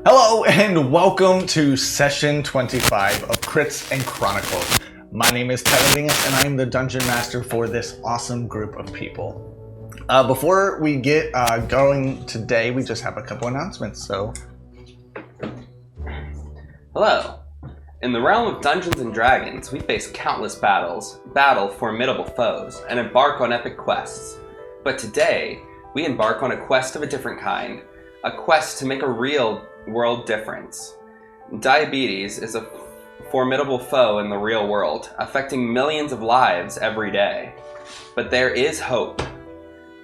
Hello and welcome to session 25 of Crits and Chronicles. My name is Tyler Dingus and I am the Dungeon Master for this awesome group of people. Before we get going today, we just have a couple announcements, so... Hello. In the realm of Dungeons & Dragons, we face countless battles, battle formidable foes, and embark on epic quests. But today, we embark on a quest of a different kind. A quest to make a real world difference. Diabetes is a formidable foe in the real world, affecting millions of lives every day. But there is hope.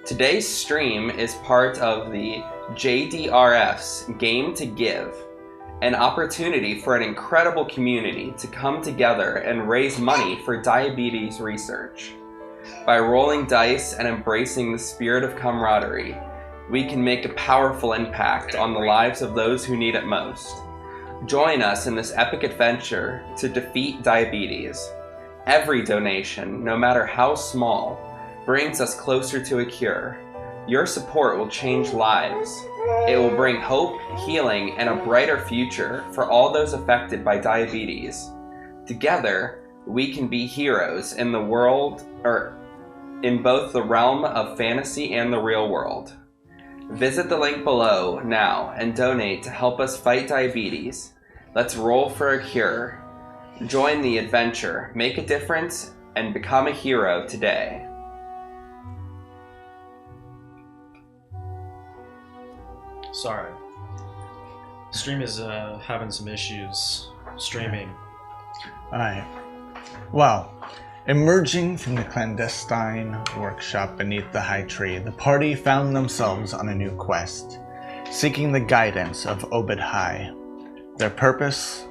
Today's stream is part of the JDRF's Game to Give, an opportunity for an incredible community to come together and raise money for diabetes research. By rolling dice and embracing the spirit of camaraderie, we can make a powerful impact on the lives of those who need it most. Join us in this epic adventure to defeat diabetes. Every donation, no matter how small, brings us closer to a cure. Your support will change lives. It will bring hope, healing, and a brighter future for all those affected by diabetes. Together, we can be heroes in the world, or in both the realm of fantasy and the real world. Visit the link below now and donate to help us fight diabetes. Let's roll for a cure. Join the adventure, make a difference, and become a hero today. Sorry. Stream is having some issues streaming. Alright. Well, emerging from the clandestine workshop beneath the high tree, the party found themselves on a new quest, seeking the guidance of Obed High. Their purpose?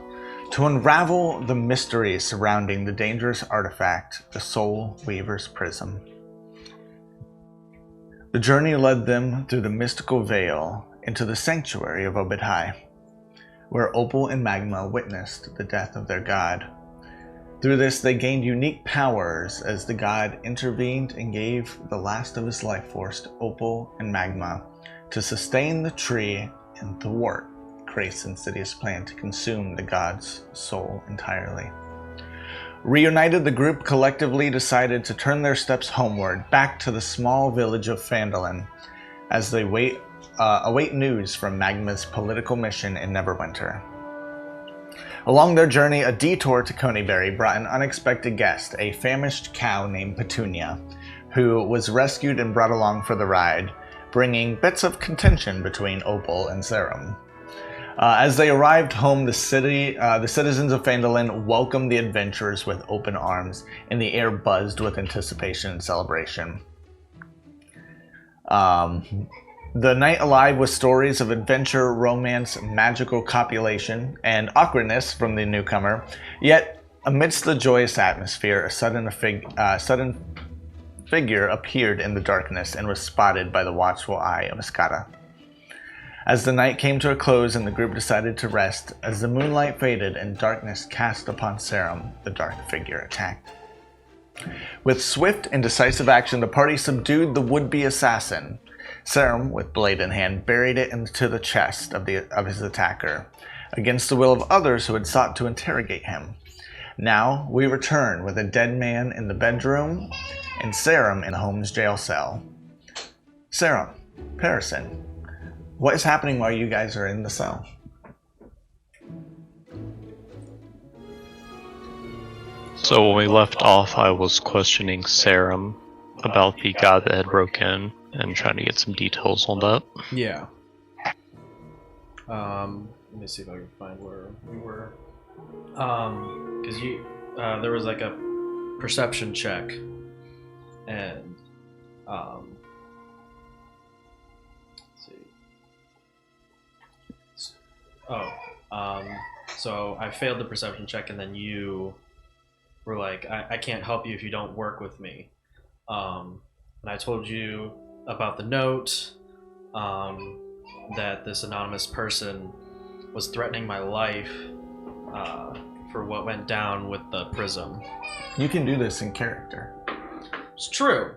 To unravel the mystery surrounding the dangerous artifact, the Soul Weaver's Prism. The journey led them through the mystical veil into the sanctuary of Obed High, where Opal and Magma witnessed the death of their god. Through this, they gained unique powers as the god intervened and gave the last of his life force to Opal and Magma to sustain the tree and thwart Krace's insidious plan to consume the god's soul entirely. Reunited, the group collectively decided to turn their steps homeward, back to the small village of Phandalin, as they await news from Magma's political mission in Neverwinter. Along their journey, a detour to Coneyberry brought an unexpected guest, a famished cow named Petunia, who was rescued and brought along for the ride, bringing bits of contention between Opal and Serum. As they arrived home, the citizens of Phandalin welcomed the adventurers with open arms, and the air buzzed with anticipation and celebration. The night alive with stories of adventure, romance, magical copulation, and awkwardness from the newcomer. Yet, amidst the joyous atmosphere, a sudden figure appeared in the darkness and was spotted by the watchful eye of Escada. As the night came to a close and the group decided to rest, as the moonlight faded and darkness cast upon Serum, the dark figure attacked. With swift and decisive action, the party subdued the would-be assassin. Serum, with blade in hand, buried it into the chest of his attacker, against the will of others who had sought to interrogate him. Now, we return with a dead man in the bedroom and Serum in the home's jail cell. Serum, Parison, what is happening while you guys are in the cell? So when we left off, I was questioning Serum about the guy that had broke in and trying to get some details on that. Yeah. Let me see if I can find where we were. Because there was like a perception check, and let's see. So I failed the perception check, and then you were like, I can't help you if you don't work with me. And I told you about the note, that this anonymous person was threatening my life for what went down with the prism. You can do this in character. It's true.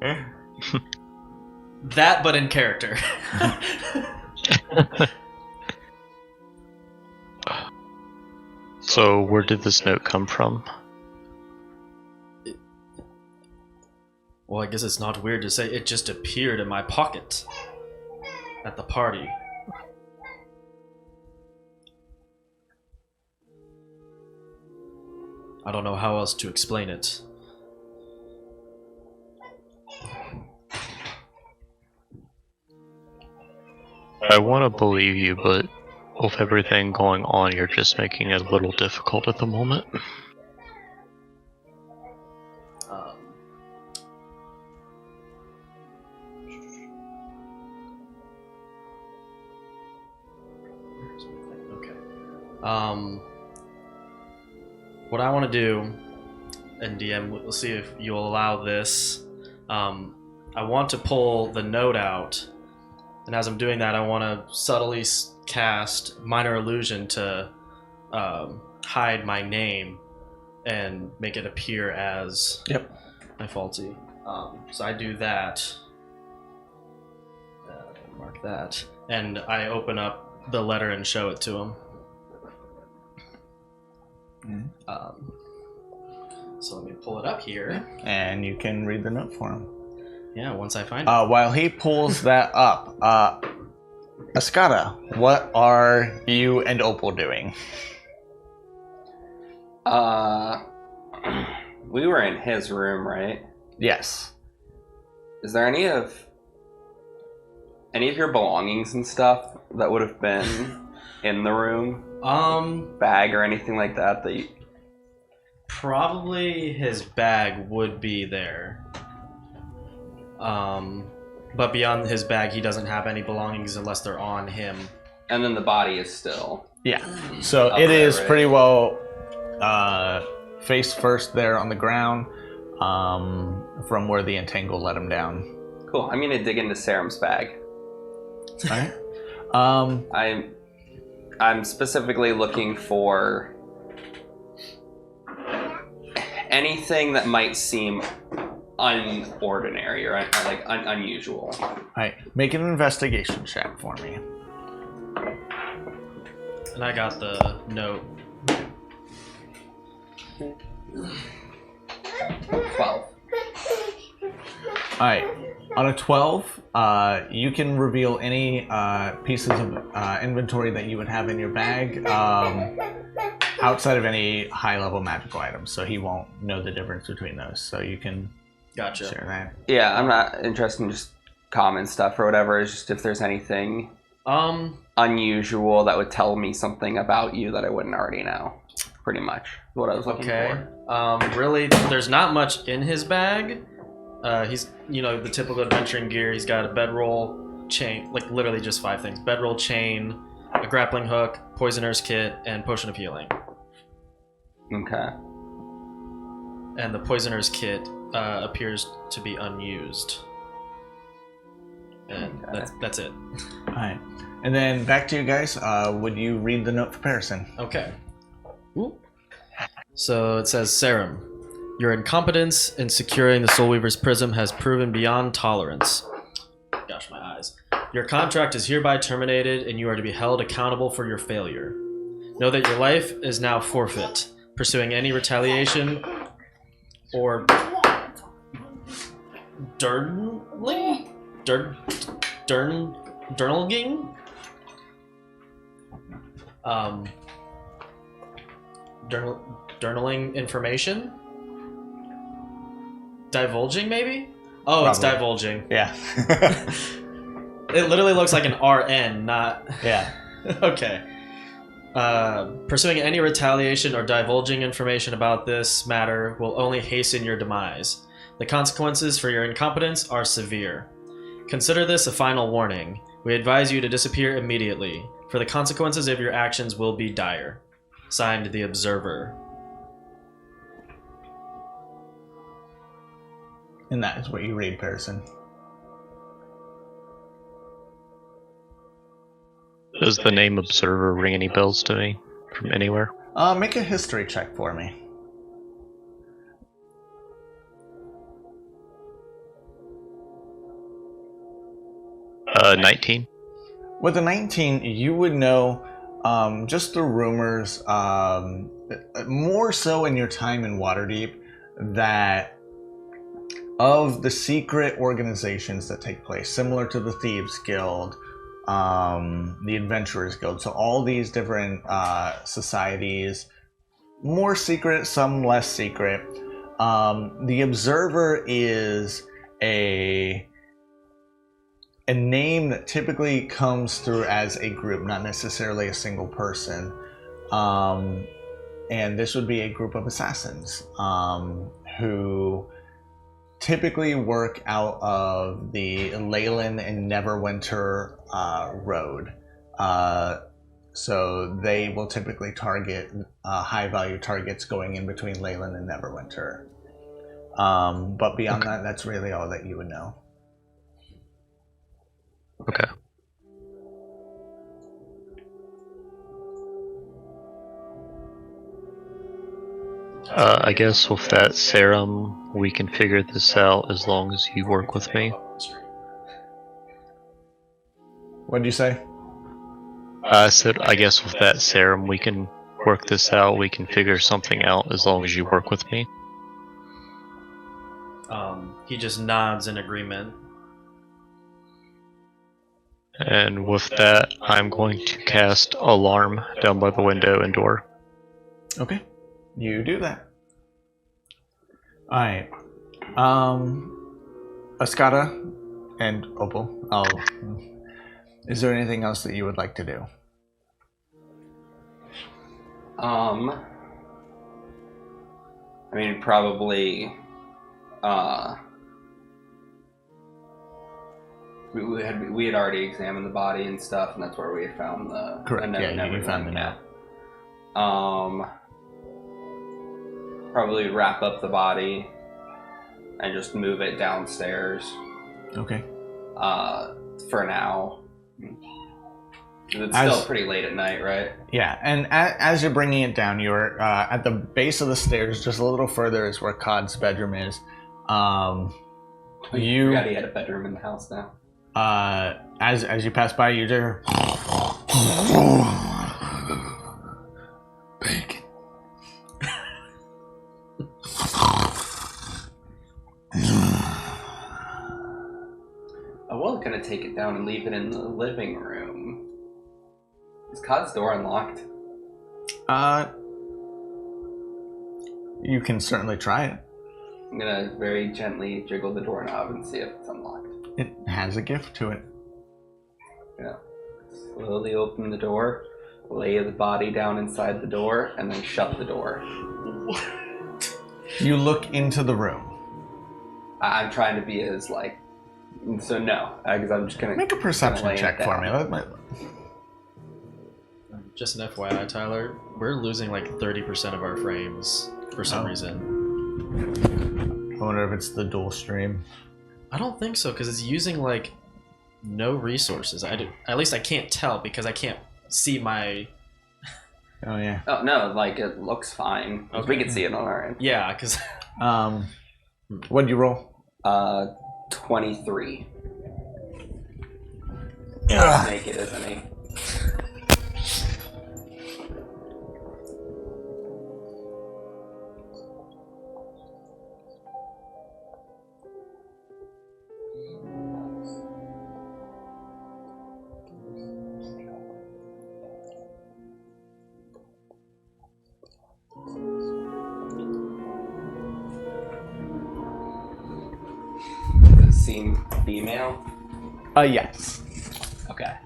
Okay. That, but in character. So where did this note come from? Well, I guess it's not weird to say it just appeared in my pocket at the party. I don't know how else to explain it. I want to believe you, but with everything going on, you're just making it a little difficult at the moment. Okay. What I want to do, and DM, we'll see if you'll allow this. I want to pull the note out, and as I'm doing that, I want to subtly cast Minor Illusion to hide my name and make it appear as my faulty. So I do that. Mark that, and I open up the letter and show it to him. So let me pull it up here. And you can read the note for him. Yeah, once I find it. While he pulls that up, Escada, what are you and Opal doing? We were in his room, right? Yes. Is there any of your belongings and stuff that would have been in the room? Bag or anything like that you... Probably his bag would be there. But beyond his bag, he doesn't have any belongings unless they're on him. And then the body is still... Yeah. So it is pretty well face first there on the ground from where the entangle let him down. Cool. I'm going to dig into Sarum's bag. All right. I'm specifically looking for anything that might seem unordinary or unusual. All right. Make an investigation check for me. And I got the note. 12. All right. On a 12, you can reveal any pieces of inventory that you would have in your bag outside of any high-level magical items, so he won't know the difference between those. So you can share that. Yeah, I'm not interested in just common stuff or whatever. It's just if there's anything unusual that would tell me something about you that I wouldn't already know. Pretty much what I was looking for. Really, there's not much in his bag. He's, the typical adventuring gear. He's got a bedroll, chain, like literally just 5 things. Bedroll, chain, a grappling hook, poisoner's kit, and potion of healing. Okay. And the poisoner's kit appears to be unused. And that's it. All right. And then back to you guys. Would you read the note for Parison? Okay. Ooh. So it says, Sarum, your incompetence in securing the Soulweaver's prism has proven beyond tolerance. Gosh, my eyes. Your contract is hereby terminated, and you are to be held accountable for your failure. Know that your life is now forfeit. Pursuing any retaliation or durnling? Durnlging? Journaling information? Divulging, maybe? Oh, probably. It's divulging. Yeah. It literally looks like an RN, not... Yeah. Okay. Pursuing any retaliation or divulging information about this matter will only hasten your demise. The consequences for your incompetence are severe. Consider this a final warning. We advise you to disappear immediately, for the consequences of your actions will be dire. Signed, The Observer. And that is what you read, Parison. Does the name Observer ring any bells to me from anywhere? Make a history check for me. Uh, 19. With a 19, you would know just the rumors, more so in your time in Waterdeep, that of the secret organizations that take place, similar to the Thieves Guild, the Adventurers Guild, so all these different societies, more secret, some less secret. The Observer is a name that typically comes through as a group, not necessarily a single person. And this would be a group of assassins who typically work out of the Leyland and Neverwinter road. So they will typically target high-value targets going in between Leyland and Neverwinter. But beyond that, that's really all that you would know. Okay. I guess with that serum, we can figure this out as long as you work with me. What did you say? I said, I guess with that serum, we can work this out. We can figure something out as long as you work with me. He just nods in agreement. And with that, I'm going to cast Alarm down by the window and door. Okay, you do that. Alright. Ascata and Opal, is there anything else that you would like to do? I mean, probably, we had already examined the body and stuff, and that's where we had found the... Correct, you found the note. Probably wrap up the body and just move it downstairs. Okay. For now. It's still pretty late at night, right? Yeah, and as you're bringing it down, you're at the base of the stairs, just a little further is where Cod's bedroom is. You forgot he had a bedroom in the house now. As you pass by, you hear bacon. I was gonna take it down and leave it in the living room. Is Cod's door unlocked? You can certainly try it. I'm gonna very gently jiggle the doorknob and see if it's unlocked. It has a gift to it. Yeah. Slowly open the door, lay the body down inside the door, and then shut the door. What? You look into the room. I'm trying to be as so no, because I'm just gonna make a perception check for me. Just an FYI, Tyler, we're losing like 30% of our frames for some reason. I wonder if it's the dual stream. I don't think so, because it's using like no resources. At least I can't tell because I can't see my. Oh yeah. Oh no, it looks fine. Okay. We can see it on our end. Yeah, because. What did you roll? 23. Naked, isn't he? Seem female? Yes. Okay.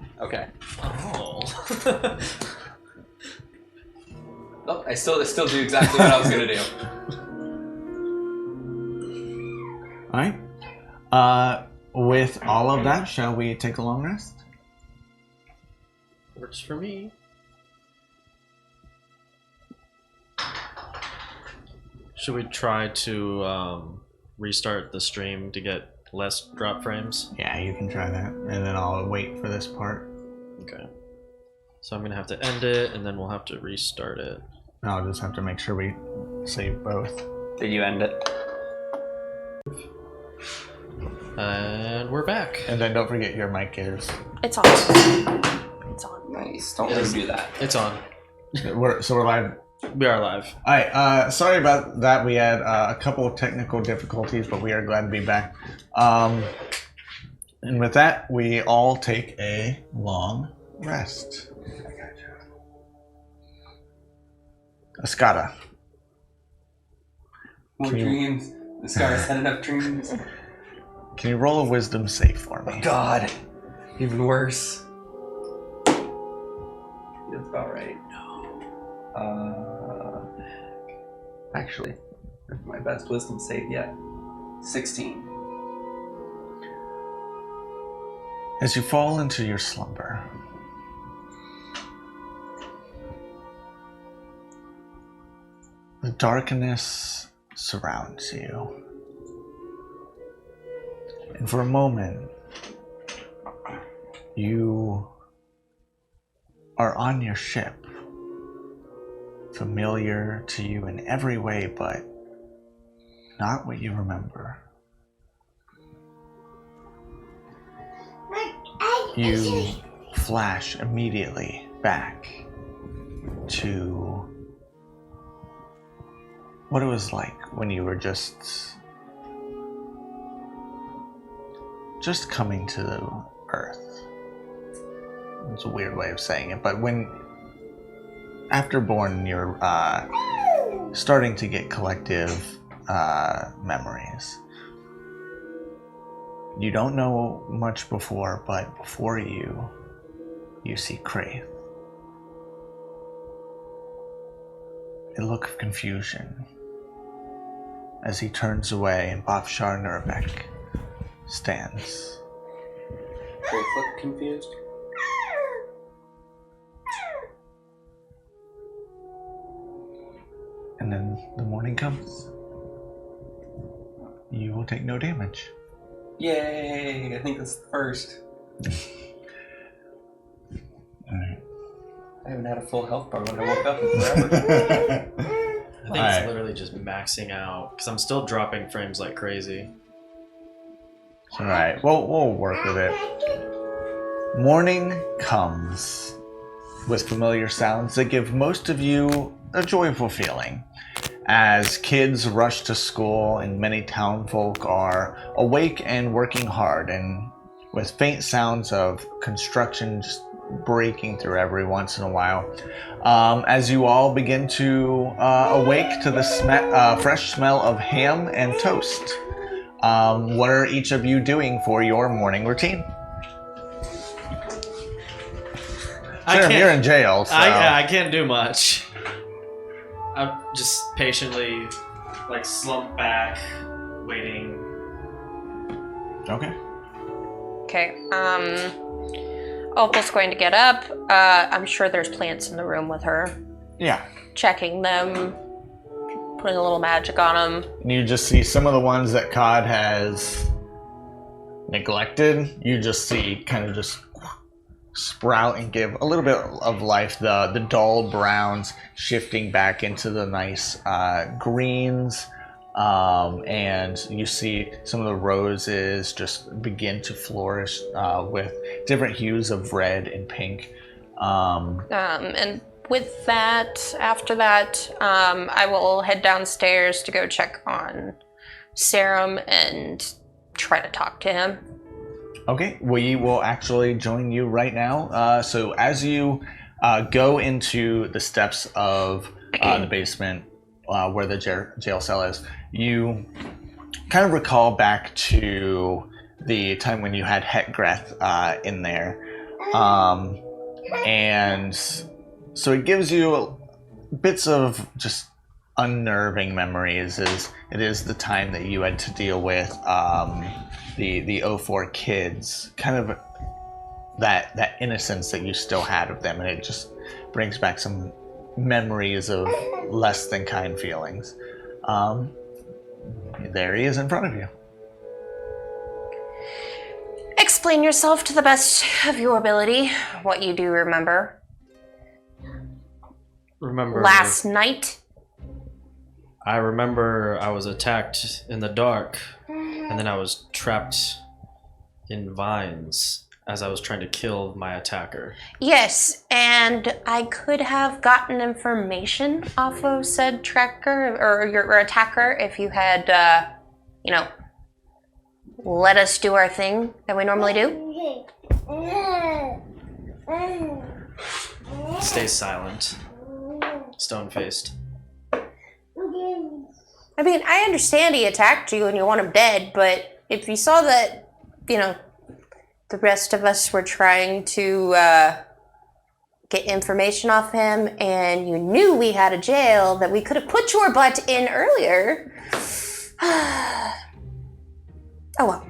Oh. Oh, I still do exactly what I was gonna do. Alright. With all of that, shall we take a long rest? Works for me. Should we try to restart the stream to get less drop frames? Yeah, you can try that, and then I'll wait for this part. Okay. So I'm gonna have to end it, and then we'll have to restart it. I'll just have to make sure we save both. Did you end it? And we're back. And then don't forget your mic is... It's off. It's on. Nice. Don't let him do that. It's on. We're live. We are live. All right. Sorry about that. We had a couple of technical difficulties, but we are glad to be back. And with that, we all take a long rest. Escada. More dreams. The stars had enough dreams. Can you roll a wisdom save for me? God. Even worse. That's about right. Actually, that's my best wisdom save yet. 16. As you fall into your slumber, the darkness surrounds you. And for a moment, you are on your ship, familiar to you in every way, but not what you remember. You flash immediately back to what it was like when you were just coming to the Earth. It's a weird way of saying it, but when after born, you're starting to get collective memories. You don't know much before, but before you see Kraith. A look of confusion as he turns away and Bafshar Nurbek stands. Both look confused. And then the morning comes. You will take no damage. Yay! I think that's the first. Alright. I haven't had a full health bar when I woke up in forever. I think it's literally just maxing out because I'm still dropping frames like crazy. Alright, we'll work with it. Morning comes with familiar sounds that give most of you a joyful feeling. As kids rush to school and many townfolk are awake and working hard, and with faint sounds of construction just breaking through every once in a while. As you all begin to awake to the fresh smell of ham and toast. What are each of you doing for your morning routine? Sure, you're in jail, so... I can't do much. I'm just patiently, slumped back, waiting. Okay. Okay. Opal's going to get up. I'm sure there's plants in the room with her. Yeah. Checking them, putting a little magic on them. And you just see some of the ones that Cod has neglected. You just see kind of just sprout and give a little bit of life. The dull browns shifting back into the nice greens. And you see some of the roses just begin to flourish with different hues of red and pink. And with that, after that, I will head downstairs to go check on Serum and try to talk to him. Okay, we will actually join you right now. So as you go into the steps of the basement where the jail cell is, you kind of recall back to the time when you had Hetgreth in there. And so it gives you bits of just unnerving memories. It is the time that you had to deal with the 04 kids, kind of that innocence that you still had of them, and it just brings back some memories of less than kind feelings. There he is in front of you. Explain yourself to the best of your ability, what you do remember. Remember last night? I remember I was attacked in the dark, and then I was trapped in vines, as I was trying to kill my attacker. Yes, and I could have gotten information off of said tracker or your attacker if you had, let us do our thing that we normally do. Stay silent. Stone-faced. I mean, I understand he attacked you and you want him dead, but if you saw that, the rest of us were trying to get information off him and you knew we had a jail that we could have put your butt in earlier. Oh well.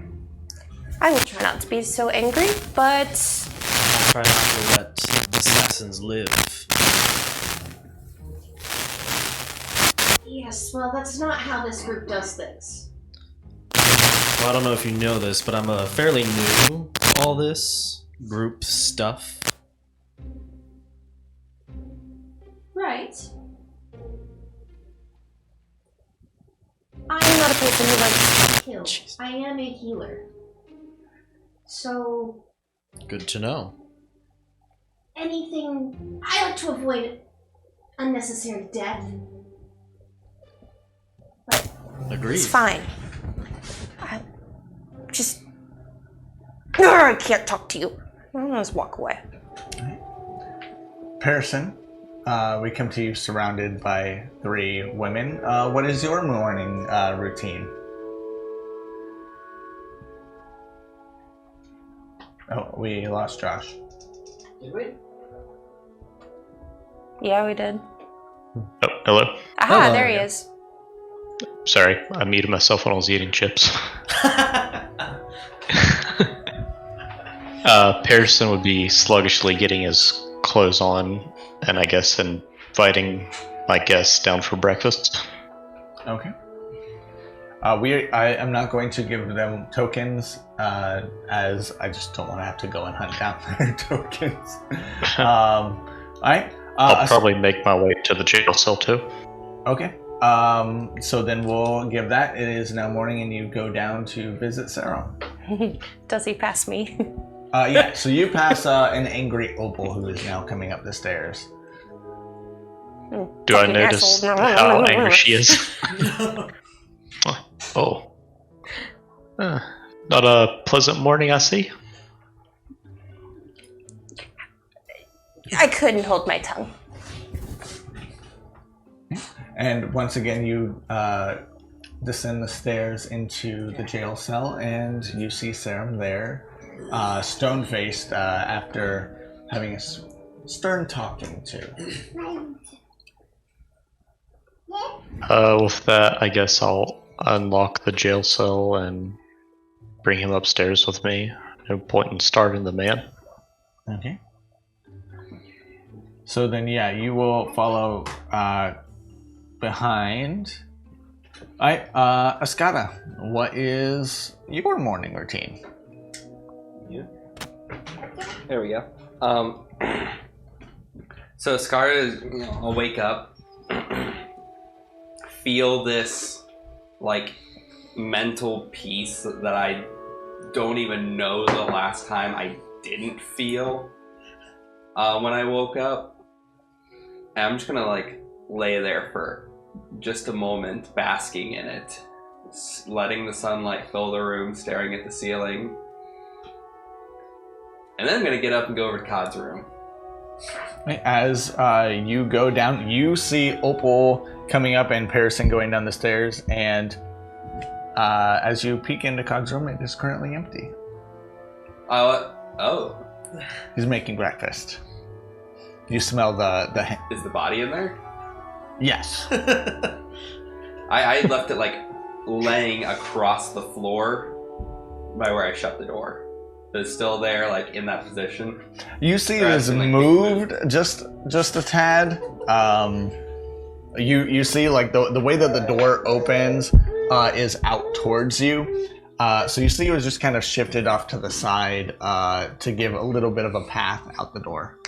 I will try not to be so angry, but... I'll try not to let assassins live. Yes, well, that's not how this group does things. Well, I don't know if you know this, but I'm fairly new to all this group stuff. Right. I am not a person who likes to kill. Jeez. I am a healer. So, Good to know. anything... I like to avoid unnecessary death. Agreed. It's fine. I can't talk to you. I'm gonna just walk away. Pearson, we come to you surrounded by 3 women. What is your morning routine? Oh, we lost Josh. Did we? Yeah, we did. Oh, hello. Aha, Hello. there he is. Sorry, I muted myself when I was eating chips. Pearson would be sluggishly getting his clothes on, and I guess inviting my guests down for breakfast. Okay. I am not going to give them tokens, as I just don't want to have to go and hunt down their tokens. Alright. I'll probably make my way to the jail cell too. Okay. So then we'll give that. It is now morning and you go down to visit Sarah. Does he pass me? Yeah, so you pass an angry Opal who is now coming up the stairs. Do I Fucking notice asshole. how angry she is? Oh. Not a pleasant morning, I see. I couldn't hold my tongue. And once again, you descend the stairs into the jail cell, and you see Sarah there, stone-faced, after having a stern talking to. With that, I guess I'll unlock the jail cell and bring him upstairs with me. No point in starving the man. Okay. So then, yeah, you will follow behind. Alright, Escada, what is your morning routine? Yeah. There we go. So Scar is, I'll wake up, feel this, like, mental peace that I don't even know the last time I didn't feel when I woke up. And I'm just gonna, like, lay there for just a moment, basking in it, letting the sunlight fill the room, staring at the ceiling. And then I'm gonna get up and go over to Cod's room. As you go down, you see Opal coming up and Pearson going down the stairs, and as you peek into Cog's room, it is currently empty. Oh. He's making breakfast. You smell the Is the body in there? Yes. I left it, like, laying across the floor by where I shut the door. It's still there, like, in that position. You see it is moved just a tad. You see, like, the way that the door opens is out towards you. So you see it was just kind of shifted off to the side to give a little bit of a path out the door.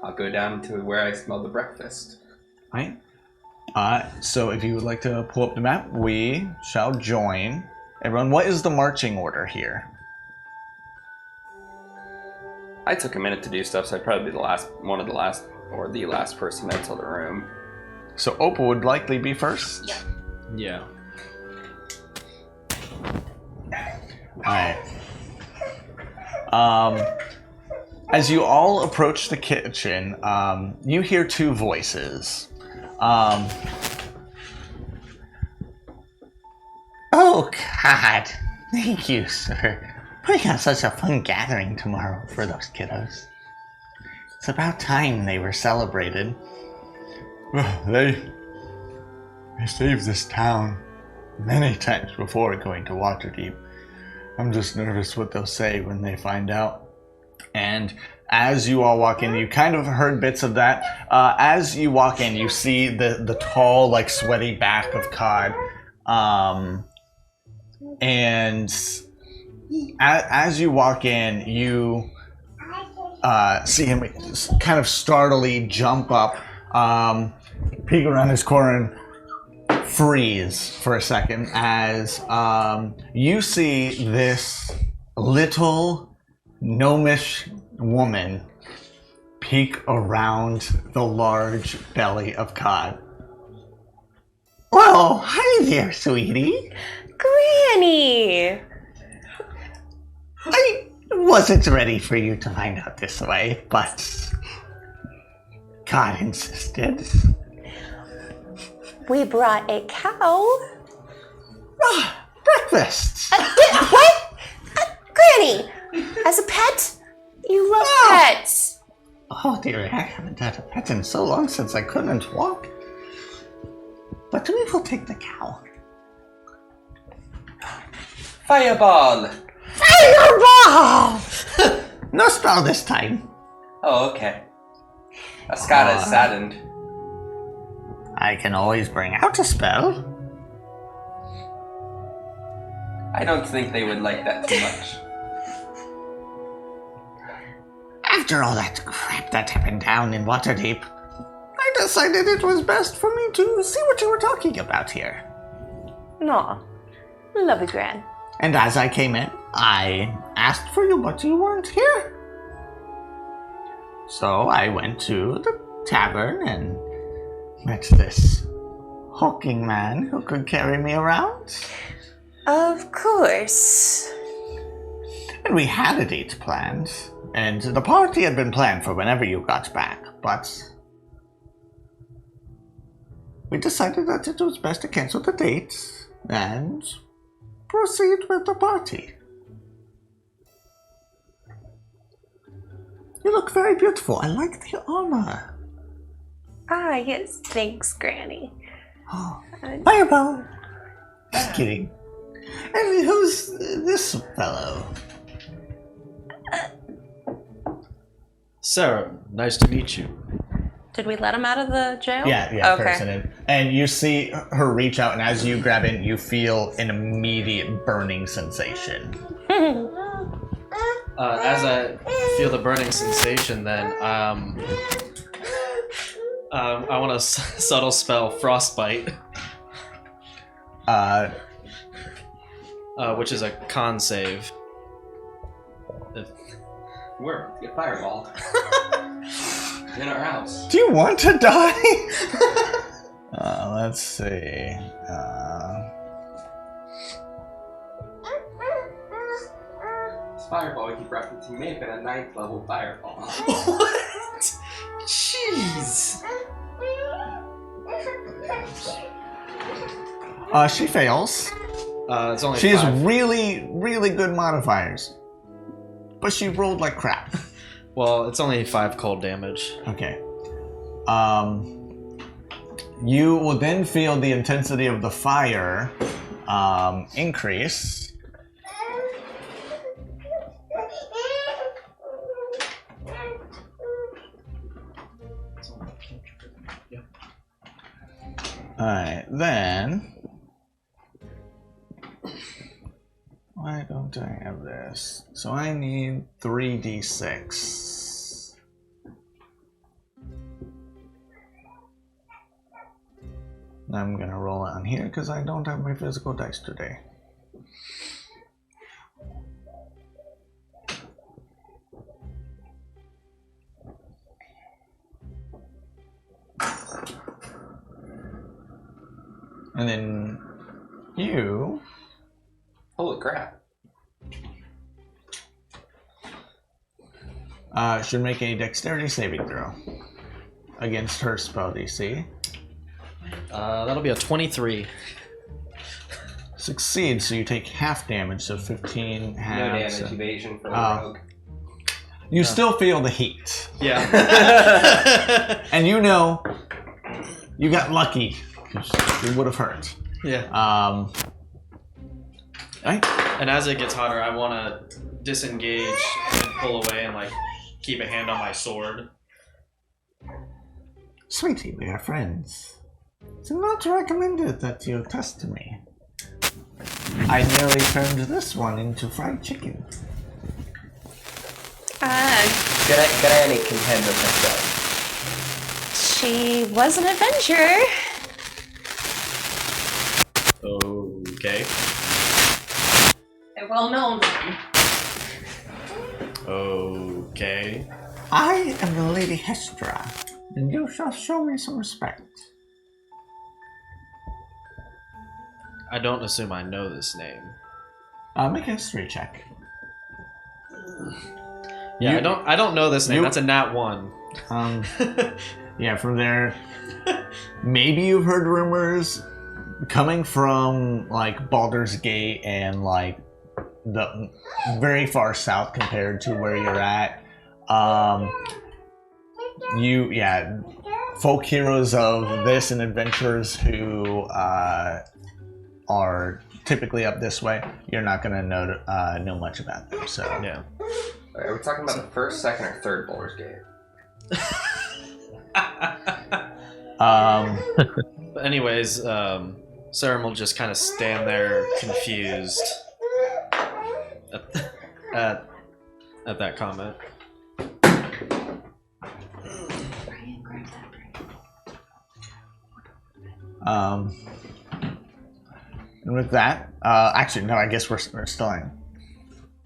I'll go down to where I smell the breakfast. Right. So if you would like to pull up the map, we shall join. Everyone, what is the marching order here? I took a minute to do stuff, so I'd probably be the last person to enter the room. So Opal would likely be first? Yeah. Alright. As you all approach the kitchen, you hear two voices. Oh, God. Thank you, sir. Putting on such a fun gathering tomorrow for those kiddos. It's about time they were celebrated. They saved this town many times before going to Waterdeep. I'm just nervous what they'll say when they find out. And as you all walk in, you kind of heard bits of that. As you walk in, you see the tall, like, sweaty back of Cod. And as you walk in, you see him kind of startlingly jump up, peek around his corner, and freeze for a second as you see this little gnomish woman peek around the large belly of Cod. Well, hi there, sweetie. Granny! I wasn't ready for you to find out this way, but God insisted. We brought a cow. Breakfast. What? Granny! As a pet? You love pets. Oh dear, I haven't had a pet in so long since I couldn't walk. But we will take the cow. Fireball! Fireball! No spell this time. Oh, okay. Ascata is saddened. I can always bring out a spell. I don't think they would like that too much. After all that crap that happened down in Waterdeep, I decided it was best for me to see what you were talking about here. Aw. Love you, Gran. And as I came in, I asked for you, but you weren't here. So I went to the tavern and met this hulking man who could carry me around. Of course. And we had a date planned, and the party had been planned for whenever you got back, but we decided that it was best to cancel the date and proceed with the party. You look very beautiful. I like the armor. Ah, yes, thanks, Granny. Oh, fireball. Just kidding. And who's this fellow? Sarah, nice to meet you. Did we let him out of the jail? Yeah, Okay. person in. And you see her reach out, and as you grab in, you feel an immediate burning sensation. As I feel the burning sensation, then I want to subtle spell Frostbite, which is a con save. Where? Get fireball. In our house. Do you want to die? Let's see. This fireball we keep referencing may have been a 9th level fireball. What? Jeez. She fails. It's only She has 5. really, really good modifiers. But she rolled like crap. Well, it's only 5 cold damage. Okay. You will then feel the intensity of the fire increase. Alright, then... Why don't I have this? So I need 3d6. I'm gonna roll it on here because I don't have my physical dice today. And then you... Holy crap. Should make a dexterity saving throw against her spell DC. That'll be a 23. Succeeds, so you take half damage, so 15 half. No damage so... evasion for the rogue. You still feel the heat. Yeah. And you know, you got lucky. It would have hurt. Yeah. Right? And as it gets hotter, I want to disengage and pull away and, like, keep a hand on my sword. Sweetie, we are friends. It's not recommended that you test me. I nearly turned this one into fried chicken. Can I contend with myself? She was an adventurer. Okay. A well-known one. Okay. I am the Lady Hestra, and you shall show me some respect. I don't assume I know this name. Make a history check. Yeah, I don't know this name. That's a nat 1. Yeah, from there, maybe you've heard rumors coming from like Baldur's Gate and like the very far south compared to where you're at. Folk heroes of this and adventurers who are typically up this way, you're not gonna know much about them. So Yeah. Right, are we talking about the first, second, or third Baldur's Gate? But anyways, Sarum will just kind of stand there confused at that comment. And with that, actually, no, I guess we're still in.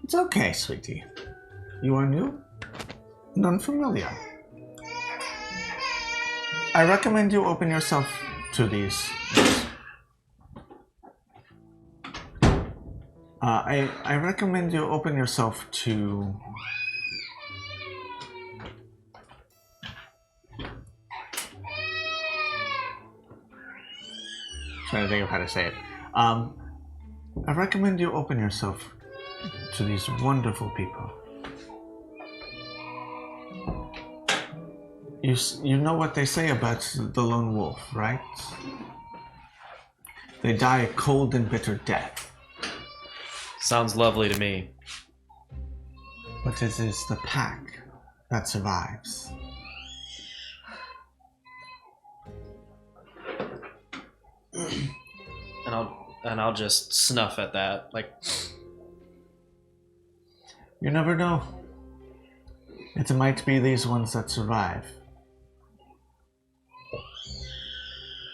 It's okay, sweetie. You are new and unfamiliar. I recommend you open yourself to these. I recommend you open yourself to trying to think of how to say it. I recommend you open yourself to these wonderful people. You know what they say about the lone wolf, right? They die a cold and bitter death. Sounds lovely to me. But it is the pack that survives. And I'll just snuff at that, like. You never know. It might be these ones that survive.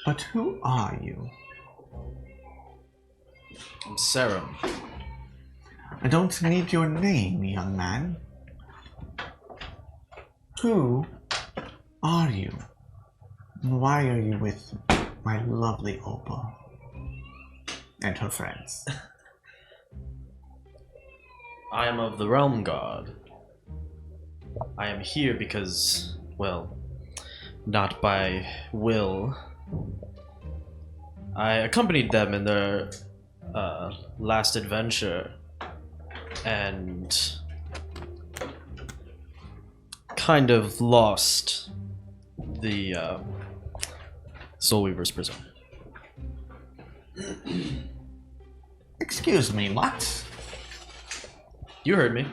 But who are you? I'm Sarum. I don't need your name, young man. Who are you? And why are you with my lovely Opal and her friends? I am of the Realm Guard. I am here because, well, not by will. I accompanied them in their last adventure and kind of lost the Soul Weaver's prison. Excuse me, what? You heard me.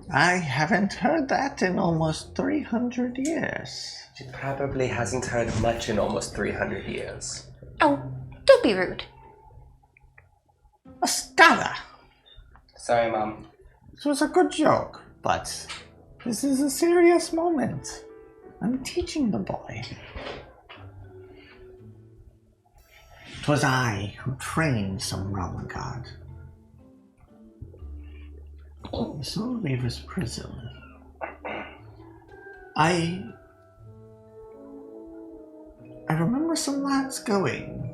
I haven't heard that in almost 300 years. She probably hasn't heard much in almost 300 years. Oh, don't be rude. Astada! Sorry, Mom. It was a good joke, but this is a serious moment. I'm teaching the boy. It was I who trained some realm guard. The Soul Weaver's prison I remember some lads going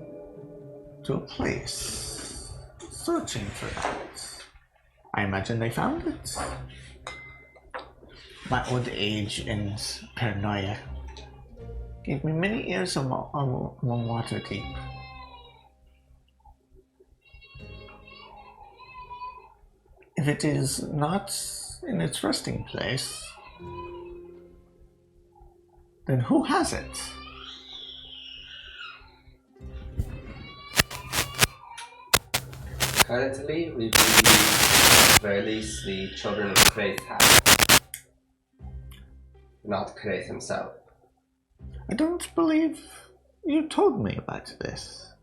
to a place, searching for that. I imagine they found it. My old age and paranoia gave me many years along Waterdeep. If it is not in its resting place, then who has it? Currently, we believe, at the very least, the children of Kraith have it. Not Kraith himself. I don't believe you told me about this.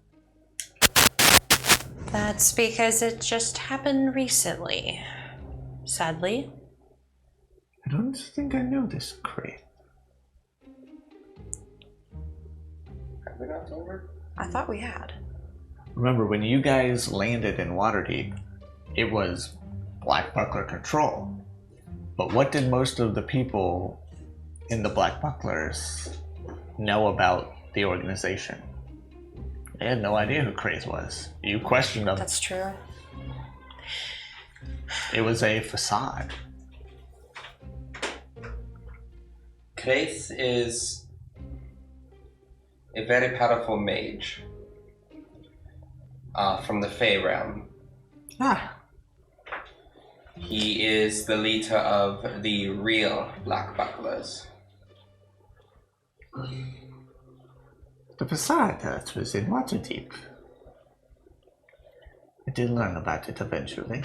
That's because it just happened recently. Sadly. I don't think I know this crate. Have we not told her? I thought we had. Remember, when you guys landed in Waterdeep, it was Black Buckler control. But what did most of the people in the Black Bucklers know about the organization? They had no idea who Kraith was. You questioned them. That's true. It was a facade. Kraith is a very powerful mage from the Fey realm. Ah, He is the leader of the real Black Bucklers. the facade that was in Waterdeep. I did learn about it eventually.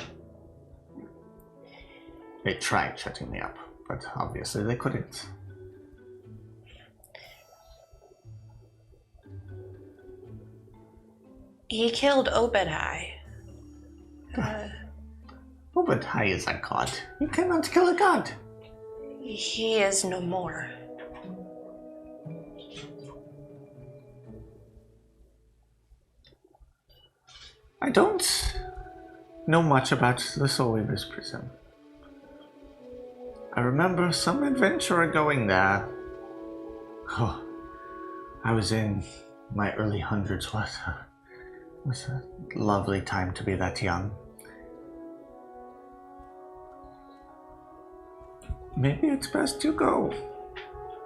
They tried shutting me up, but obviously they couldn't. He killed Obadai. Obadai is a god. You cannot kill a god. He is no more. I don't know much about the Soul Weaver's prison. I remember some adventurer going there. Oh, I was in my early hundreds. It was a lovely time to be that young. Maybe it's best you go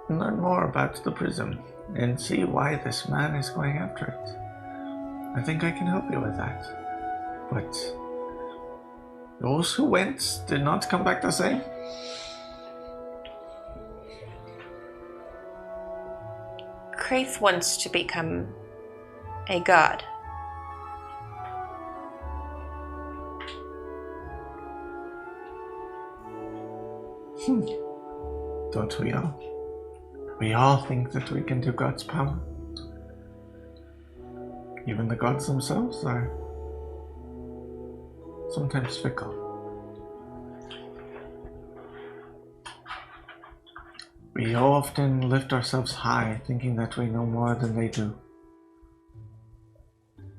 and learn more about the prison and see why this man is going after it. I think I can help you with that. But those who went did not come back the same. Kraith wants to become a god. Don't we all? We all think that we can do God's power. Even the gods themselves are sometimes fickle. We often lift ourselves high, thinking that we know more than they do.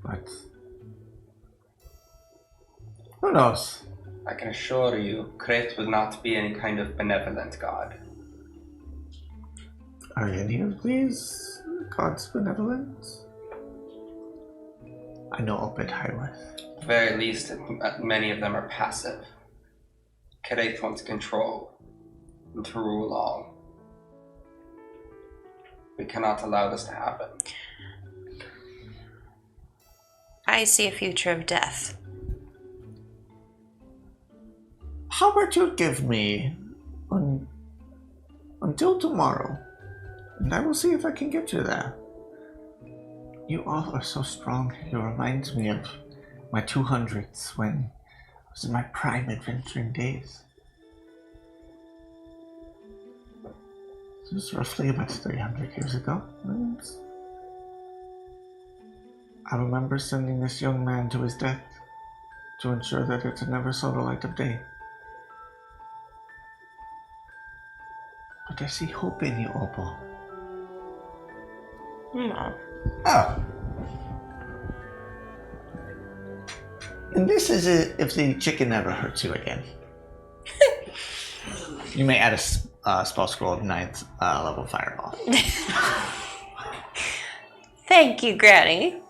But who knows? I can assure you, Kraith would not be any kind of benevolent god. Are any of these gods benevolent? I know Obadai was. At the very least, many of them are passive. Kraith wants control and to rule all. We cannot allow this to happen. I see a future of death. How about you give me until tomorrow, and I will see if I can get you there. You all are so strong. You remind me of my 200s when I was in my prime adventuring days. It was roughly about 300 years ago. And I remember sending this young man to his death to ensure that it never saw the light of day. But I see hope in you, Opal. No. Oh. And this is if the chicken never hurts you again. You may add a spell scroll of 9th level fireball. Thank you, Granny.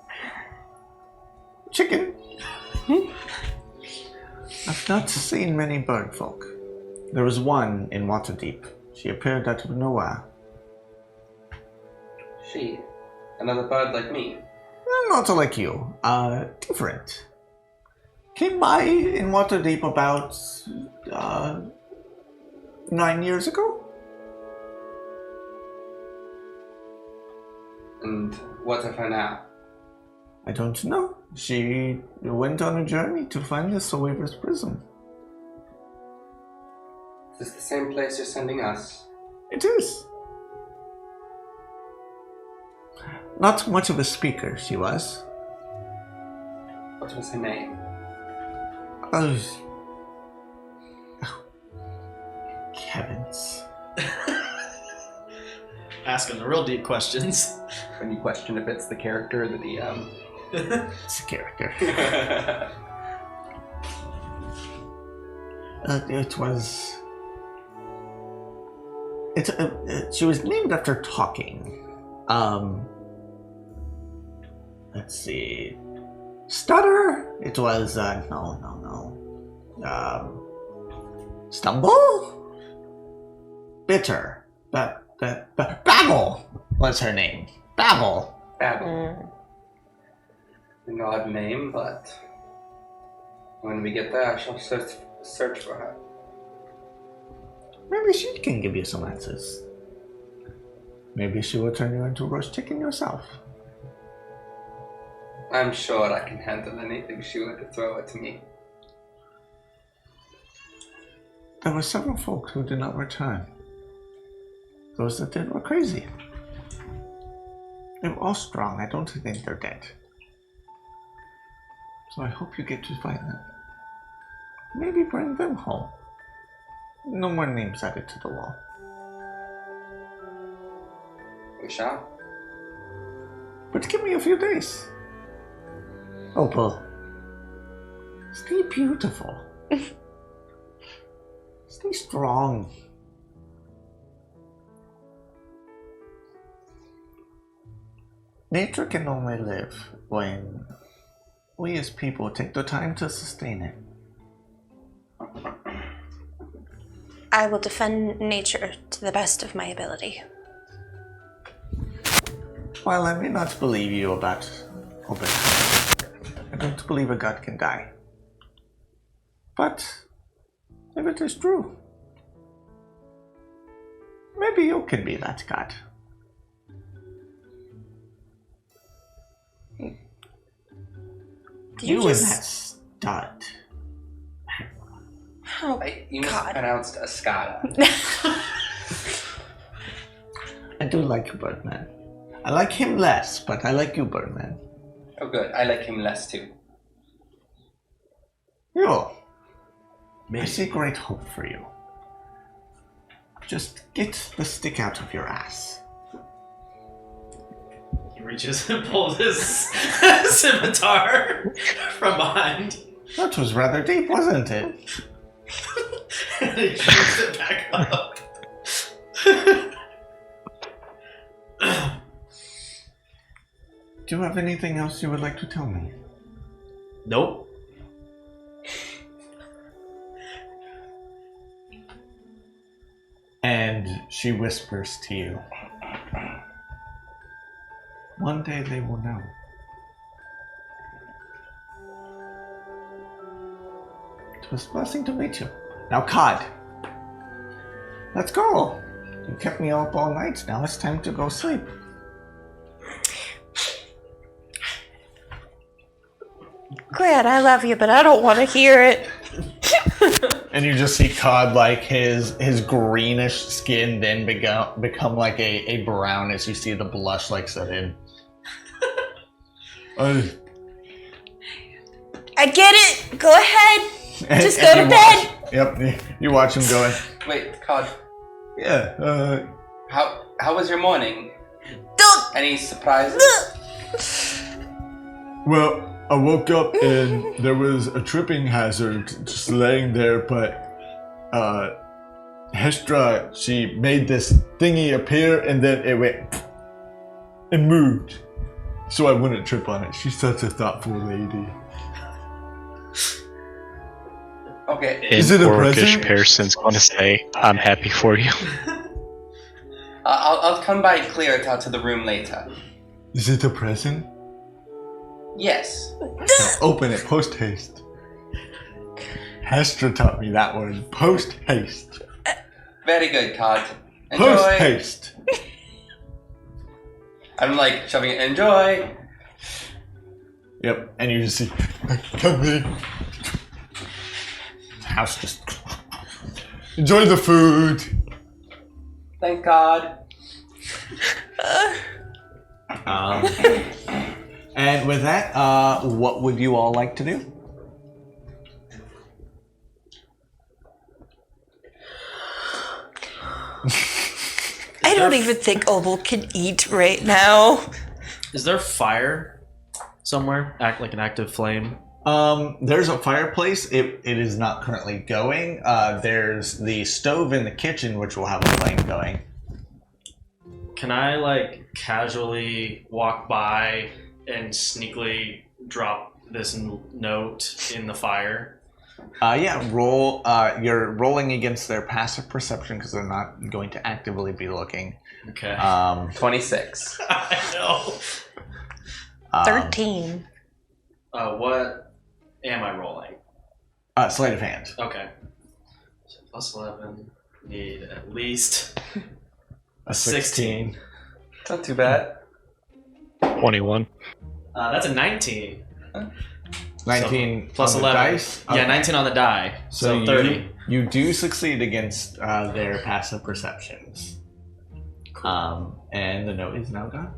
Chicken. I've not seen many bird folk. There was one in Waterdeep. She appeared out of nowhere. She. Another bird like me. Not like you. Different. Came by in Waterdeep about 9 years ago. And what of her now? I don't know. She went on a journey to find the Soulweaver's Prism. Is this the same place you're sending us? It is. Not much of a speaker, she was. What was her name? Oh, heavens. Asking the real deep questions. When you question if it's the character or the DM. It's a character. It was... she was named after talking. Let's see. Stutter? It was, no. Stumble? Bitter. Babble was her name. Babble. Babel. An odd name, but when we get there, I shall search for her. Maybe she can give you some answers. Maybe she will turn you into roast chicken yourself. I'm sure I can handle anything she were to throw at me. There were several folk who did not return. Those that did were crazy. They were all strong. I don't think they're dead. So I hope you get to find them. Maybe bring them home. No more names added to the wall. We shall. But give me a few days. Opal. Stay beautiful. Stay strong. Nature can only live when we as people take the time to sustain it. I will defend nature to the best of my ability. While I may not believe you about open, I don't believe a god can die. But if it is true, maybe you can be that god. Did you and just... that stud. Oh, You God. mispronounced Escada. I do like you, Birdman. I like him less, but I like you, Birdman. Oh good, I like him less too. Yo, I see great hope for you. Just get the stick out of your ass. He reaches and pulls his scimitar from behind. That was rather deep, wasn't it? And he shoots it back up. Do you have anything else you would like to tell me? Nope. And she whispers to you. One day they will know. It was a blessing to meet you. Now, Cod, let's go. You kept me up all night. Now it's time to go sleep. Gran, I love you, but I don't want to hear it. And you just see Cod, like his greenish skin then become like a brown as you see the blush like set in. I get it. Go ahead. Just go to bed. Yep, you watch him going. Wait, Cod, Yeah, how was your morning? Don't. Any surprises? well, I woke up and there was a tripping hazard just laying there, but Hestra, she made this thingy appear and then it went and moved. So I wouldn't trip on it. She's such a thoughtful lady. Okay. Is it a Orcish present? Pearson's gonna say, I'm happy for you. I'll come by and clear it out to the room later. Is it a present? Yes. Now open it post haste. Hestra taught me that word. Post haste. Very good, Cod. Enjoy. Post haste. I'm like shoving it. Enjoy. Yep, and you just see coming. House just enjoy the food. Thank God. And with that, what would you all like to do? I don't even think Opal can eat right now. Is there fire somewhere? Act like an active flame. There's a fireplace. It is not currently going. There's the stove in the kitchen, which will have a flame going. Can I like casually walk by and sneakily drop this note in the fire? Yeah, roll. You're rolling against their passive perception because they're not going to actively be looking. Okay. 26. I know. 13. What am I rolling? Sleight of hand. Okay. So plus 11. Need at least A 16. Not too bad. 21. That's a 19. 19 So, plus on the 11. dice. Yeah, Okay. 19 on the die. So 30. You do succeed against their passive perceptions. And the note is now gone.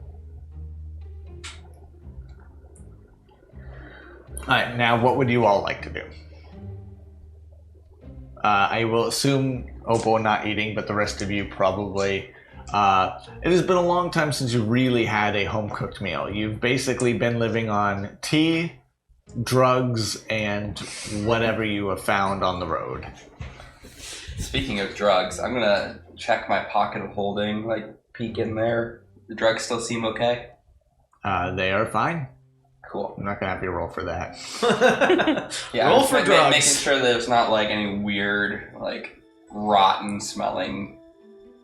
Alright, now what would you all like to do? I will assume Opal not eating, but the rest of you probably. It has been a long time since you really had a home-cooked meal. You've basically been living on tea, drugs, and whatever you have found on the road. Speaking of drugs, I'm gonna check my pocket of holding, like peek in there. The drugs still seem okay? They are fine. Cool. I'm not gonna have you roll for that. Yeah, Roll I'm for just drugs. making sure there's not like any weird, like rotten smelling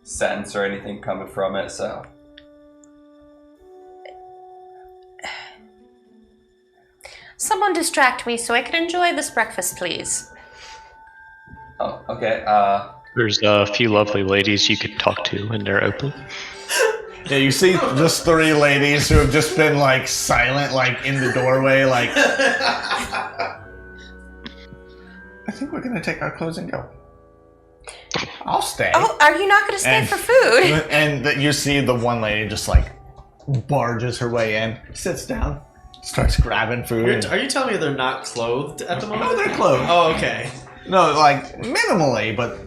scents or anything coming from it, so. Someone distract me so I can enjoy this breakfast, please. Oh, okay, There's a few lovely ladies you could talk to when they're open. Yeah, you see just 3 ladies who have just been like silent, like in the doorway, like. I think we're gonna take our clothes and go. I'll stay. Oh, are you not going to stay And- for food? And you see the one lady just like barges her way in, sits down, starts grabbing food. Are you telling me they're not clothed at the moment? No, they're clothed. Oh, okay. No, like minimally, but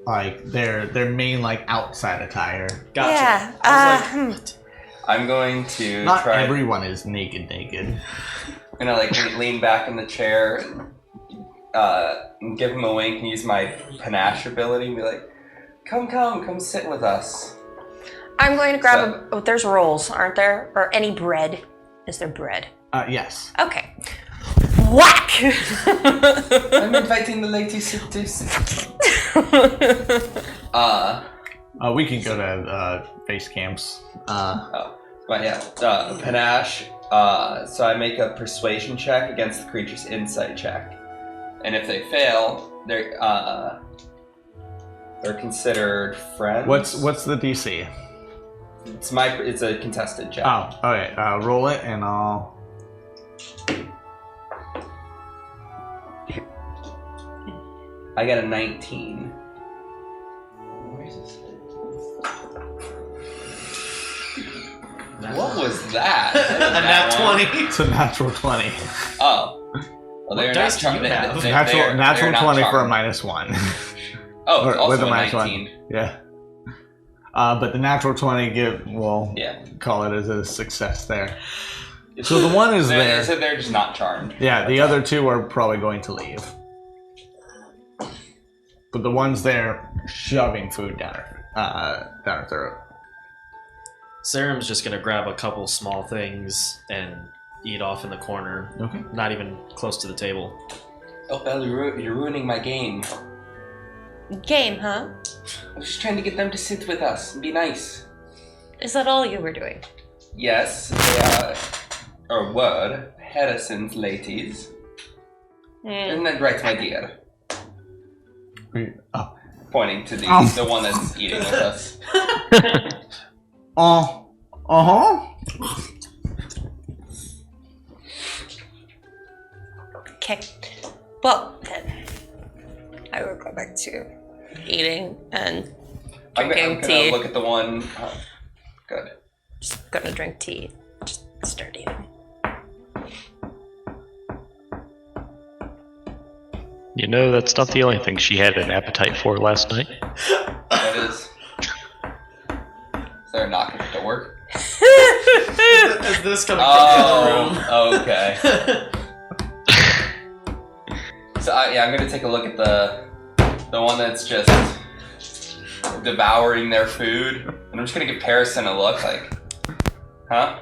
like their main like outside attire. Gotcha. Yeah, I was like, what? I'm going to Not try. everyone is naked. I'm gonna like lean back in the chair and give him a wink and use my panache ability and be like, come sit with us. I'm going to grab oh, there's rolls, aren't there? Or any bread. Is there bread? Yes. Okay. Whack! I'm inviting the ladies to sit. We can go to base camps. But yeah, panache. So I make a persuasion check against the creature's insight check, and if they fail, they're considered friends. What's the DC? It's a contested check. Oh, okay. Roll it, and I'll. I got a 19. Where is this? What was that? A nat 20. It's a natural 20. Oh. Well, they're not dice do you charmed. have? Natural not 20 for a charmed. -1. Oh, Or also with a a minus 19. 1. Yeah. But the natural 20 we'll Yeah. call it as a success there. So the one is there. So they're just not charmed. Yeah, the other 2 are probably going to leave. but the one's there shoving food down her throat. Serum's just gonna grab a couple small things and eat off in the corner. Okay. Not even close to the table. Oh, Belle, you're ruining my game. Game, huh? I'm just trying to get them to sit with us and be nice. Is that all you were doing? Yes, they are word, Harrison's ladies. Isn't that right, my dear? Oh. Pointing to the one that's eating with us. Uh-huh. Okay. Well, then I will go back to eating and I'm drinking gonna tea. look at the one. Oh, good. Just gonna drink tea. Just start eating. You know, that's not the only thing she had an appetite for last night. That is. Is there a knock at the door? Is this coming from the other room? Oh, okay. So I'm gonna take a look at the one that's just devouring their food, and I'm just gonna give Parison a look like, huh?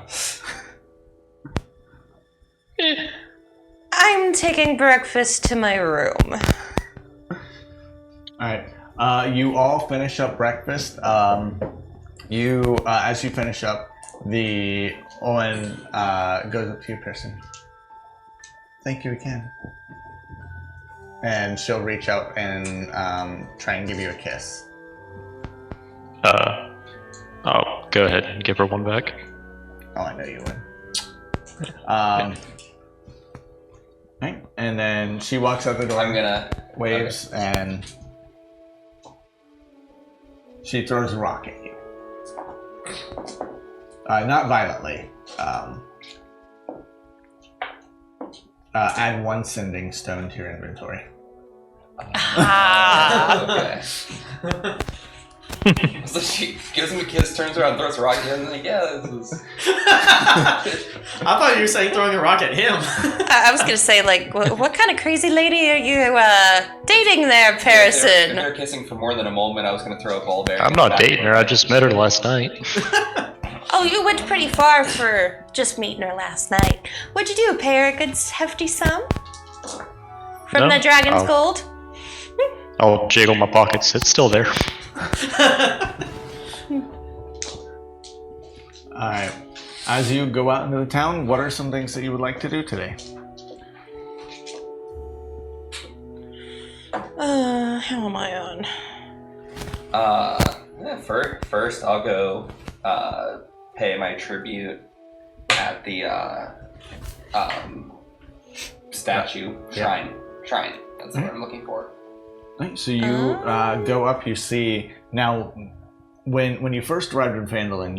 I'm taking breakfast to my room. Alright. You all finish up breakfast. As you finish up, the Owen goes up to your person. Thank you again. And she'll reach out and try and give you a kiss. I'll go ahead and give her one back. Oh, I know you would. Right, and then she walks out the door. I'm gonna waves and she throws a rock at you. Not violently. Add 1 sending stone to your inventory. Okay. So she gives him a kiss, turns around, throws a rock at him, and like, yeah, this is. I thought you were saying throwing a rock at him. I was gonna say, like, what kind of crazy lady are you dating there, Parison? If they're kissing for more than a moment, I was gonna throw a ball bear. I'm not dating her, I just met her last night. Oh, you went pretty far for just meeting her last night. What'd you do? Pay her a good hefty sum? From No, the Dragon's Gold? I'll jiggle my pockets, it's still there. Alright. As you go out into the town, what are some things that you would like to do today? How am I on? First I'll go pay my tribute at the statue shrine. That's what I'm looking for. Right, so you go up, you see, now, when you first arrived in Phandalin,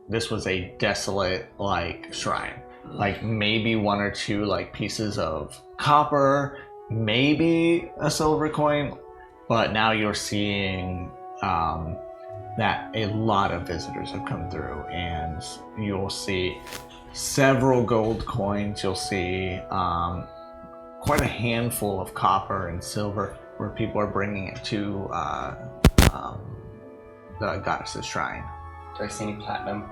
this was a desolate, like, shrine. Like, maybe 1 or 2, like, pieces of copper, maybe a silver coin, but now you're seeing that a lot of visitors have come through, and you'll see several gold coins, you'll see quite a handful of copper and silver, where people are bringing it to the goddess's shrine. Do I see any platinum?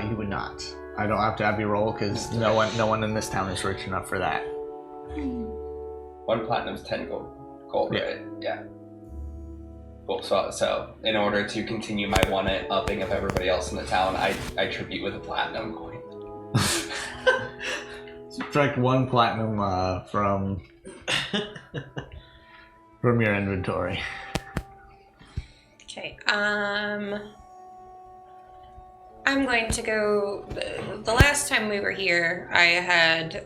You would not. I don't have to have you roll because no one in this town is rich enough for that. 1 platinum's 10 gold, Yeah. right? Yeah. Cool. So in order to continue my one-upping of everybody else in the town, I tribute with a platinum coin. Subtract 1 platinum from your inventory. Okay, I'm going to go. The last time we were here, I had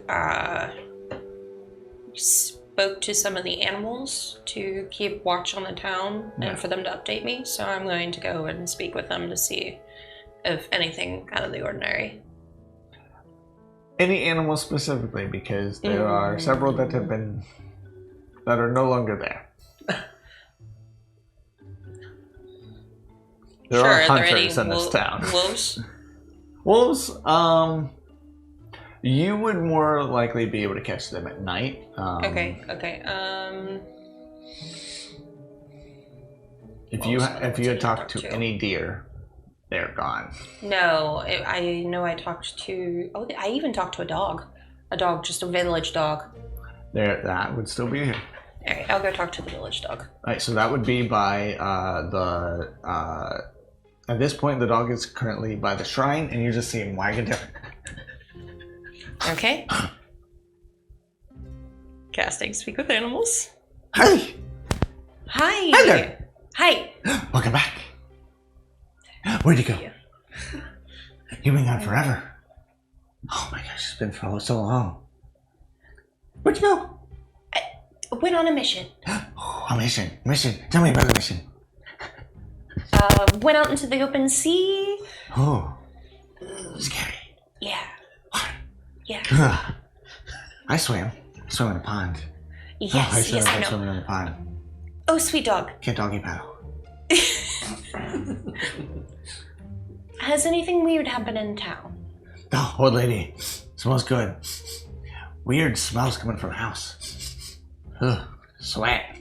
spoke to some of the animals to keep watch on the town and for them to update me. So I'm going to go and speak with them to see if anything out of the ordinary. Any animal specifically, because there are several that are no longer there. There are hunters in this town. Wolves? Wolves, you would more likely be able to catch them at night. Okay. If you had talked to any deer, they're gone. No, I know I talked to... Oh, I even talked to a dog. A dog, just a village dog. That would still be here. Alright, I'll go talk to the village dog. Alright, so that would be by at this point, the dog is currently by the shrine, and you just see him wag a tail. Okay. Casting Speak with Animals. Hey! Hi! Hi there! Hi! Welcome back. Where'd you go? You've been gone forever. Oh my gosh, it's been for so long. Where'd you go? I went on a mission. Oh, a mission. Mission. Tell me about the mission. Went out into the open sea. Oh. Scary. Yeah. What? Yeah. I swam. I swam in a pond. Yes, yes, I I know. swam in a pond. Oh, sweet dog. Can't doggy paddle. Has anything weird happened in town? Oh, old lady. Smells good. Weird smells coming from the house. Ugh, sweat.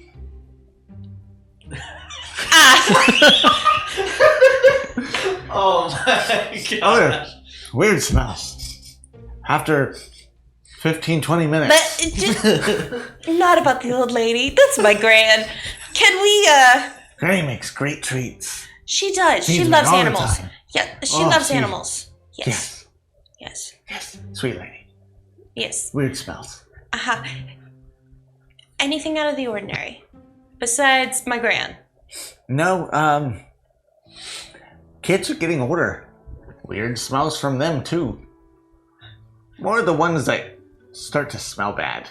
Oh my god. Other weird smells. After 15, 20 minutes. But it just, not about the old lady. That's my gran. Can we, Granny makes great treats. She does. She Feeds me loves all the animals. time. Yeah, she Oh, loves sweet. animals. Yes. Yes. Yes. Yes. Sweet lady. Yes. Weird smells. Uh-huh. Anything out of the ordinary? Besides my gran. No, kids are getting older. Weird smells from them, too. More the ones that start to smell bad.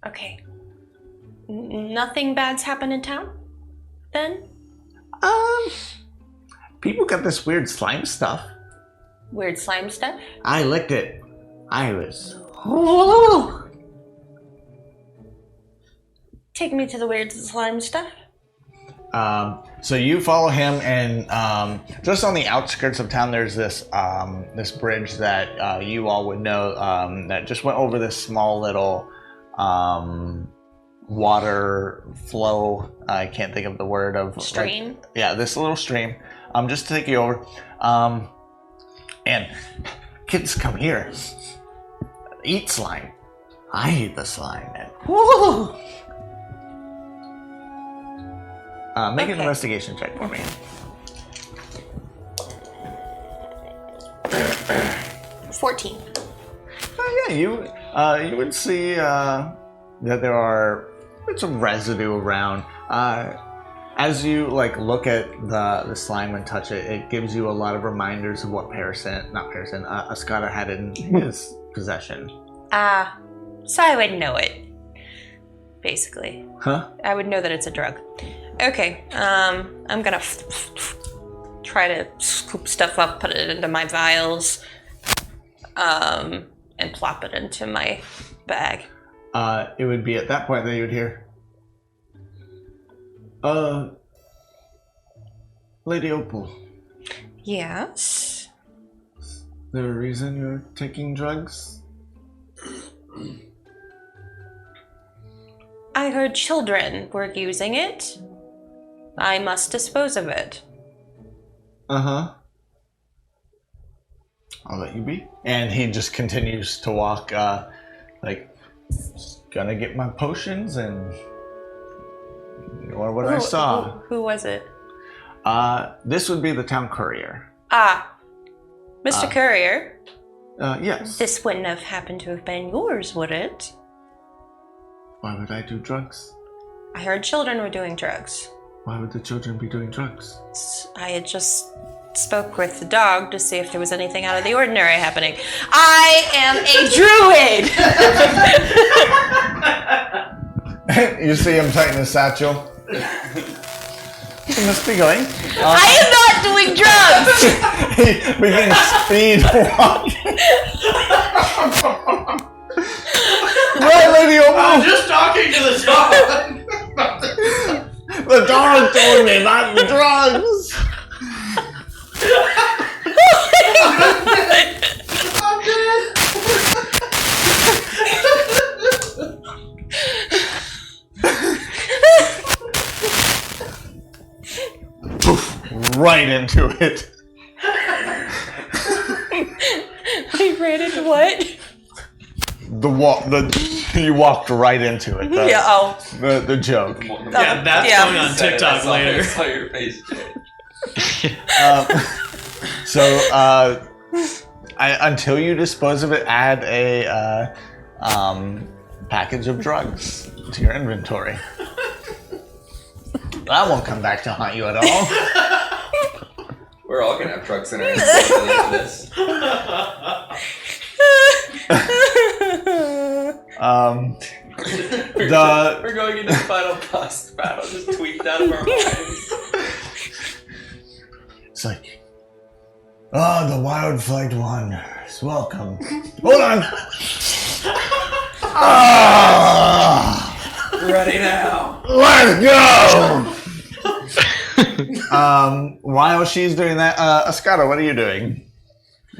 Okay. Nothing bad's happened in town? Then? People got this weird slime stuff. Weird slime stuff? I licked it. I was... Take me to the weird slime stuff. So you follow him, and just on the outskirts of town, there's this this bridge that you all would know that just went over this small little water flow. I can't think of the word of Stream? Yeah, this little stream. Just to take you over. And kids come here, eat slime. I eat the slime. And, woo! Make an Okay. investigation check for me. 14. Oh, yeah, you would see that there are some residue around. As you look at the slime and touch it, it gives you a lot of reminders of what Ascata had in his possession. So I would know it. Basically. Huh? I would know that it's a drug. Okay, I'm gonna try to scoop stuff up, put it into my vials, and plop it into my bag. It would be at that point that you would hear, Lady Opal, Yes? is there a reason you're taking drugs? I heard children were using it. I must dispose of it. Uh-huh. I'll let you be. And he just continues to walk, gonna get my potions and or what I saw. Who was it? This would be the town courier. Mr. Courier. Yes. This wouldn't have happened to have been yours, would it? Why would I do drugs? I heard children were doing drugs. Why would the children be doing drugs? I had just spoke with the dog to see if there was anything out of the ordinary happening. I am a druid! You see him tighten his satchel. He must be going. I am not doing drugs! He begins speed walking. Right, Lady Opal? I'm just talking to the dog. The dog told me about the drugs. right into it. I ran into what? You walked right into it. Yeah. Oh. The joke. Yeah, that's Yeah. going on TikTok later. I saw your face. Until you dispose of it, add a package of drugs to your inventory. That won't come back to haunt you at all. We're all gonna have drugs in our inventory after this. We're going into the final boss battle, just tweaked out of our minds. It's like, oh, the Wildflight Wanderers, welcome. Hold on. Ready now. Let's go. While she's doing that, Ascata, what are you doing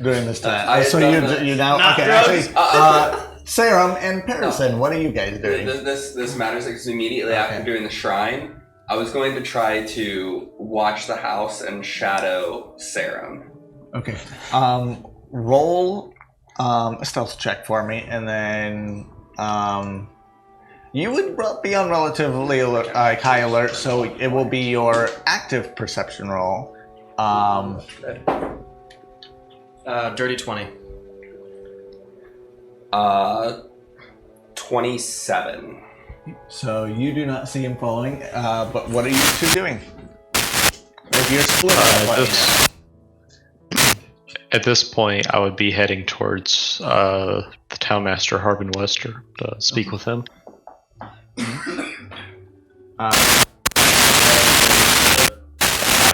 during this time? So you now Not okay? drugs. Actually, Serum and Parison, what are you guys doing? This matters because immediately after doing the shrine, I was going to try to watch the house and shadow Serum. Okay. Roll a stealth check for me, and then you would be on relatively high alert, so it will be your active perception roll. Dirty 20. 27. So you do not see him following, but what are you two doing? If you're split up, At this point, I would be heading towards the Townmaster Harbin Wester to speak with him. My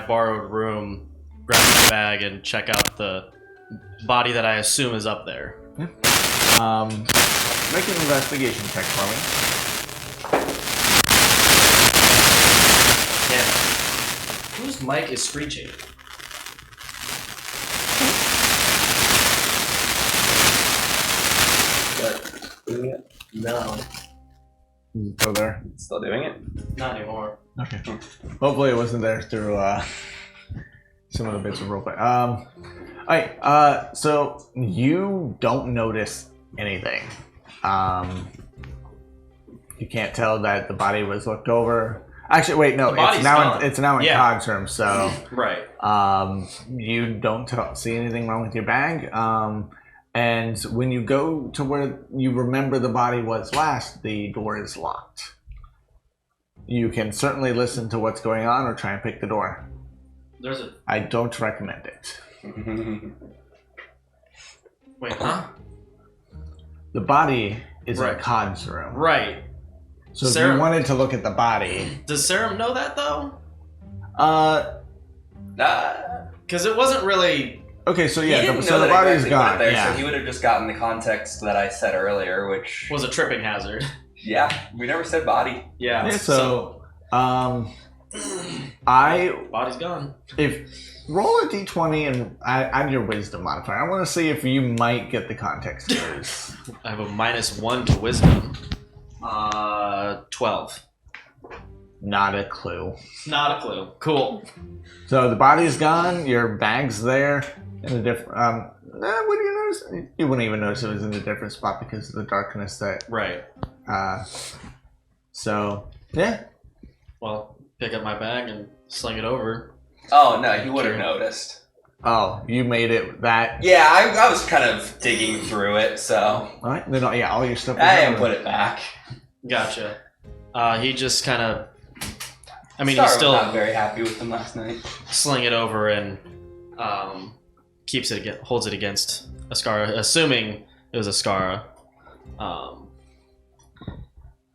borrowed room, grab my bag, and check out the body that I assume is up there. Make an investigation check for me. Yeah. Whose mic is screeching? No. Go there. Still doing it? Not anymore. Okay. Hopefully it wasn't there through some of the bits of roleplay. Alright, so you don't notice anything. You can't tell that the body was looked over. Actually, wait, no, it's now in Cog's room, so Right. you don't see anything wrong with your bag. And when you go to where you remember the body was last, the door is locked. You can certainly listen to what's going on or try and pick the door. I don't recommend it. Wait, huh? The body is in Cod's room. Right. So if you wanted to look at the body... Does Serum know that, though? Because it wasn't really... Okay, so He yeah, didn't so know the that body's exactly gone. went there, Yeah. So he would have just gotten the context that I said earlier, which... was a tripping hazard. Yeah, we never said body. Yeah. So, body's gone. Roll a d20 and add your wisdom modifier. I want to see if you might get the context clues. I have a -1 to wisdom. 12. Not a clue. Not a clue. Cool. So the body's gone. Your bag's there in a different. What do you notice? You wouldn't even notice it was in a different spot because of the darkness that. Right. So yeah. Well, pick up my bag and sling it over. Oh, no, he would have noticed. Oh, you made it that. Yeah, I was kind of digging through it, so... All right, then all your stuff. I didn't put it back. Gotcha. He just kind of... I mean, Star he's still was not very happy with him last night. sling it over and keeps it holds it against Ascara, assuming it was Ascara,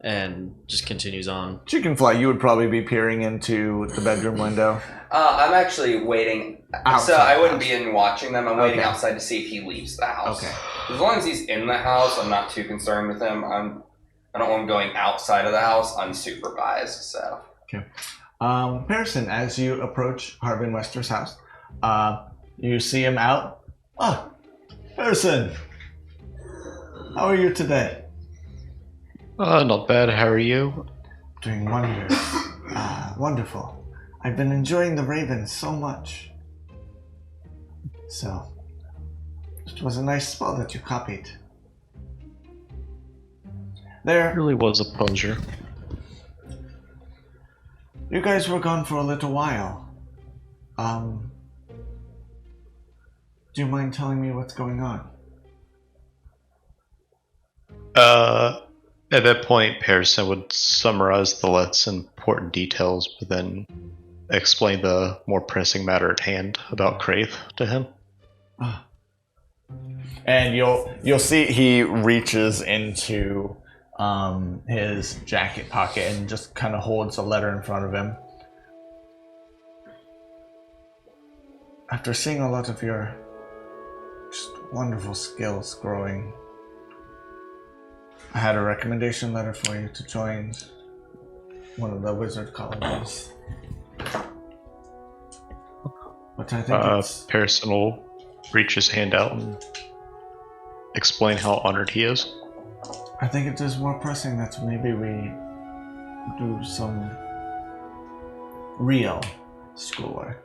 and just continues on. Chickenfly, you would probably be peering into the bedroom window. I'm actually waiting. Outside so I wouldn't be in watching them. I'm waiting Okay. outside to see if he leaves the house. Okay. As long as he's in the house, I'm not too concerned with him. I don't want him going outside of the house unsupervised. So. Okay. Pearson, as you approach Harbin Wester's house, you see him out. Oh, Pearson, how are you today? Not bad. How are you? Doing wonders. Wonderful. I've been enjoying the ravens so much. So, it was a nice spell that you copied. There, It really was a pleasure. you guys were gone for a little while. Do you mind telling me what's going on? At that point, Pearson would summarize the less important details, but then explain the more pressing matter at hand about Crave to him. And you'll see he reaches into his jacket pocket and just kind of holds a letter in front of him. After seeing a lot of your just wonderful skills growing, I had a recommendation letter for you to join one of the wizard colleges. But I think Pearson will reach his hand out and explain how honored he is. I think it is more pressing that maybe we do some real schoolwork.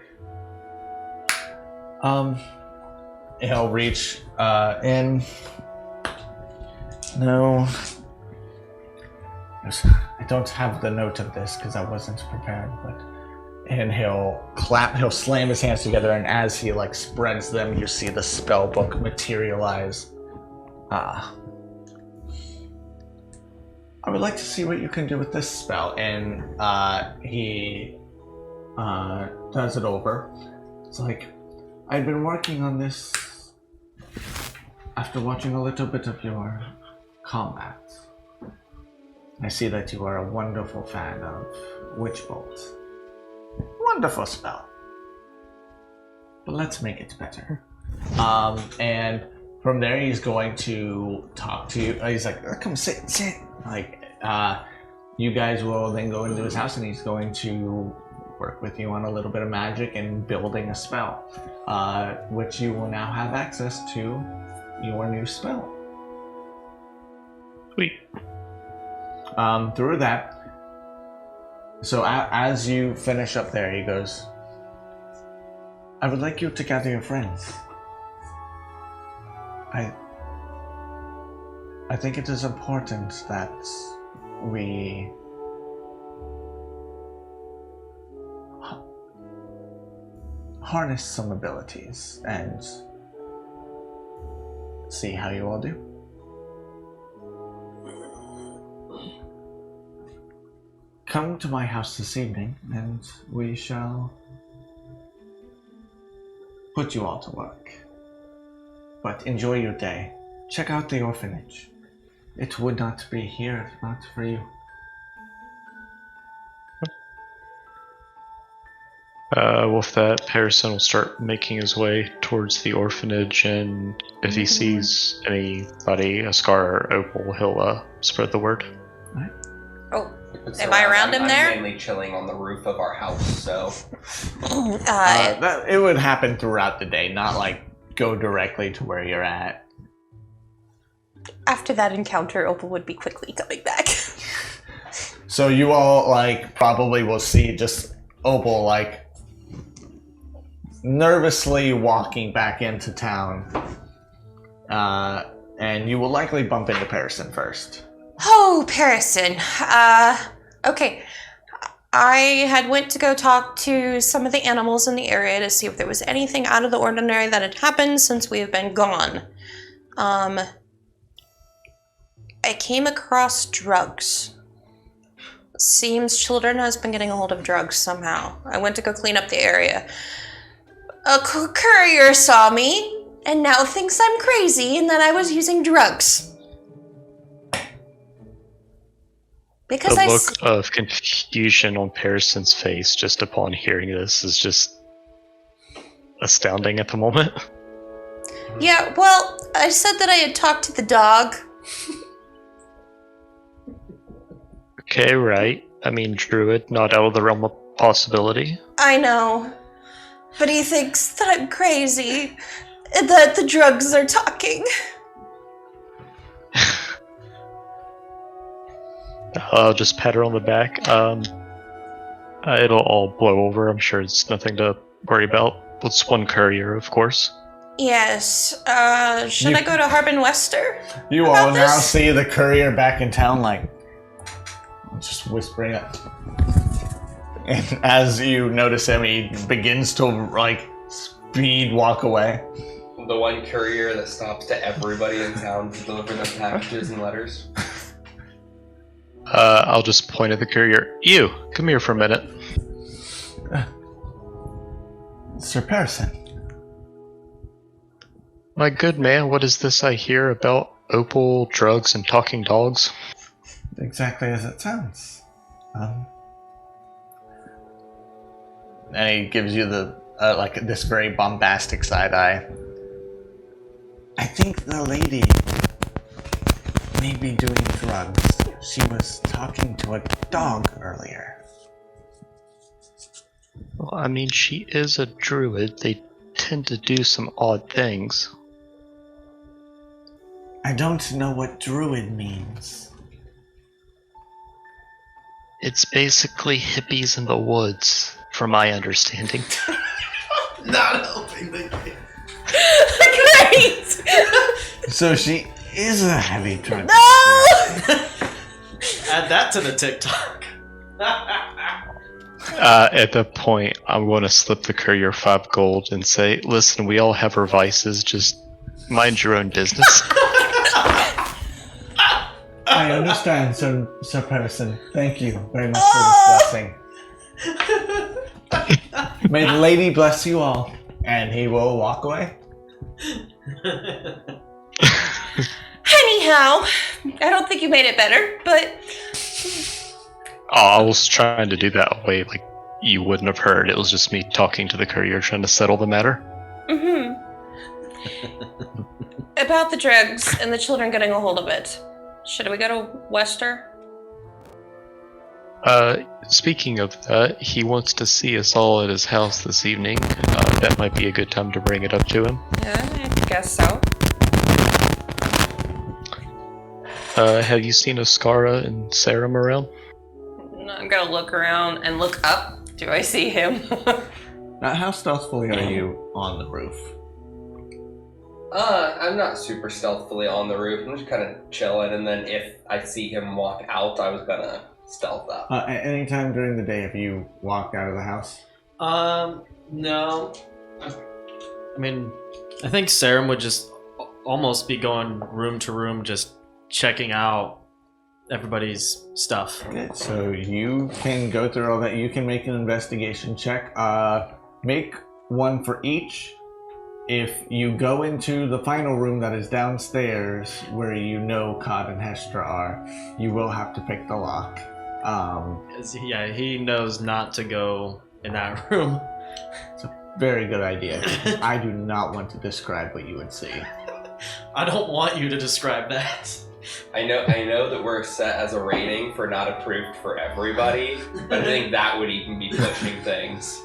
He'll reach in. No. I don't have the note of this because I wasn't prepared, and he'll slam his hands together, and as he spreads them, you see the spell book materialize. I would like to see what you can do with this spell, and he does it over. It's like, I've been working on this after watching a little bit of your combat. I see that you are a wonderful fan of Witch Bolt. Wonderful spell. But let's make it better. And from there, he's going to talk to you. He's like, come sit. You guys will then go into his house, and he's going to work with you on a little bit of magic and building a spell, which you will now have access to your new spell. Sweet. Through that, so as you finish up there, he goes, I would like you to gather your friends. I think it is important that we harness some abilities and see how you all do. Come to my house this evening, and we shall put you all to work. But enjoy your day. Check out the orphanage. It would not be here if not for you. With that, Harrison will start making his way towards the orphanage, and if he sees anybody, a Scar or Opal, he'll spread the word. Right. Oh, am I around him there? I'm mainly chilling on the roof of our house, so... It would happen throughout the day, not go directly to where you're at. After that encounter, Opal would be quickly coming back. So you all probably will see just Opal nervously walking back into town, and you will likely bump into Pearson first. Oh, Pearson. Okay. I had went to go talk to some of the animals in the area to see if there was anything out of the ordinary that had happened since we have been gone. I came across drugs. Seems children has been getting a hold of drugs somehow. I went to go clean up the area. A courier saw me and now thinks I'm crazy and that I was using drugs. Because the look of confusion on Pearson's face just upon hearing this is just astounding at the moment. Yeah, well, I said that I had talked to the dog. Okay, right. I mean, Druid, not out of the realm of possibility. I know. But he thinks that I'm crazy. And that the drugs are talking. I'll just pat her on the back. It'll all blow over. I'm sure it's nothing to worry about. It's one courier, of course. Yes. Should I go to Harbin Wester? You about all now this? see the courier back in town, like, just whispering it. And as you notice him, he begins to, like, speed walk away. The one courier that stops to everybody in town to deliver them packages and letters. I'll just point at the courier. You, come here for a minute. Sir Parison. My good man, what is this I hear about opal, drugs, and talking dogs? Exactly as it sounds. And he gives you the, like, this very bombastic side eye. I think the lady may be doing drugs. She was talking to a dog earlier. Well, I mean, she is a druid. They tend to do some odd things. I don't know what druid means. It's basically hippies in the woods, from my understanding. Not helping the game. Great! So she is a heavy drug. No! Add that to the TikTok. At that point, I'm going to slip the courier 5 gold and say, listen, we all have our vices, just mind your own business. I understand, Sir Parison. Thank you very much for this blessing. May the lady bless you all. And he will walk away. Anyhow, I don't think you made it better, but I was trying to do that way, like you wouldn't have heard. It was just me talking to the courier trying to settle the matter. about the drugs and the children getting a hold of it. Should we go to Wester? Speaking of that, he wants to see us all at his house this evening. That might be a good time to bring it up to him. Yeah, I guess so. Have you seen Oscara and Sarum around? I'm gonna look around and look up. Do I see him? How stealthily are you on the roof? I'm not super stealthily on the roof. I'm just kind of chilling, and then if I see him walk out, I was gonna stealth up. At any time during the day, have you walked out of the house? No. I mean, I think Sarum would just almost be going room to room, just checking out everybody's stuff. Okay, so you can go through all that. You can make an investigation check. Make one for each. If you go into the final room that is downstairs, where you know Cod and Hestra are, you will have to pick the lock. Yeah, he knows not to go in that room. It's a very good idea. I do not want to describe what you would see. I don't want you to describe that. I know that we're set as a rating for not approved for everybody, but I think that would even be pushing things.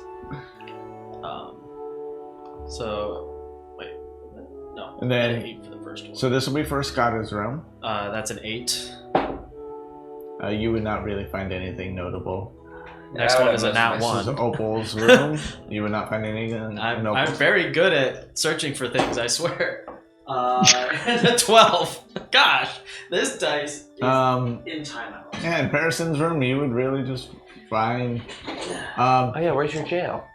No. And then- 8 for the first one. So this will be for Scada's room. That's an 8. You would not really find anything notable. Next one is a nat This is 1. Opal's room. You would not find anything. I'm very good at searching for things, I swear. And a 12. Gosh, this dice is in timeout. Yeah, in Parison's room, you would really just find. Oh yeah, where's your jail?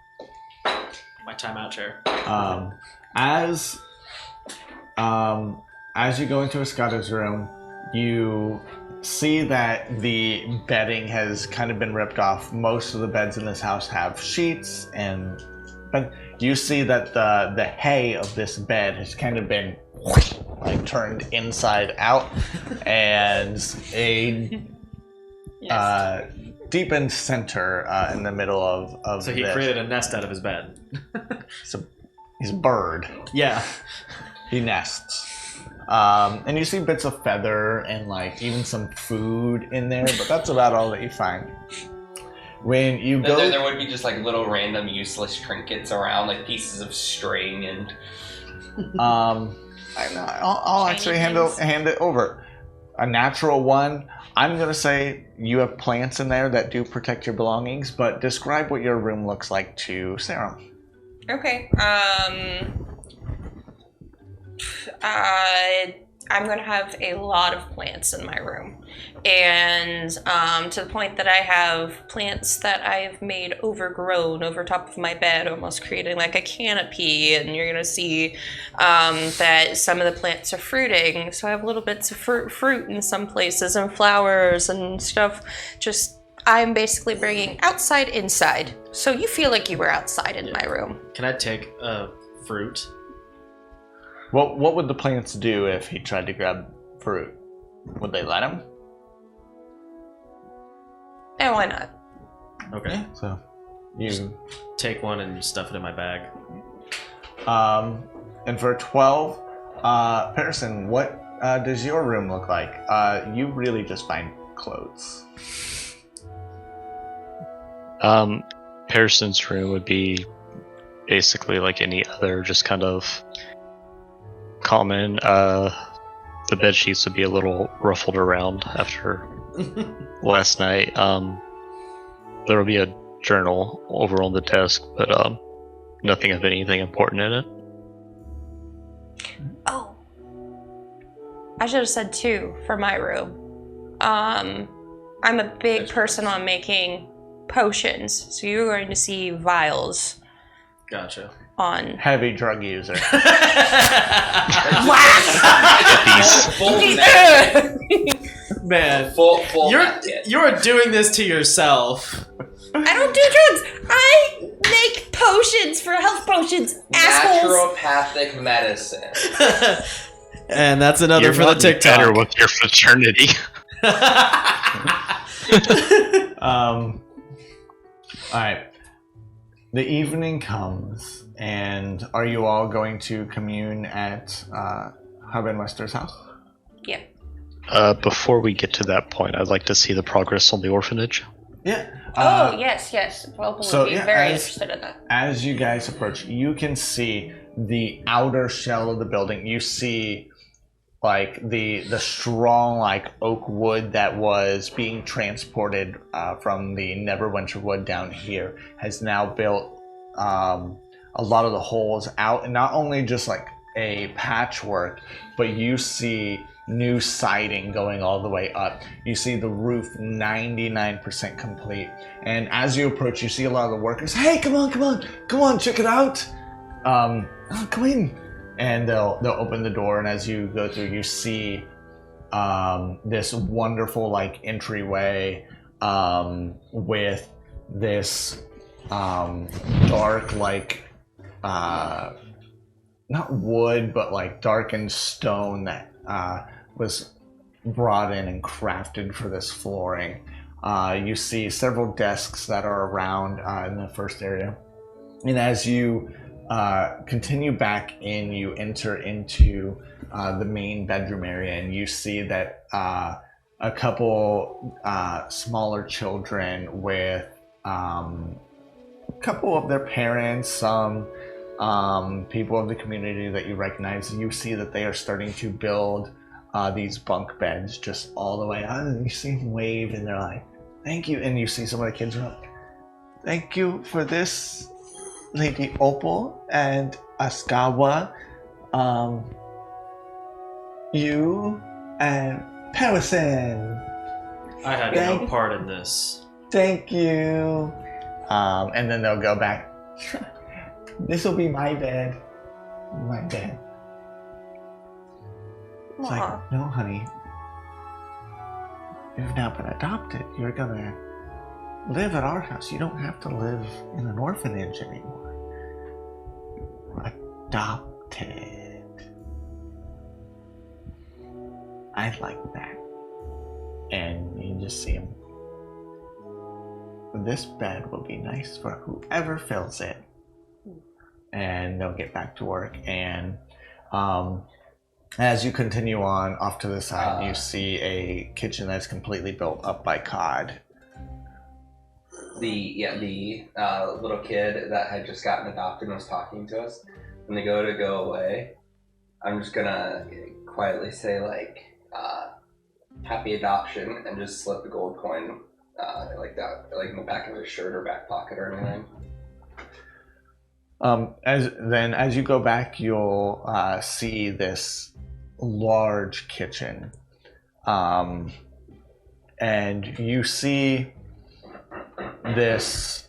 My timeout chair. As you go into Escada's room, you see that the bedding has kind of been ripped off. Most of the beds in this house have sheets, but you see that the hay of this bed has kind of been like turned inside out, and a deepened center in the middle of. So he this. created a nest out of his bed. He's a bird. Yeah. He nests. And you see bits of feather and like even some food in there, but that's about all that you find. When you go, there would be just like little random useless trinkets around, like pieces of string and. I'll actually hand it over. A natural one I'm gonna say you have plants in there that do protect your belongings, but describe what your room looks like to Sarah. Okay. I'm going to have a lot of plants in my room. And to the point that I have plants that I've made overgrown over top of my bed, almost creating like a canopy. And you're going to see that some of the plants are fruiting. So I have little bits of fruit in some places and flowers and stuff. Just, I'm basically bringing outside inside. So you feel like you were outside in my room. Can I take fruit? What would the plants do if he tried to grab fruit? Would they let him? Yeah, why not? Okay. So you Take one and stuff it in my bag. and for 12, Pearson, what does your room look like? You really just find clothes. Harrison's room would be basically like any other, just kind of common. The bed sheets would be a little ruffled around after last night. There will be a journal over on the desk, but nothing of anything important in it. Oh. I should have said 2 for my room. I'm a big person on making potions, so you're going to see vials Gotcha. on. Heavy drug user. Full Man, full you're meth kit. you're doing this to yourself. I don't do drugs! I make potions for health potions, assholes! Naturopathic medicine. And that's another You're for the not better TikTok. with your fraternity. Alright. The evening comes, and are you all going to commune at Harbin Wester's house? Yeah. Before we get to that point, I'd like to see the progress on the orphanage. Yeah. Yes. Well, so, would be yeah, very as- interested in that. As you guys approach, you can see the outer shell of the building. You see like the strong like oak wood that was being transported from the Neverwinter wood down here has now built a lot of the holes out, and not only just like a patchwork, but you see new siding going all the way up. You see the roof 99% complete, and as you approach, you see a lot of the workers. Hey, come on, check it out. Come in. And they'll open the door, and as you go through, you see this wonderful like entryway with this dark like not wood but like darkened stone that was brought in and crafted for this flooring. You see several desks that are around in the first area, and as you continue back in, you enter into the main bedroom area, and you see that a couple smaller children with a couple of their parents, some people of the community that you recognize. You see that they are starting to build these bunk beds just all the way out, and you see them wave, and they're like, "Thank you," and you see some of the kids are like, "Thank you for this, Lady Opal and Askawa, you and Parison. I had no part in this. Thank you." And then they'll go back. This will be my bed. My bed. It's like, no, honey. You've now been adopted. You're gonna live at our house. You don't have to live in an orphanage anymore. Adopted. I like that. And you just see him. This bed will be nice for whoever fills it. And they'll get back to work. And as you continue on off to the side, you see a kitchen that's completely built up by cod. The little kid that had just gotten adopted and was talking to us, when they go away, I'm just gonna quietly say, like, happy adoption and just slip a gold coin like that, like in the back of his shirt or back pocket or anything. As you go back, you'll see this large kitchen, and you see this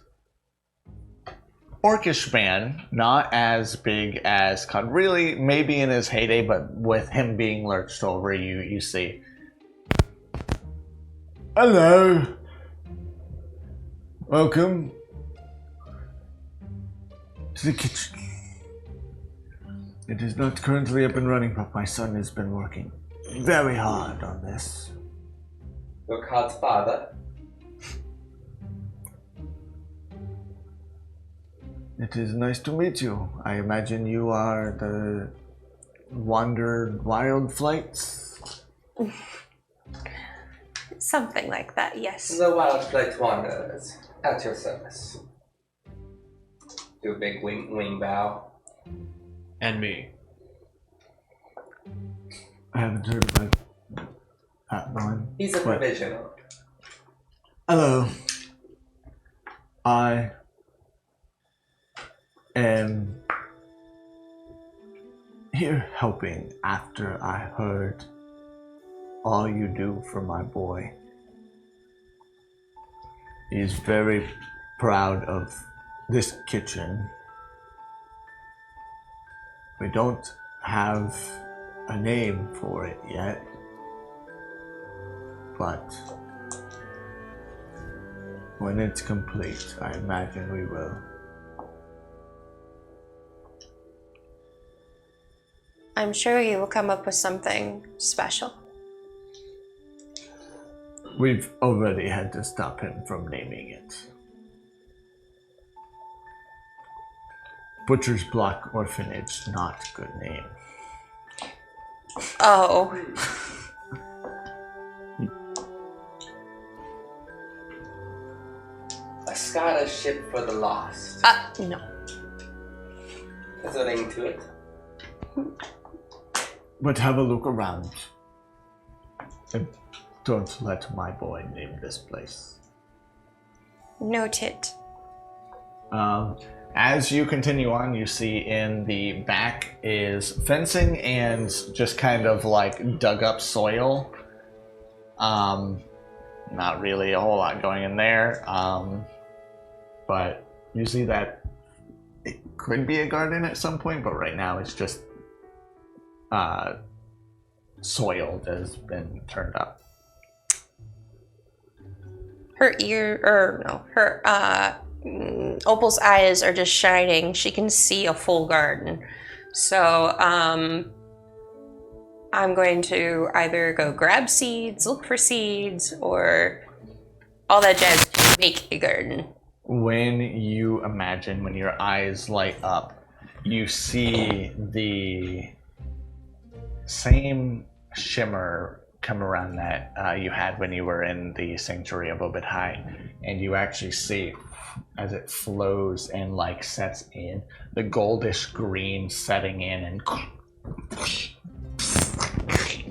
orcish man, not as big as Cod, really maybe in his heyday, but with him being lurched over, you see. Hello. Welcome to the kitchen. It is not currently up and running, but my son has been working very hard on this. Your Cod's father. It is nice to meet you. I imagine you are the Wildflights? Something like that, yes. The Wildflight Wanderers, at your service. Do a big wing bow. And me. I haven't heard of that one. He's a provisional. Hello. I am here helping after I heard all you do for my boy. He is very proud of this kitchen. We don't have a name for it yet, but when it's complete, I imagine we will. I'm sure you will come up with something special. We've already had to stop him from naming it. Butcher's Block Orphanage, not good name. Oh. A scholarship for the lost. No. There's a ring to it. But have a look around. And don't let my boy name this place. Noted. As you continue on, you see in the back is fencing and just kind of like dug up soil. Not really a whole lot going in there. But you see that it could be a garden at some point, but right now it's just soil that has been turned up. Opal's eyes are just shining. She can see a full garden. So, I'm going to either go grab seeds, look for seeds, or all that jazz to make a garden. When you imagine, when your eyes light up, you see the same shimmer come around that you had when you were in the Sanctuary of Obed High, and you actually see as it flows and like sets in, the goldish green setting in,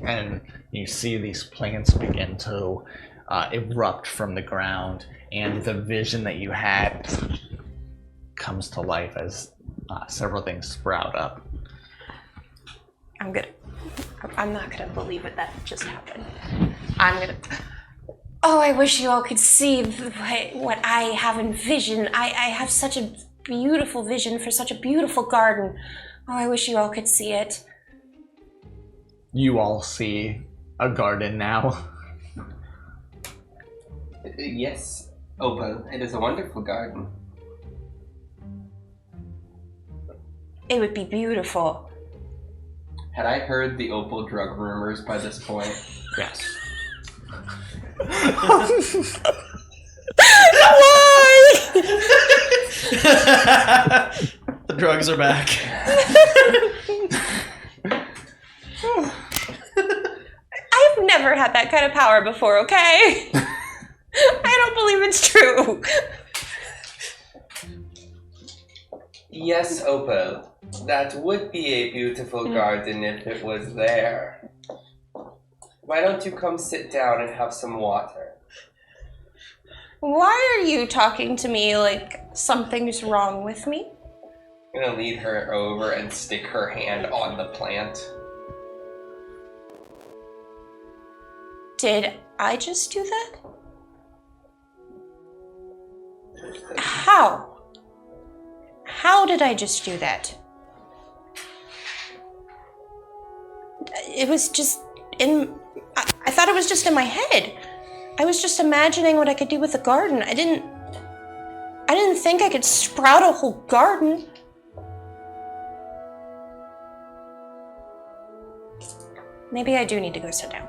and you see these plants begin to erupt from the ground, and the vision that you had comes to life as several things sprout up. I'm not gonna believe it that just happened. Oh, I wish you all could see what I have envisioned. I have such a beautiful vision for such a beautiful garden. Oh, I wish you all could see it. You all see a garden now. Yes, Opal, it is a wonderful garden. It would be beautiful. Had I heard the Opal drug rumors by this point? Yes. Why? The drugs are back. I've never had that kind of power before, okay? I don't believe it's true. Yes, Opal. That would be a beautiful garden if it was there. Why don't you come sit down and have some water? Why are you talking to me like something's wrong with me? I'm gonna lead her over and stick her hand on the plant. Did I just do that? How? How did I just do that? It was just in... I thought it was just in my head. I was just imagining what I could do with the garden. I didn't think I could sprout a whole garden. Maybe I do need to go sit down.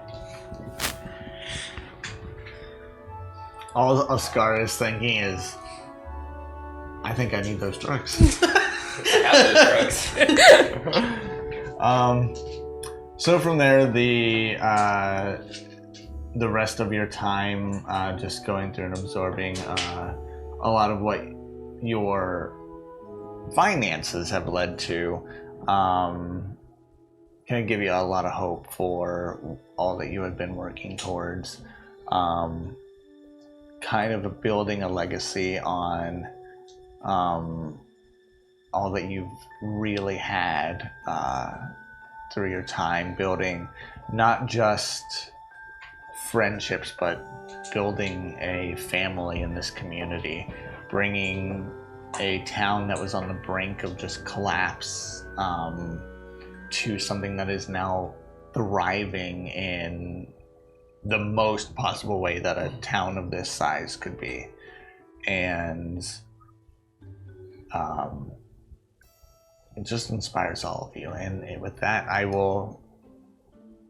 All Oscar is thinking is, I think I need those drugs. I have those drugs. So from there, the rest of your time just going through and absorbing a lot of what your finances have led to can give you a lot of hope for all that you had been working towards. Kind of building a legacy on all that you've really had through your time, building not just friendships, but building a family in this community, bringing a town that was on the brink of just collapse to something that is now thriving in the most possible way that a town of this size could be. And it just inspires all of you. And with that, I will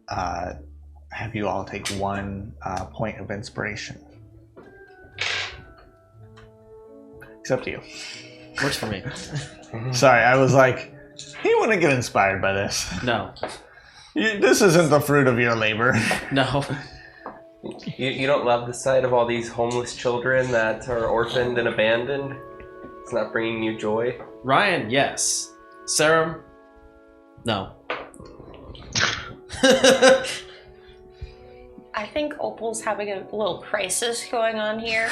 have you all take 1 point of inspiration. It's up to you. Works for me. Sorry, I was like, you wouldn't get inspired by this. No. This isn't the fruit of your labor. No. You don't love the sight of all these homeless children that are orphaned and abandoned? It's not bringing you joy? Ryan, yes. Sarah, no. I think Opal's having a little crisis going on here.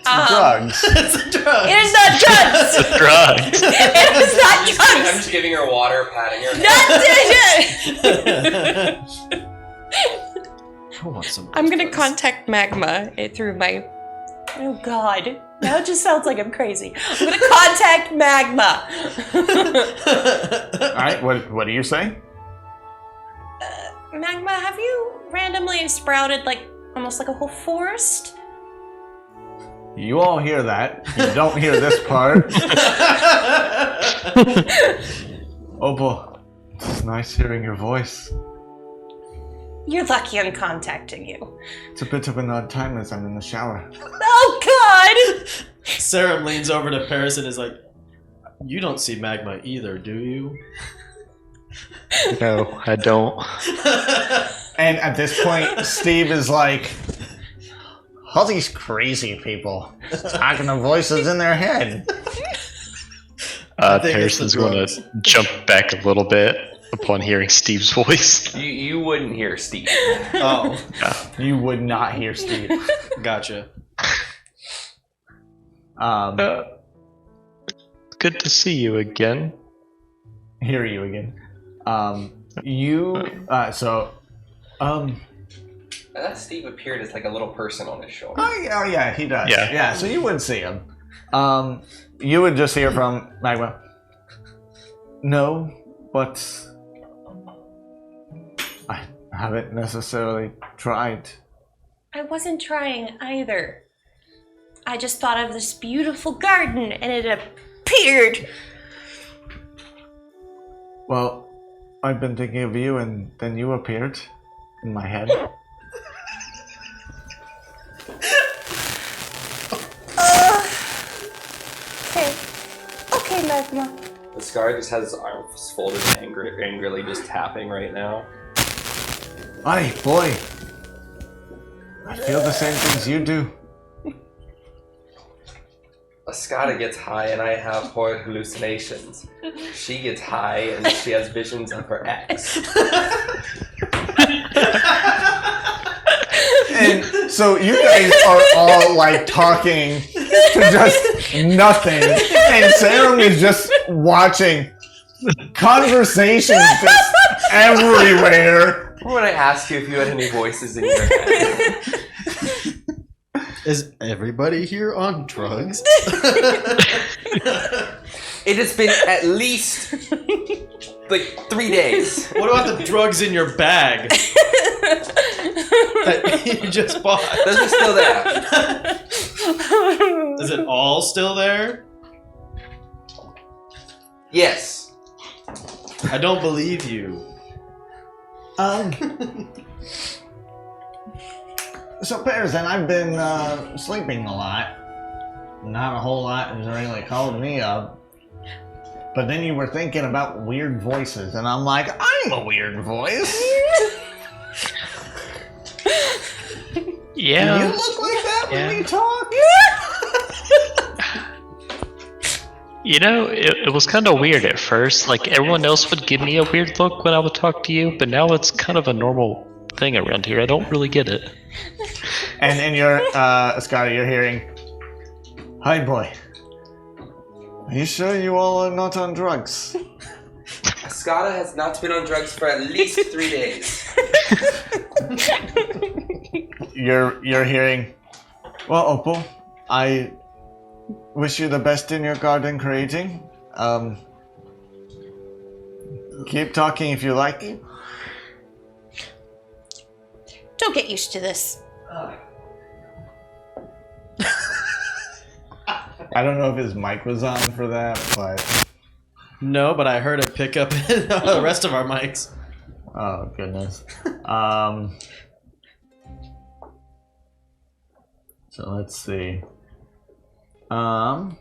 Drugs. It's a drug. It is not drugs! It's a drug. It is not I'm drugs! just giving her water, patting her. I want some. I'm gonna contact Magma through my... Oh god. Now it just sounds like I'm crazy. I'm gonna contact Magma! Alright, what do you say? Magma, have you randomly sprouted like almost like a whole forest? You all hear that. You don't hear this part. Opal, it's nice hearing your voice. You're lucky I'm contacting you. It's a bit of an odd time as I'm in the shower. Oh god! Sarah leans over to Paris and is like, "You don't see Magma either, do you?" No, I don't. And at this point, Steve is like, all these crazy people talking to voices in their head. I think it's Paris the is going drugs. to jump back a little bit upon hearing Steve's voice. You wouldn't hear Steve. Oh, You would not hear Steve. gotcha. Good to see you again. Hear you again. Steve appeared as like a little person on his shoulder. Oh yeah, he does. Yeah. Yeah, so you would see him. You would just hear from Magma. No, but I haven't necessarily tried. I wasn't trying either. I just thought of this beautiful garden and it appeared. Well, I've been thinking of you and then you appeared in my head. Okay, Magma. The Scar just has his arms folded and angrily just tapping right now. Aye, boy. I feel the same things you do. Ascada gets high and I have horrid hallucinations. She gets high and she has visions of her ex. So you guys are all like talking to just nothing, and Sarah is just watching conversations just everywhere. When I asked you if you had any voices in your head. Is everybody here on drugs? It has been at least like 3 days. What about the drugs in your bag that you just bought? Those are still there. Is it all still there? Yes. I don't believe you. So Pearson, I've been sleeping a lot. Not a whole lot has really called me up. But then you were thinking about weird voices, and I'm like, I'm a weird voice. Yeah. Do you look like that when you talk? You know, it was kind of weird at first. Like, everyone else would give me a weird look when I would talk to you, but now it's kind of a normal thing around here. I don't really get it. And in your, Scotty, you're hearing, hi, boy. Are you sure you all are not on drugs? Skada has not been on drugs for at least 3 days. You're hearing, well, Opal, I wish you the best in your garden creating. Keep talking if you like. Don't get used to this. I don't know if his mic was on for that, but... No, but I heard it pick up in the rest of our mics. Oh, goodness. So let's see. Alright.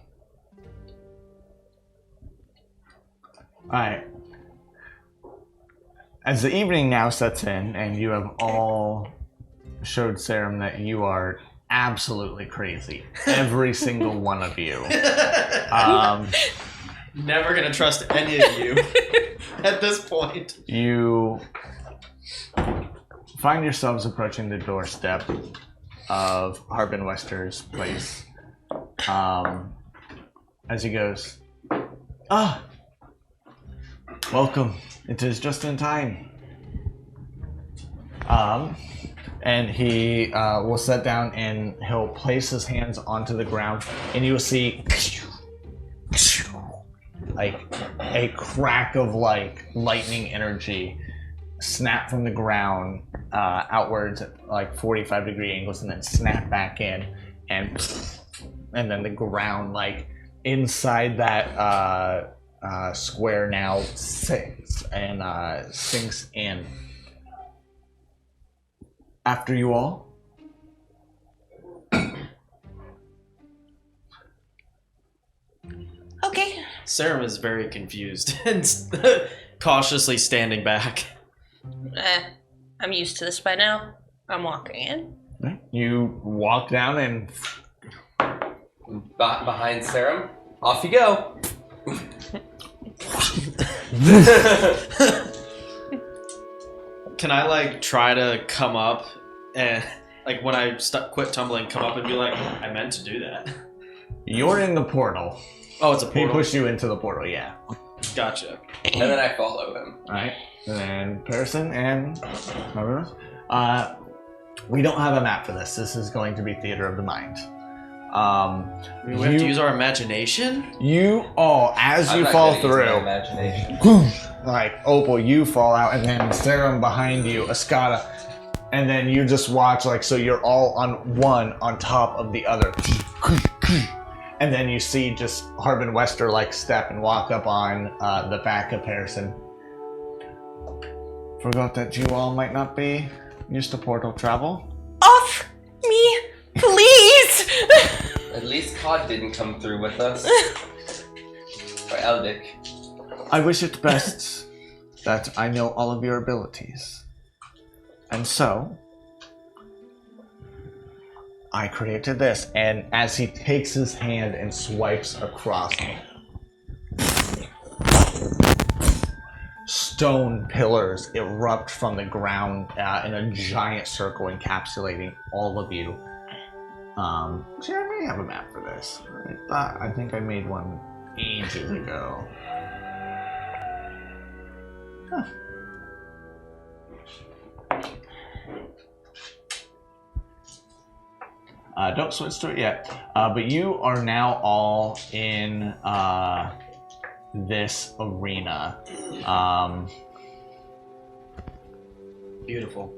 As the evening now sets in, and you have all showed Serum that you are absolutely crazy. Every single one of you. Never gonna trust any of you at this point. You find yourselves approaching the doorstep of Harbin Wester's place. As he goes, welcome. It is just in time. And he will sit down and he'll place his hands onto the ground, and you will see like a crack of like lightning energy snap from the ground outwards at like 45-degree angles, and then snap back in, and then the ground like inside that square now sinks in. After you all. Okay. Serum is very confused and cautiously standing back. I'm used to this by now. I'm walking in. You walk down and Behind Serum, off you go. Can I like try to come up and like when I quit tumbling, come up and be like, I meant to do that. you're in the portal. Oh, it's a He portal. pushed you into the portal, yeah. Gotcha. And then I follow him. Alright. And then Pearson and we don't have a map for this. This is going to be theater of the mind. We have to use our imagination? You all, as I'm you not fall gonna use my through, imagination. like Opal, you fall out, and then Serum behind you, Escada, and then you just watch, like, so you're all on one on top of the other. And then you see just Harbin Wester like step and walk up on the back of Pearson. Forgot that you all might not be used to portal travel. Off me, please! At least Cod didn't come through with us. Or Eldic. I wish it best that I know all of your abilities. And so, I created this, and as he takes his hand and swipes across, stone pillars erupt from the ground in a giant circle, encapsulating all of you. See, I may have a map for this. I think I made one ages ago. Huh. Don't switch to it yet. But you are now all in this arena. Beautiful.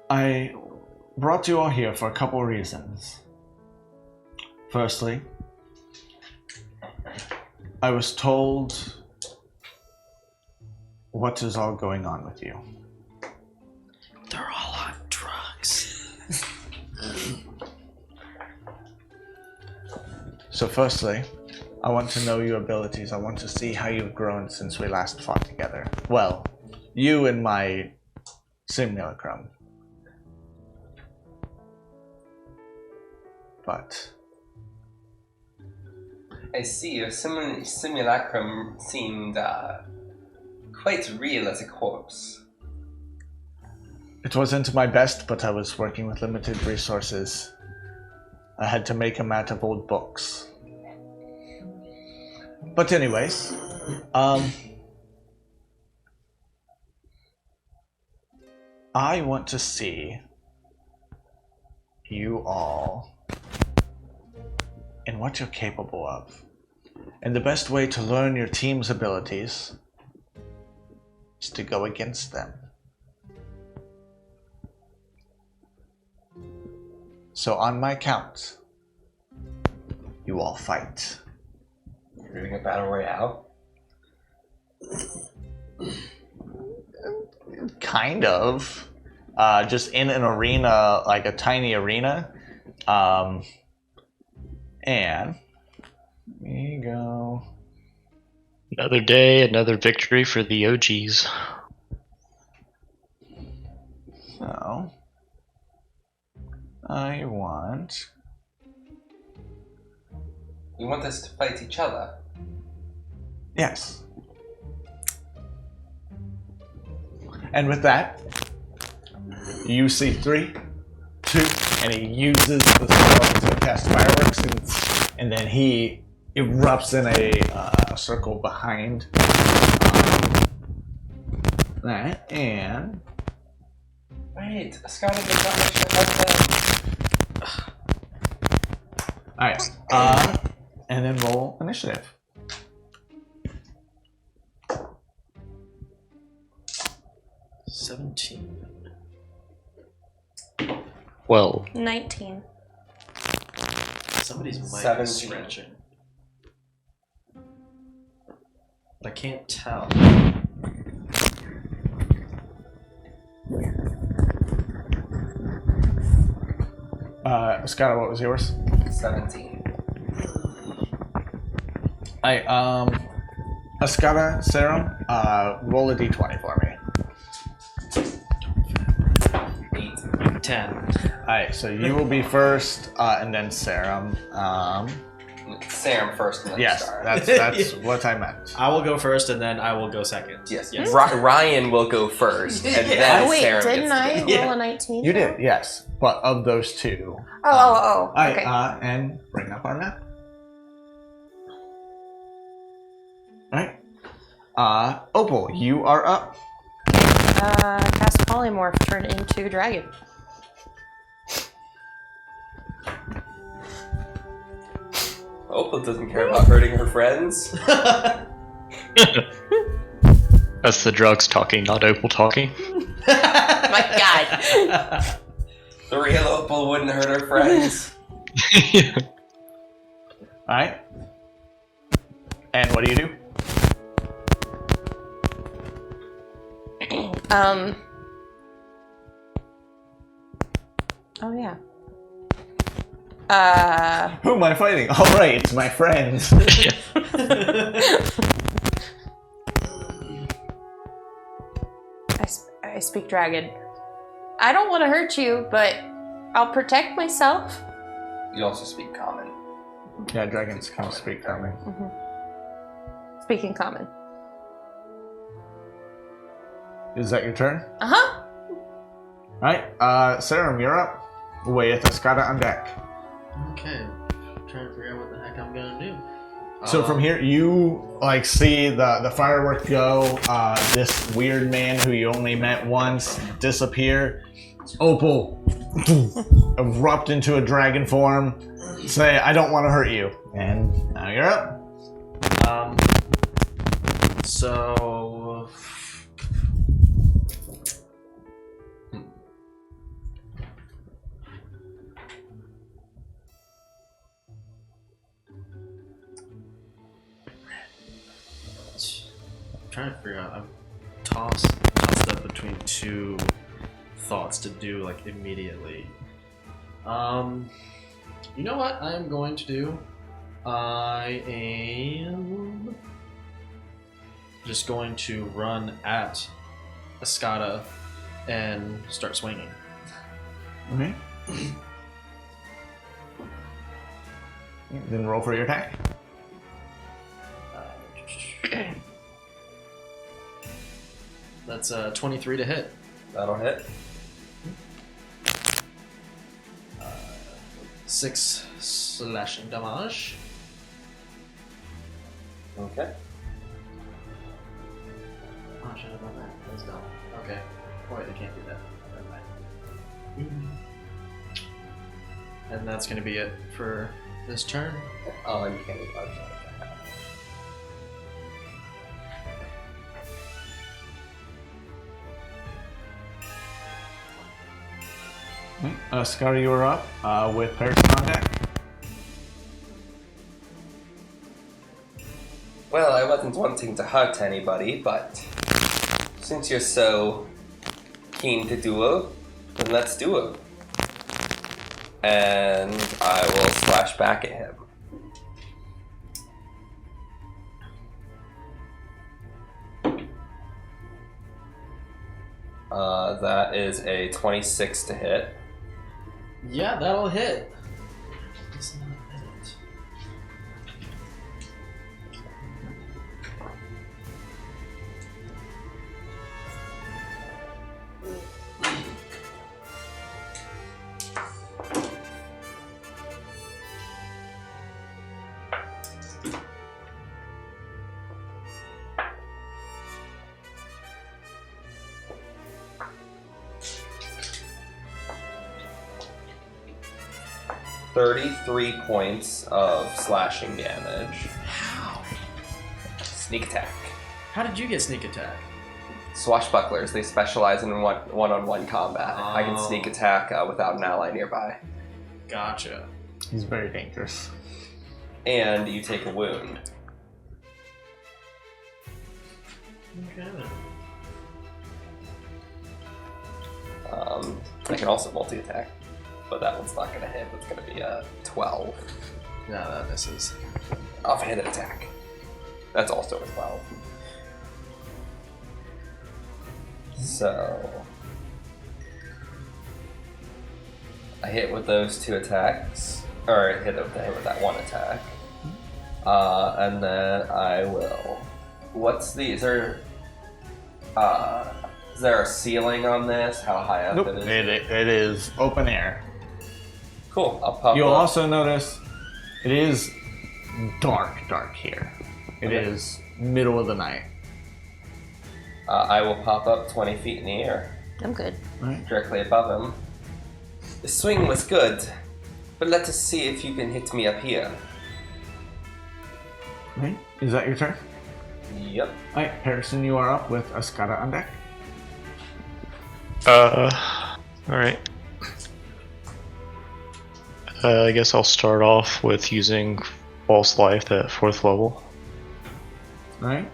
I brought you all here for a couple of reasons. Firstly, I was told what is all going on with you. They're all on drugs. So firstly, I want to know your abilities. I want to see how you've grown since we last fought together. Well, you and my simulacrum. But I see your simulacrum seemed quite real as a corpse. it wasn't my best, but I was working with limited resources. I had to make them out of old books. But anyways, I want to see you all and what you're capable of. And the best way to learn your team's abilities is to go against them. So on my count, you all fight. You're doing a battle royale? Kind of. Just in an arena, like a tiny arena. And here you go. Another day, another victory for the OGs. So I want. You want us to fight each other? Yes. And with that, you see 3, 2, and he uses the spell to cast fireworks, and then he erupts in a circle behind that, and... Wait, Scarlet did not make sure Alright, and then roll initiative. Well, 19. Somebody's mic 17. is scratching. I can't tell. Scott, what was yours? 17. Alright, Ascata, Sarah, roll a d20 for me. 8. 10. Alright, so you will be first, and then Sarah. Sam first and then Yes, Star. that's what I meant. I will go first and then I will go second. Yes. Yes. Ryan will go first, and then Oh, wait, Sarah didn't gets I to go. roll a 19? You did, yes, but of those two. Okay. And bring up our map. Alright. Opal, you are up. Cast polymorph, turn into dragon. Opal doesn't care about hurting her friends. that's the drugs talking, not Opal talking. My God. The real Opal wouldn't hurt her friends. Alright. And what do you do? Oh yeah. Who am I fighting? Alright, it's my friends. I speak dragon. I don't want to hurt you, but I'll protect myself. You also speak common. Yeah, dragons can speak common. Speaking common. Is that your turn? Uh-huh. Alright, Serum, you're up. With Escada on deck. Okay. I'm trying to figure out what the heck I'm gonna do. So from here, you like see the firework go. This weird man who you only met once disappear. Opal erupt into a dragon form. Say, "I don't want to hurt you," and now you're up. So. Trying to figure out. I'm tossed up between two thoughts to do like immediately. You know what I am going to do? I am just going to run at Escada and start swinging. Okay. Then roll for your attack. That's 23 to hit. That'll hit. 6 slashing damage. Okay. Oh, I should have done that. That's dumb. Okay. Oh, wait, I can't do that. Never mind. And that's going to be it for this turn. Oh, and you can't do that. Escada, you are up with Paris on deck. Well, I wasn't wanting to hurt anybody, but since you're so keen to duo, then let's duo. And I will slash back at him. That is a 26 to hit. Yeah, that'll hit. Does not hit. $33 points of slashing damage. How? Sneak attack. How did you get sneak attack? Swashbucklers, they specialize in one-on-one combat. I can sneak attack without an ally nearby. Gotcha. He's very dangerous. And you take a wound. Okay. I can also multi-attack, but that one's not going to hit. It's going to be a 12. No, that misses. Offhanded attack. That's also a 12. So I hit with those two attacks, or I hit with that one attack, and then I will. Is there a ceiling on this? How high up Nope, it is? it is open air. Cool. I'll pop. You'll up. also notice it is dark here. It Okay. is middle of the night. I will pop up 20 feet in the air, I'm good. directly above him. The swing was good, but let us see if you can hit me up here. Right? Is that your turn? Yep. Alright, Harrison, you are up with Escada on deck. Alright. I guess I'll start off with using False Life at 4th level. Alright.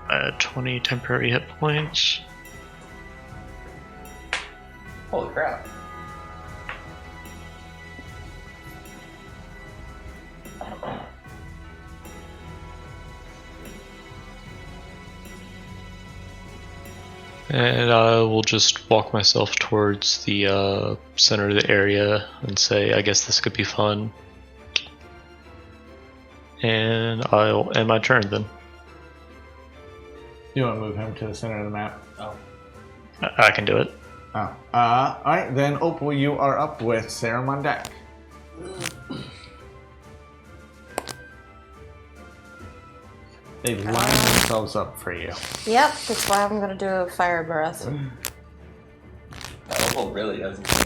At 20 temporary hit points. Holy crap. And I will just walk myself towards the center of the area and say, I guess this could be fun. And I'll end my turn then. You want to move him to the center of the map? Oh. I can do it. Oh. Alright, then Opal, you are up with Serum on deck. They've lined themselves up for you. Yep, that's why I'm gonna do a fire breath. That Opal really doesn't care.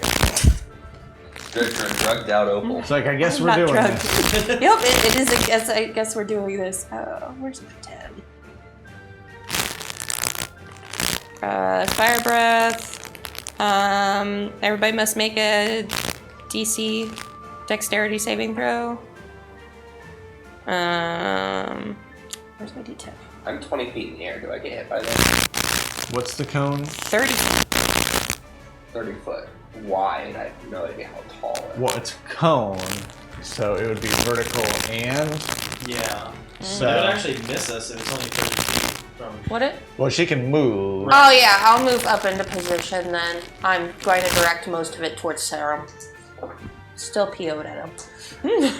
Good for a drugged out Opal. It's like, I guess I'm we're not doing drugged. this. Yep, it is a guess. I guess we're doing this. Where's my 10? Fire breath. Everybody must make a DC dexterity saving throw. Where's my D10? I'm 20 feet in the air. Do I get hit by that? What's the cone? 30. 30 foot wide. I have no idea how tall it is. Well, it's a cone, so it would be vertical and... Yeah. So, But it would actually miss us if it's only 30 feet from. What it? well, she can move. Oh yeah, I'll move up into position then. I'm going to direct most of it towards Serum. Still PO'd at him.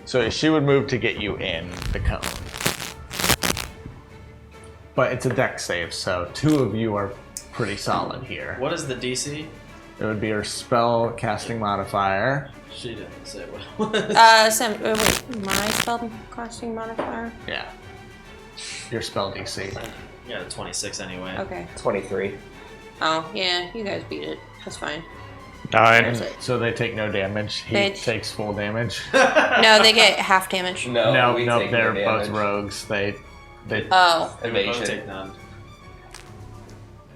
So she would move to get you in the cone. But it's a dex save, so two of you are pretty solid here. What is the DC? It would be her spell casting modifier. She didn't say what it was. Wait, my spell casting modifier? Yeah. Your spell DC. Yeah, 26 anyway. Okay. 23. Oh, yeah, you guys beat it. That's fine. 9. There's it. So they take no damage. He They- takes full damage. No, they get half damage. No, we no, take they're no both damage. rogues. They Oh, They would both Evasion. take none.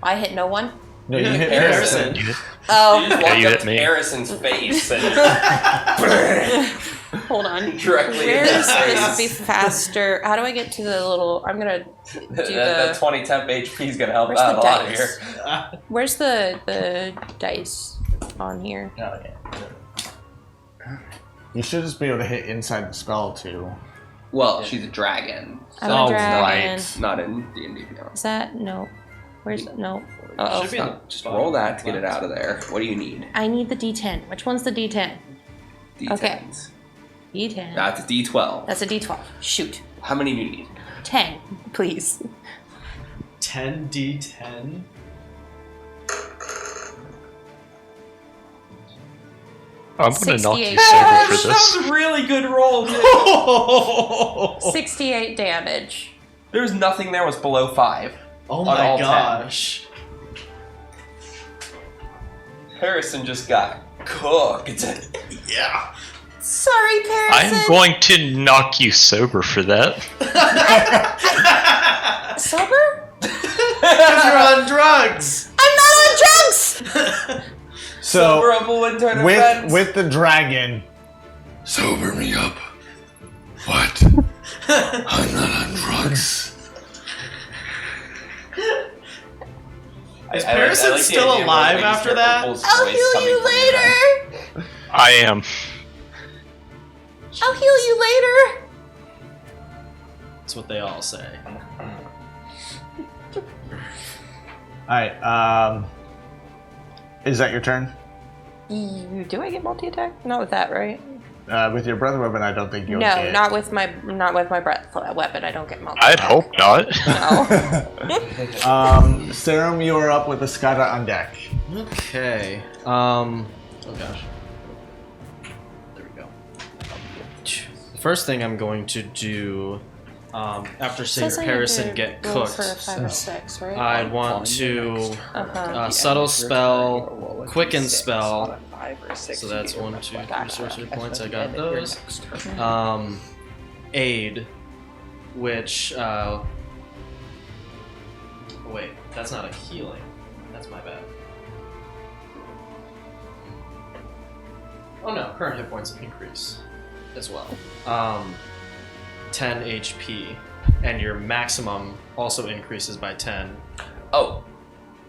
I hit no one? no, you hit Harrison. Harrison. Oh, You just Yeah, walked you up hit to me. Harrison's face and hold on. directly in Where the is this eyes. be faster? How do I get to the little... I'm gonna do That the... 20 temp HP is gonna help Where's out the a lot dice? here. Where's the dice on here? Oh, yeah. You should just be able to hit inside the spell too. Well, she's a dragon. I'm Oh, a dragon. right. Not in D&D Beyond. Is that... No. Where's... No. Uh-oh. Should be in the Just bottom roll that to get it left. out of there. What do you need? I need the D10. Which one's the D10? D10s. Okay. D10. That's a D12. That's a D12. Shoot. How many do you need? 10, please. 10d10? I'm gonna knock 68. you sober for this. a really good roll, dude. 68 damage. There's nothing there was below 5. Oh On my all 10. gosh. Harrison just got cooked. Yeah. Sorry, Parison. I'm going to knock you sober for that. Sober? Because you're on drugs. I'm not on drugs! So Sober Opal wouldn't turn her friends. with the dragon. Sober me up. What? I'm not on drugs. Is I Parison like the still idea of alive when after you start that? Opal's I'll voice heal coming you from the back. later! I am. I'll heal you later! That's what they all say. Alright, is that your turn? Do I get multi-attack? Not with that, right? With your breath weapon, I don't think you'll No, get. not with my breath weapon. I don't get multi. I'd hope not. No. Serum, you are up with the Skada on deck. Okay. Oh gosh. There we go. The first thing I'm going to do, after seeing Says I need Harrison to get roll cooked, for a 5 or 6, right? I want to Uh-huh. subtle spell, quicken spell. So that's 1, 2, 3 sorcery points. I got those. Aid, which wait, that's not a healing. That's my bad. Oh no, current hit points increase as well. 10 HP, and your maximum also increases by 10. Oh,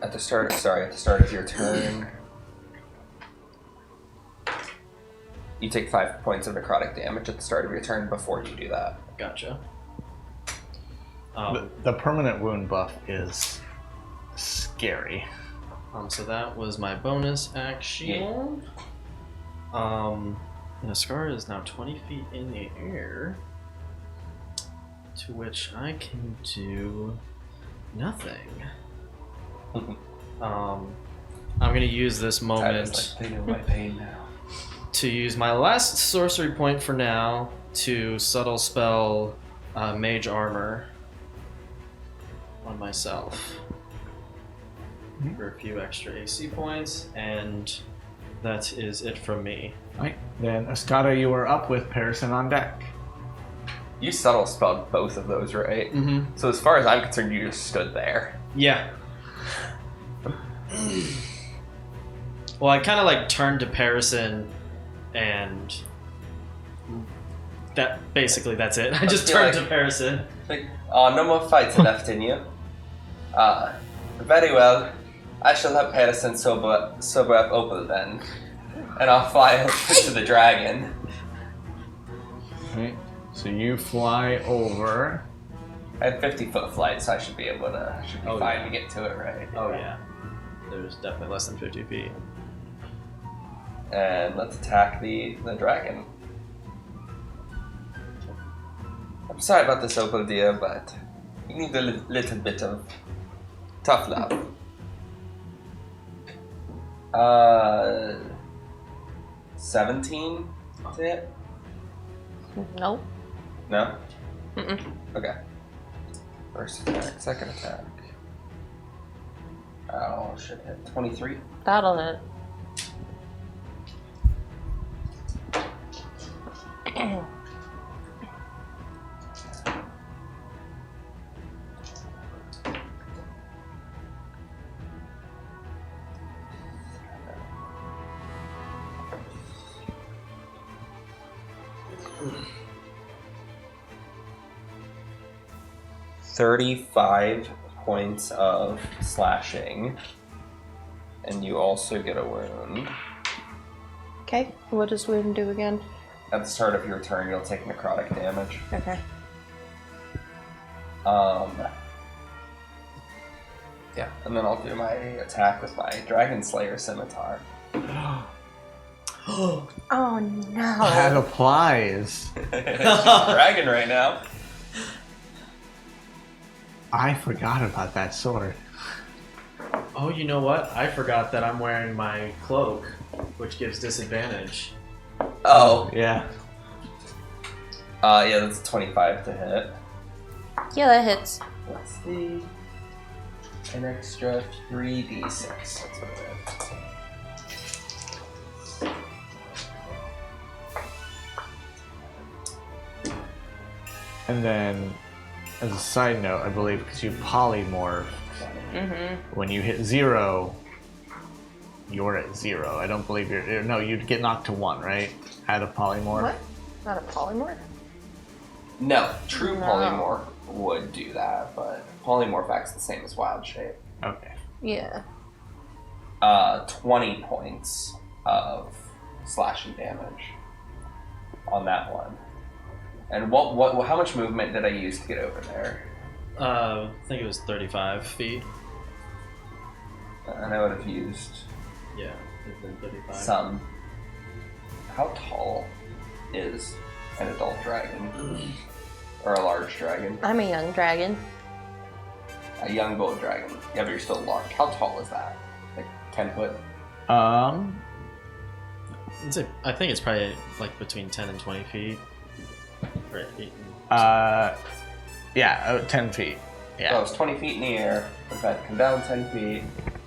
at the start of your turn. You take 5 points of necrotic damage at the start of your turn before you do that. Gotcha. The permanent wound buff is scary. So that was my bonus action. And the scar is now 20 feet in the air, to which I can do nothing. I'm gonna use this moment They know my pain now. to use my last sorcery point for now to subtle spell Mage Armor on myself for a few extra AC points, and that is it from me. Right. Then, Escada, you are up with Parison on deck. You subtle spelled both of those, right? Mm-hmm. So as far as I'm concerned, you just stood there. Yeah. Well, I kind of like turned to Parison, and that's it. I just turned to Parison. Like, oh, no more fights left in you. Very well. I shall have Parison sober up Opal then. And I'll fly over to the dragon. Right. So you fly over. I have 50-foot flight, so I should be able to, Oh, fine yeah. to get to it, right? Oh yeah. There's definitely less than 50 feet. And let's attack the dragon. I'm sorry about this, Opal dear, but you need a little bit of tough love. 17 to hit? Nope. No? Mm-mm. Okay. First attack, second attack. Oh, should hit 23. That'll hit. $35 points of slashing. And you also get a wound. Okay, what does wound do again? At the start of your turn, you'll take necrotic damage. Okay. Yeah, and then I'll do my attack with my Dragon Slayer Scimitar. Oh no. That applies. It's a dragon right now. I forgot about that sword. Oh, you know what? I forgot that I'm wearing my cloak, which gives disadvantage. Oh. Yeah. Yeah, that's 25 to hit. Yeah, that hits. Let's see. An extra 3d6. That's what it is. And then, as a side note, I believe because you polymorph, when you hit 0, you're at 0. I don't believe you're. No, you'd get knocked to 1, right? Add a polymorph. What? Not a polymorph? No, true No. polymorph would do that, but polymorph acts the same as wild shape. Okay. Yeah. 20 points of slashing damage on that one. And how much movement did I use to get over there? I think it was 35 feet. And I would have used Yeah, it's been 35. some. How tall is an adult dragon? Or a large dragon? I'm a young dragon. A young bull dragon. Yeah, but you're still large. How tall is that? Like 10 foot? I think it's probably like between 10 and 20 feet. Or 8 yeah, 10 feet. Yeah. So it's 20 feet in the air. If I come down 10 feet,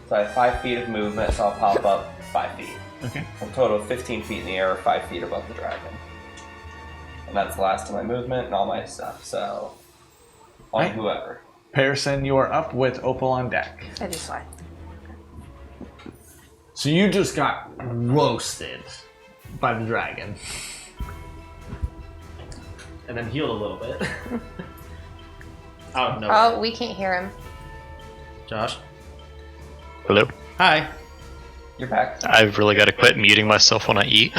so I have 5 feet of movement, so I'll pop up 5 feet. Okay. A total of 15 feet in the air, or 5 feet above the dragon. And that's the last of my movement and all my stuff, so on Right. whoever. Parison, you are up with Opal on deck. I just fly. So you just got roasted by the dragon. and then healed a little bit. Out of nowhere. Oh, we can't hear him. Josh? Hello? Hi. You're back. I've really got to quit muting myself when I eat.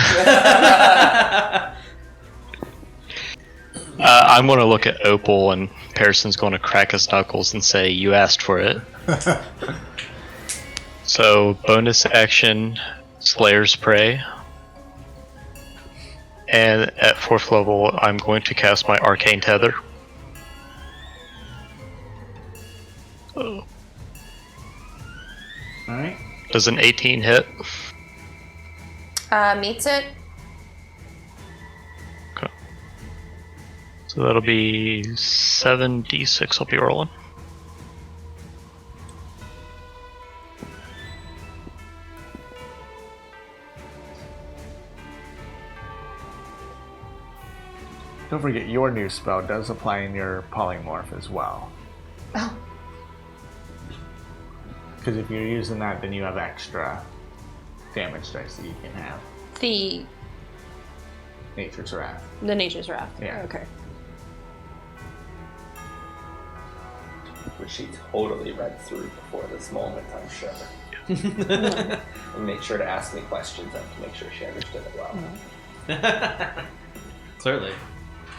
I'm going to look at Opal, and Pearson's going to crack his knuckles and say, "You asked for it." So, bonus action, Slayer's Prey. And at 4th level, I'm going to cast my Arcane Tether. Oh. Alright. Does an 18 hit? Meets it. Okay. So that'll be 7d6 I'll be rolling. Don't forget, your new spell does apply in your polymorph as well. Oh. Because if you're using that, then you have extra damage dice that you can have. The Nature's Wrath. Nature's Wrath. Yeah. Okay. Which she totally read through before this moment, I'm sure. And make sure to ask me questions and to make sure she understood it well. Clearly.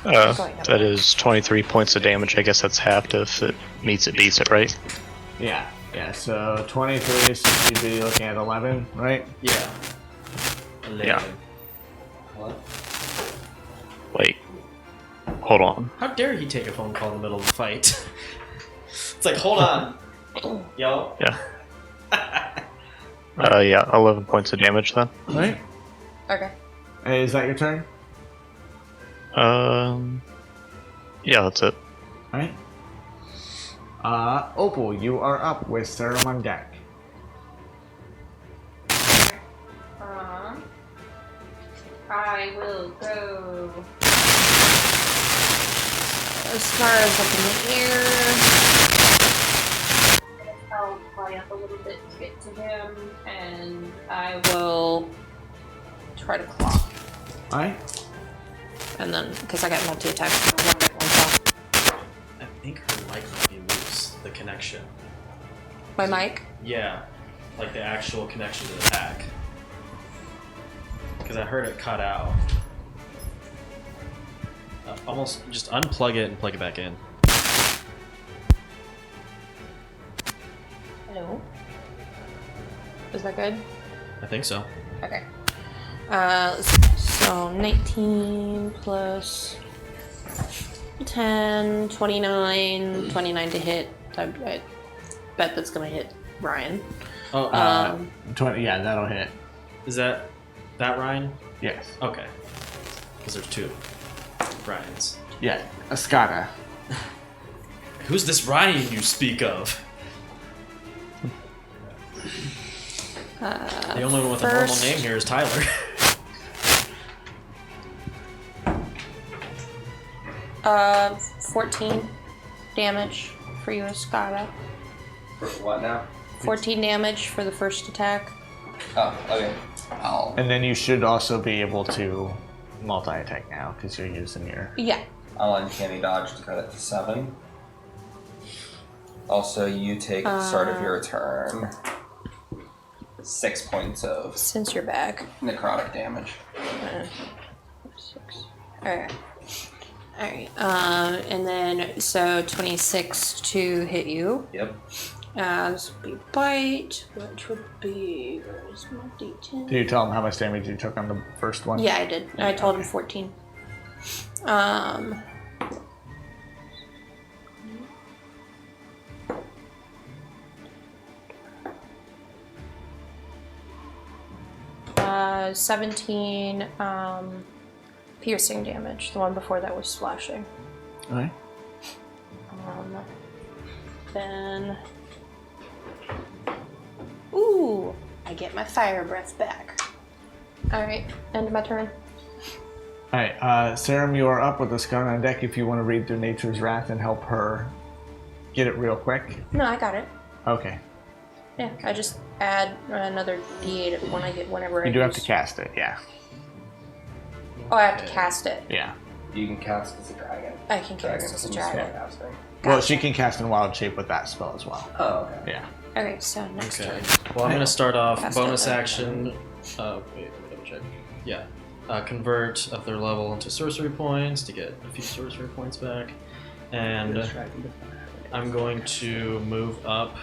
That is 23 points of damage. I guess that's halved if it meets it, beats it, right? Yeah. Yeah, so 23, so you'd be looking at 11, right? Yeah. 11. Yeah. What? Wait. Hold on. How dare he take a phone call in the middle of the fight? It's like, hold on. Yo. Yeah. Yeah, 11 points of damage then. Right? Okay. Hey, is that your turn? Yeah, that's it. Alright. Opal, you are up with Serum on deck. I will go as far as up in the air. I'll fly up a little bit to get to him, and I will try to claw. Alright. And then, because I got multi-attack, so I'll one bite, one claw. I think her mic might be loose, the connection. My mic? Yeah, like the actual connection to the attack. Because I heard it cut out. Almost just unplug it and plug it back in. Hello? Is that good? I think so. Okay. So 19 plus 10, 29, 29 to hit. I bet that's gonna hit Ryan. Oh, 20, yeah, that'll hit. is that Ryan? Yes. Okay. Because there's two Ryans. Yeah, Escada. Who's this Ryan you speak of? The only one with a normal name here is Tyler. 14 damage for you, Escada. For what now? 14 damage for the first attack. Oh, okay. And then you should also be able to multi-attack now, because you're using your... Yeah. I'll uncanny dodge to cut it to 7. Also, you take at the start of your turn 6 points of Since you're back. necrotic damage. 6. Alright. Alright. And then, so 26 to hit you. Yep. This would be bite, which would be... Where's my D10? Did you tell him how much damage you took on the first one? Yeah, I did. I told him 14. 17 piercing damage. The one before that was slashing. Alright. Then... Ooh! I get my fire breath back. Alright, end of my turn. Alright, Serum, you are up with the Escada on deck if you want to read through Nature's Wrath and help her get it real quick. No, I got it. Okay. Yeah, I just add another D8 when I get whenever I You do have use- to cast it, yeah. Oh, I have to cast it. Yeah. You can cast as a dragon. I can cast as a dragon. Casting. Well, she can cast in wild shape with that spell as well. Oh, okay. Yeah. Okay, so next Okay. turn. Well, I'm gonna start off Fast bonus up. action. Wait, let me double check. Yeah. Convert up their level into sorcery points to get a few sorcery points back, and I'm going to move up.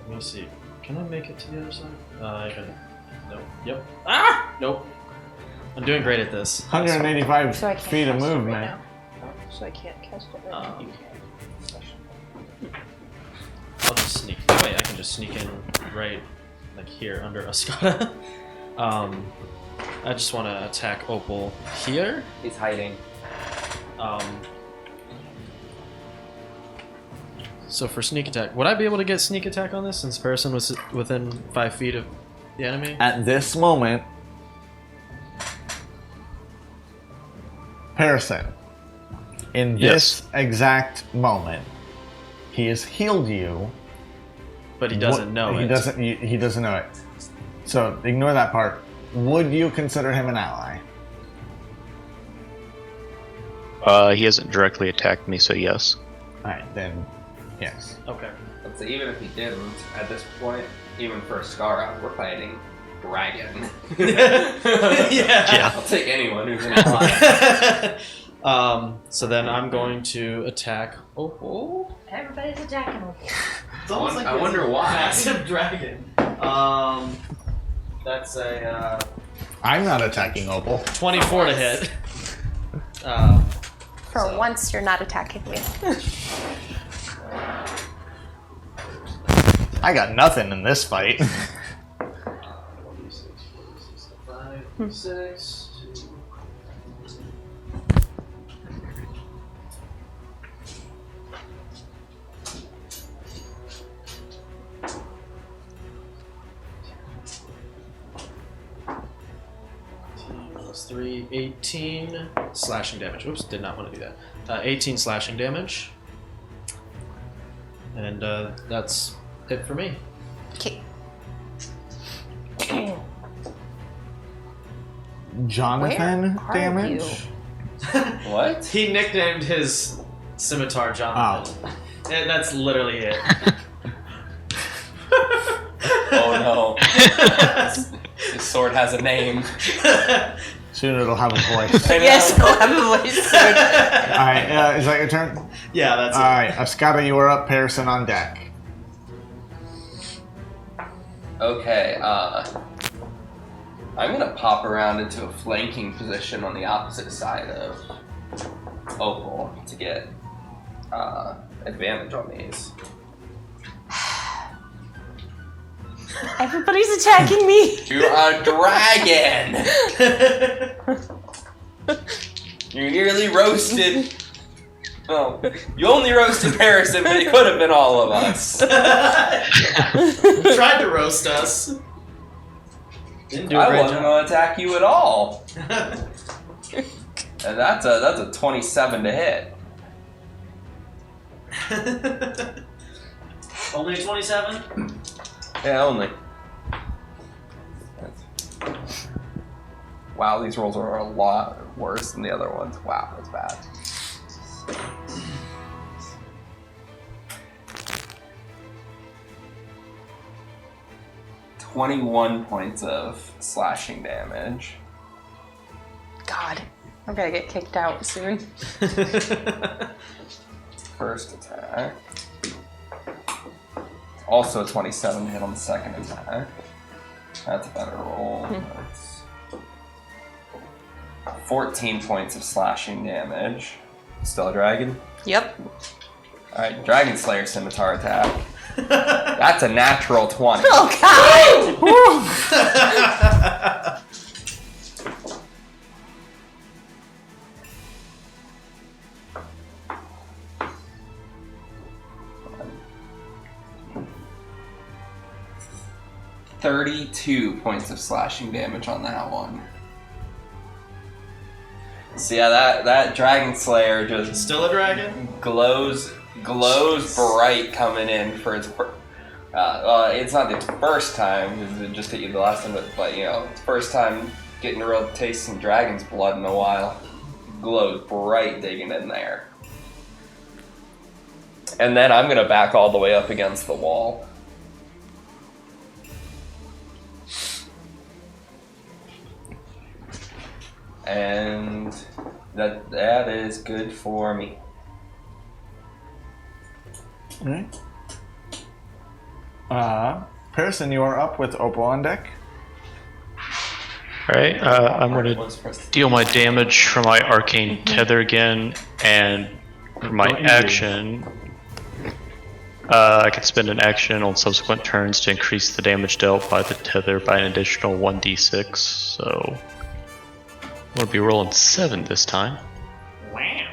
Let me see. Can I make it to the other side? I can. Nope. Yep. Ah! Nope. I'm doing great at this. 185 So I can't feet of cast it right movement. now. So I can't cast it right now. I'll just sneak. Wait, I can just sneak in right, like here under Ascata. I just want to attack Opal here. He's hiding. So for sneak attack, would I be able to get sneak attack on this since person was within 5 feet of the enemy? At this moment, Parison, in this exact moment, he has healed you. But he doesn't know he it. Doesn't. He doesn't know it. So ignore that part. Would you consider him an ally? He hasn't directly attacked me, so yes. All right, then, yes. Okay. Let's say even if he didn't, at this point, even for Skara, we're fighting dragon. Yeah. I'll take anyone who's an ally. So then I'm going to attack Opal. Everybody's attacking him. I wonder why. Massive dragon. That's a I'm not attacking Opal. 24 to hit. For So- once, you're not attacking me. I got nothing in this fight. 6. Plus 3, 18 slashing damage. Oops, did not want to do that. 18 slashing damage. And that's it for me. Okay. Jonathan Where are damage? What? He nicknamed his scimitar Jonathan. And that's literally it. Oh no. His sword has a name. Soon it'll have a voice. I know. Yes, I'll have a voice. Alright, is that your turn? Yeah, that's Alright, Ascata, you are up. Parison on deck. Okay, I'm gonna pop around into a flanking position on the opposite side of Opal to get advantage on these. Everybody's attacking me. You're a dragon! You nearly roasted. Well, you only roasted Parison, but it could have been all of us. Tried to roast us. Didn't do a I great wasn't job. going to attack you at all. And that's a 27 to hit. Only 27? Yeah, only. Wow, these rolls are a lot worse than the other ones. Wow, that's bad. 21 points of slashing damage. God, I'm gonna get kicked out soon. First attack. Also a 27 to hit on the second attack. That's a better roll. That's 14 points of slashing damage. Still a dragon? Yep. Alright, Dragon Slayer Scimitar attack. That's a natural 20. Oh God! 32 points of slashing damage on that one. So yeah, that Dragon Slayer just Still a dragon? glows bright coming in for its. It's not its first time. It just hit you the last time, but you know, it's first time getting a real taste of some dragon's blood in a while. Glows bright digging in there. And then I'm gonna back all the way up against the wall. And that is good for me. Alright. Pearson, you are up with Opal on deck. Alright, I'm going to deal my damage from my arcane tether again, and for my action, I can spend an action on subsequent turns to increase the damage dealt by the tether by an additional 1d6, so I'm going to be rolling 7 this time. Wow.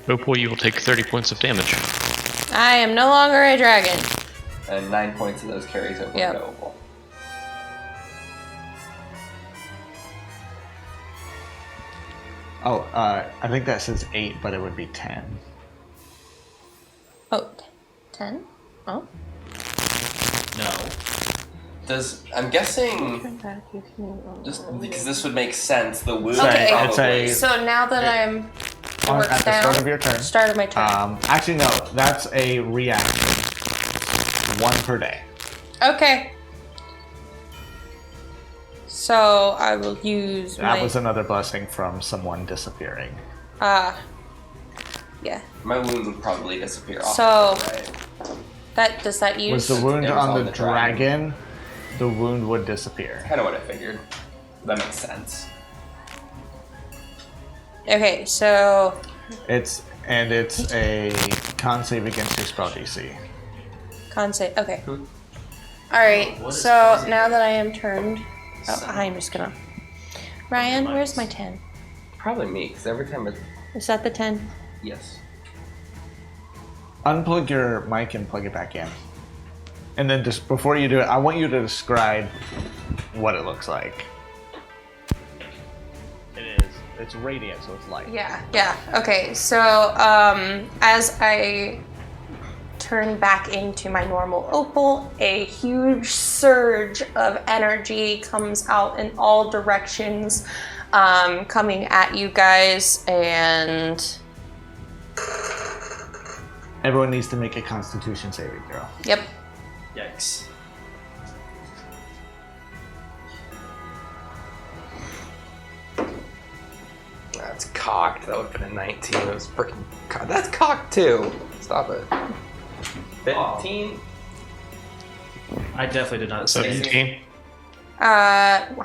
Opal, you will take 30 points of damage. I am no longer a dragon. And 9 points of those carries over Yep. to Opal. Oh, I think that says 8, but it would be 10. Oh, 10? Oh. No. I'm guessing, just because this would make sense, the wound Okay. It's probably... a- So now that I'm worked At the down, start of your turn. start of my turn. Actually, no, that's a reaction. 1 per day. Okay. So I will use That was another blessing from someone disappearing. yeah. My wound would probably disappear off. So- Right? Does that use? Was the wound It was on on the the dragon. dragon, the wound would disappear. Kind of what I figured. That makes sense. Okay, so It's a con save against your spell DC. con save. Okay. Hmm. All right. What is So causing now that I am turned, I'm just gonna. Ryan, where's my 10? Probably me, because every time it... Is that the 10? Yes. Unplug your mic and plug it back in. And then just before you do it, I want you to describe what it looks like. It is. It's radiant, so it's light. Yeah. Yeah. Okay. So as I turn back into my normal Opal, a huge surge of energy comes out in all directions, coming at you guys, and Everyone needs to make a Constitution saving throw. yep. Yikes. That's cocked. That would have been a 19. It was freaking cocked. That's cocked too. Stop it. 15? I definitely did not see it. 17?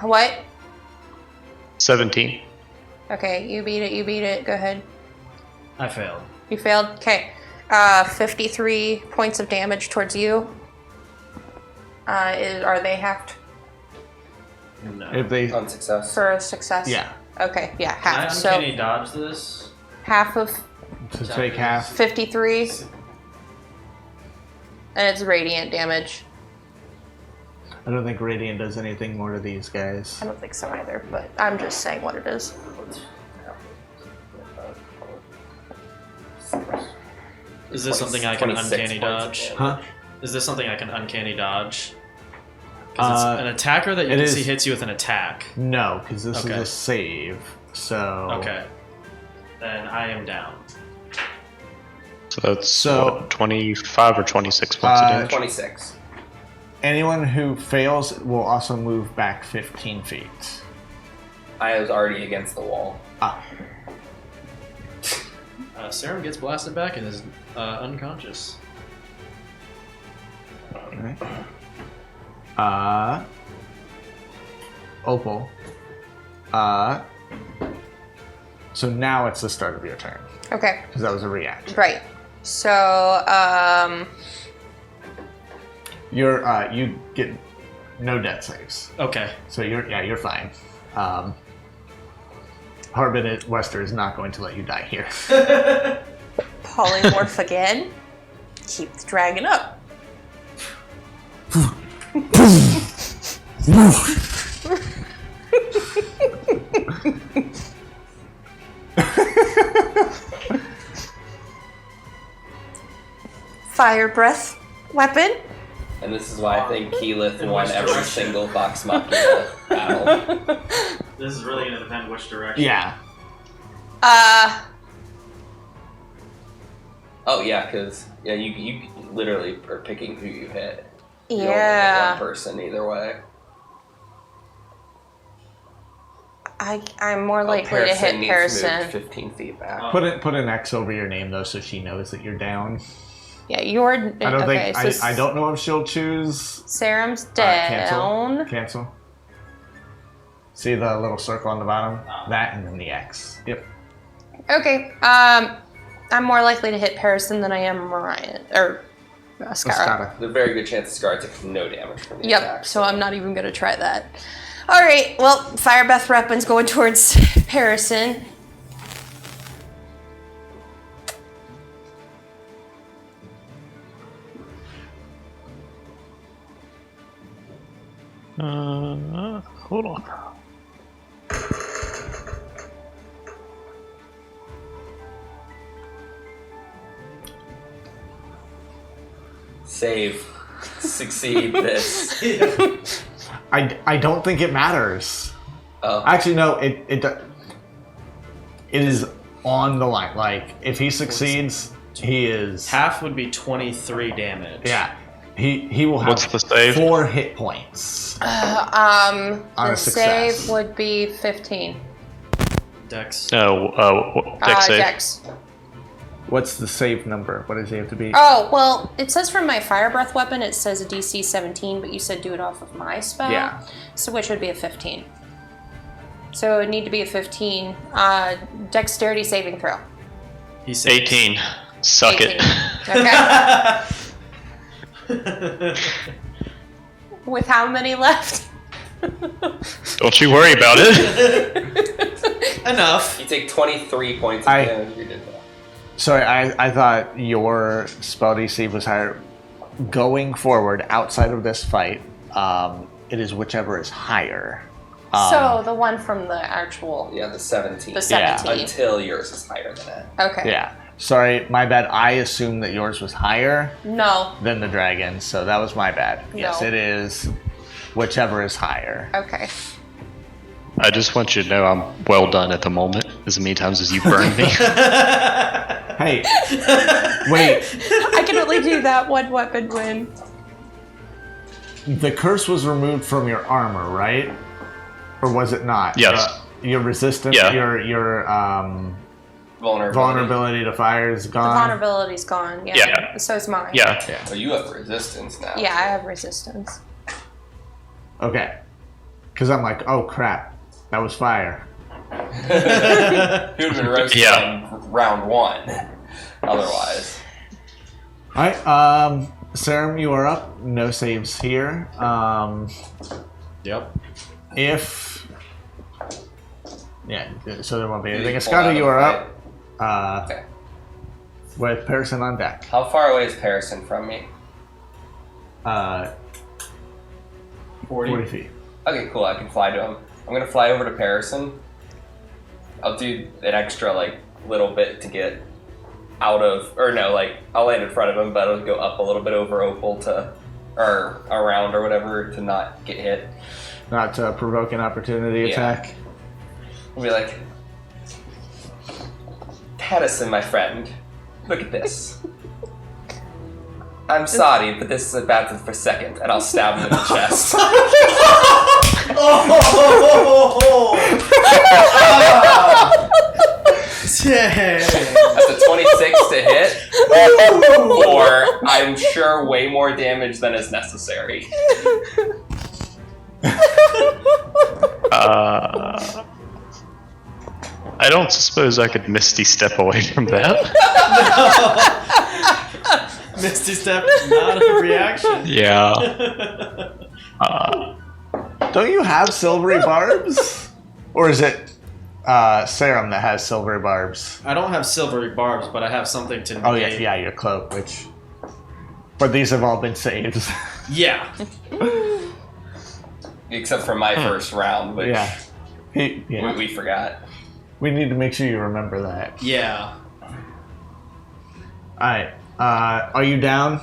What? 17. Okay, you beat it. You beat it. Go ahead. I failed. You failed. Okay. 53 points of damage towards you. Are they halved No. If they, On success. for a success? yeah, Okay. Yeah, Can I half. So uncanny dodge this? half of to take half. 53, and it's radiant damage. I don't think radiant does anything more to these guys. I don't think so either, but I'm just saying what it is. Is this something I can 26 uncanny points of dodge? damage. Huh? Is this something I can uncanny dodge? Because it's an attacker that you it can is- see hits you with an attack. No, because this Okay. is a save. So Okay. Then I am down. So that's So- what, 25 or 26 points of damage? 26. anyone who fails will also move back 15 feet. I was already against the wall. Ah, Serum gets blasted back and is unconscious. alright. Opal. So now it's the start of your turn Okay. because that was a reaction. Right. So You get no death saves, Okay. so you're fine. Harbin Wester is not going to let you die here. polymorph again. Keep the dragon up. Fire breath weapon. And this is why I think Keyleth won every single Vox Machina battle. This is really gonna depend which direction. Yeah. Oh yeah, because you literally are picking who you hit. You don't hit Yeah. one person either way. I'm more likely to hit needs Harrison. To move 15 feet back. Put an X over your name though, so she knows that you're down. Yeah, you're. I don't okay, think so I don't know if she'll choose Serum's cancel. down. Cancel. See the little circle on the bottom? That and then the X. Yep. Okay. I'm more likely to hit Harrison than I am Mariah or Scara. Escada. There's a very good chance Scar takes no damage from the Yep. attack. So I'm not even gonna try that. All right. Well, fire breath weapons going towards Harrison. Hold on. Save. Succeed this. I don't think it matters. Oh. Actually, no. It is on the line. Like if he succeeds, he is Half would be 23 damage. Yeah. He will have What's the save? 4 hit points. The a success. save would be 15. Dex. No, dex save. Dex. What's the save number? What does he have to be? Oh, well, it says from my fire breath weapon, it says a DC 17, but you said do it off of my spell. Yeah. So which would be a 15. So it would need to be a 15. Dexterity saving throw. He's 18. Suck 18. Okay. With how many left? Don't you worry about it. Enough. You take 23 points of damage. You did that. Sorry, I thought your spell DC was higher. Going forward, outside of this fight, it is whichever is higher. So the one from the actual. Yeah, the 17. The 17. Until yours is higher than it. Okay. Yeah. Sorry, my bad. I assumed that yours was higher No. than the dragon, so that was my bad. Yes, No. it is whichever is higher. Okay. I just want you to know I'm well done at the moment, as many times as you burned me. Hey, wait. I can only do that one weapon win. The curse was removed from your armor, right? Or was it not? Yes. Your resistance, Yeah. your Vulnerability. to fire is The gone. vulnerability's gone. Yeah. Yeah. So is mine. Yeah. Oh, you have resistance now. Yeah, I have resistance. Okay. Because I'm like, oh crap, that was fire. You'd have been roasted Yeah. on round 1. Otherwise. Alright, Serum, you are up. No saves here. Yep. If... Yeah, so there won't be anything. You pull Escada, out you of are the up. Okay. With Parison on deck. How far away is Parison from me? 40 feet. Okay, cool. I can fly to him. I'm gonna fly over to Parison. I'll do an extra little bit to get out of, or no, I'll land in front of him, but I'll go up a little bit over Opal or around or whatever to not get hit. Not to provoke an opportunity attack. I'll be like, Pattison, my friend, look at this. I'm sorry, but this is a battle for second, and I'll stab him in the chest. That's a 26 to hit, or I'm sure way more damage than is necessary. I don't suppose I could Misty step away from that. Misty Step is not a reaction. Yeah. Don't you have silvery barbs? Or is it Serum that has silvery barbs? I don't have silvery barbs, but I have something to negate. Oh yeah, your cloak, which... But these have all been saves. Yeah. Except for my first round, which yeah. we forgot. We need to make sure you remember that. Yeah. Alright, are you down?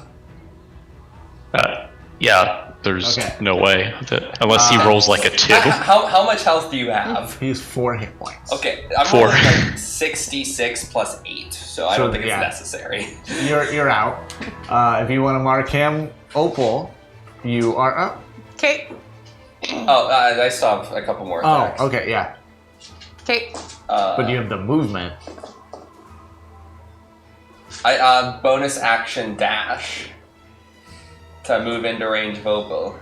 Yeah. There's Okay. no way unless he rolls like a 2. How much health do you have? He's 4 hit points. Okay, I'm 4. rolling like 66 plus 8, so I don't think it's necessary. You're out. If you want to mark him, Opal, you are up. Okay. Oh, I still have a couple more attacks. Oh, okay, yeah. Okay. But you have the movement. I bonus action dash to move into range of Opal.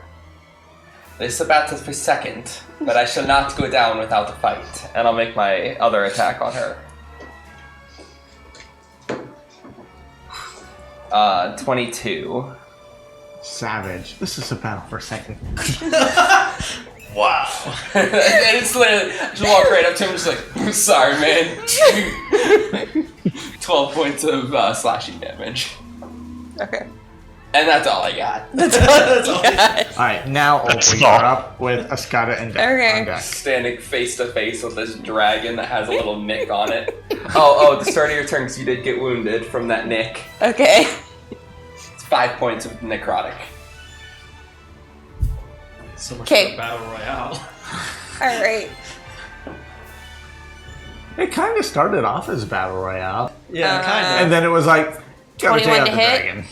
This is about to for second, but I shall not go down without a fight, and I'll make my other attack on her. 22. Savage. This is a battle for second. Wow. And it's literally, I just walk right up to him, just like, I'm sorry, man. 12 points of slashing damage. Okay. And that's all I got. Alright, now Opal, That's you're all. up with Escada and Deck. Okay. On deck. Standing face to face with this dragon that has a little nick on it. Oh, at the start of your turn, 'cause you did get wounded from that nick. Okay. It's 5 points of necrotic. So much Okay. for battle royale. All right. It kind of started off as Battle Royale. Yeah, kind of. And then it was like, gotta take 21 out to the hit? dragon.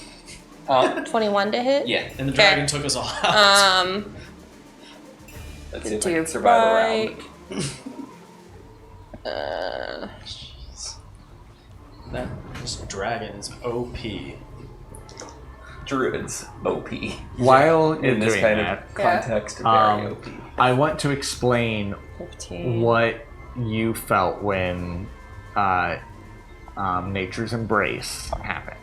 21 to hit. Yeah. And the Okay. dragon took us all out. Let's see if I Do can survive a round. That this dragon is OP. Druids, OP. While you're In this doing kind that, of context, very OP. I want to explain 15. what you felt when Nature's Embrace happened.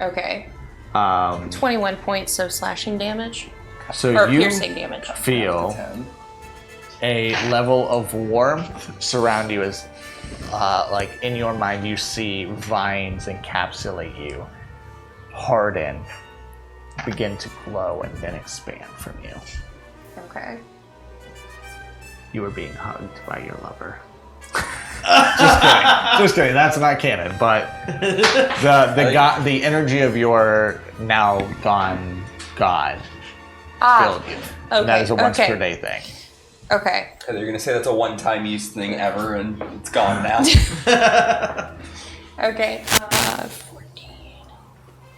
Okay. 21 points of slashing damage. So Or you piercing damage. feel 10. a level of warmth surround you as, like in your mind, you see vines encapsulate you, harden, begin to glow, and then expand from you. Okay. You were being hugged by your lover. Just kidding. Just kidding. That's not canon. But the energy of your now gone god filled you. And that is a once per day thing. Okay. They're gonna say that's a one-time use thing ever, and it's gone now. Okay. 14.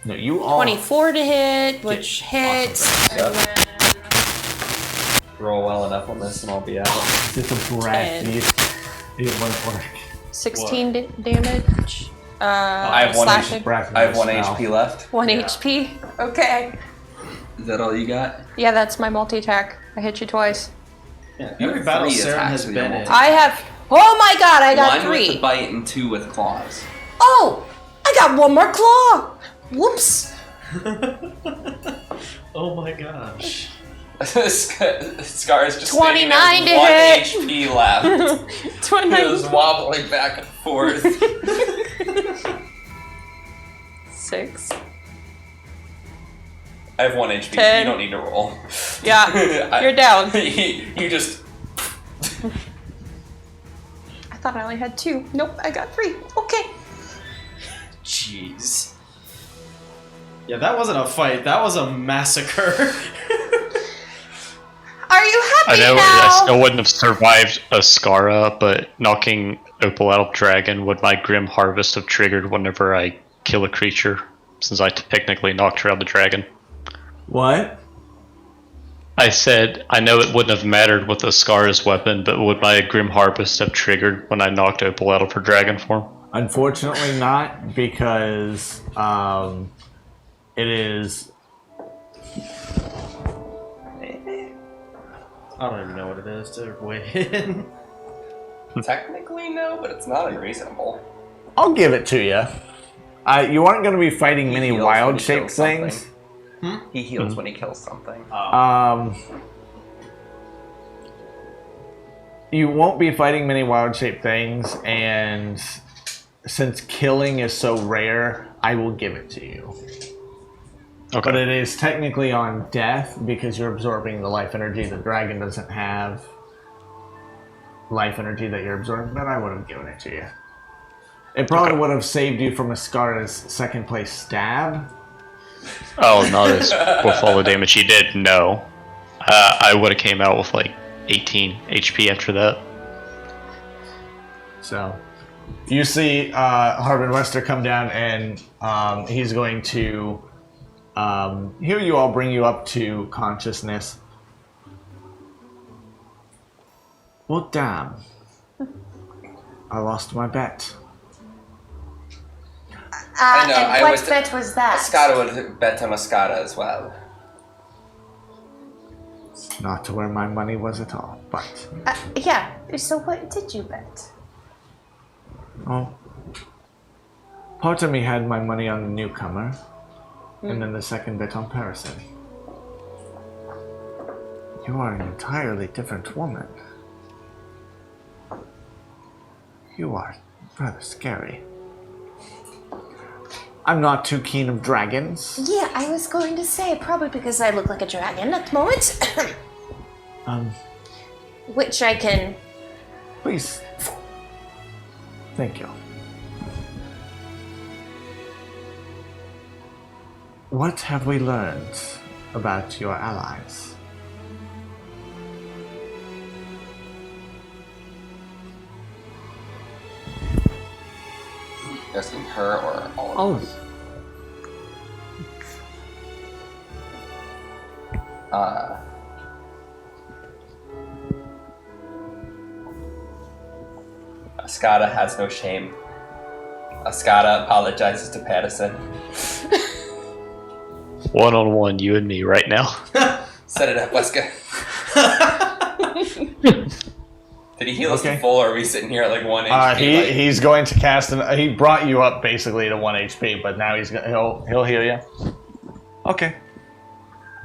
No, you all 24 to hit, which hits. Yep. Roll well enough on this, and I'll be out. Just a breath. 10. You one work. 16 damage. I have one slashing. Breath. I have 1 spell. HP left. 1 HP. Okay. Is that all you got? Yeah, that's my multi-attack. I hit you twice. Yeah, You every have battle 3 Saren attacks has with been your in. I have. Oh my god, I got 1 with 3. the bite and 2 with claws. Oh! I got 1 more claw! Whoops. Oh my gosh. Scar's just 29 to 1 hit. HP left. He 29. was wobbling back and forth. 6. I have 1 HP. 10. You don't need to roll. Yeah, you're down. You just. I thought I only had 2. Nope, I got 3. Okay. Jeez. Yeah, that wasn't a fight. That was a massacre. Are you I happy know now? I still wouldn't have survived Ascara, but knocking Opal out of Dragon would my Grim Harvest have triggered whenever I kill a creature, since I technically knocked her out of the dragon. What? I said, I know it wouldn't have mattered with Ascara's weapon, but would my Grim Harvest have triggered when I knocked Opal out of her dragon form? Unfortunately not, because it is... I don't even know what it is to win. Technically, no, but it's not unreasonable. I'll give it to you. You aren't going to be fighting He many heals when wild he shape kills something. things. He heals when he kills something. You won't be fighting many wild shape things, and since killing is so rare, I will give it to you. Okay. But it is technically on death because you're absorbing the life energy. The dragon doesn't have life energy that you're absorbing, but I would have given it to you. It probably would have saved you from Ascara's second place stab. Oh, not as with all the damage he did, no. I would have came out with like 18 HP after that. So, you see Harbin Wester come down, and he's going to hear you all, bring you up to consciousness. Well, damn. I lost my bet. I know, and I what would- bet was that? Ascada would bet on Ascada as well. Not to where my money was at all, but... Yeah, so what did you bet? Oh. Part of me had my money on the newcomer, and then the second bet on Parison. You are an entirely different woman. You are rather scary. I'm not too keen of dragons. Yeah, I was going to say, probably because I look like a dragon at the moment. Which I can... Please. Thank you. What have we learned about your allies? Asking her or all of Oh, us? Ascada has no shame. Ascada apologizes to Patterson. One-on-one, you and me right now. Set it up, Wesker. Did he heal us Okay. to full, or are we sitting here at like 1 HP? he's going to cast he brought you up basically to 1 HP, but now he'll heal you. Okay.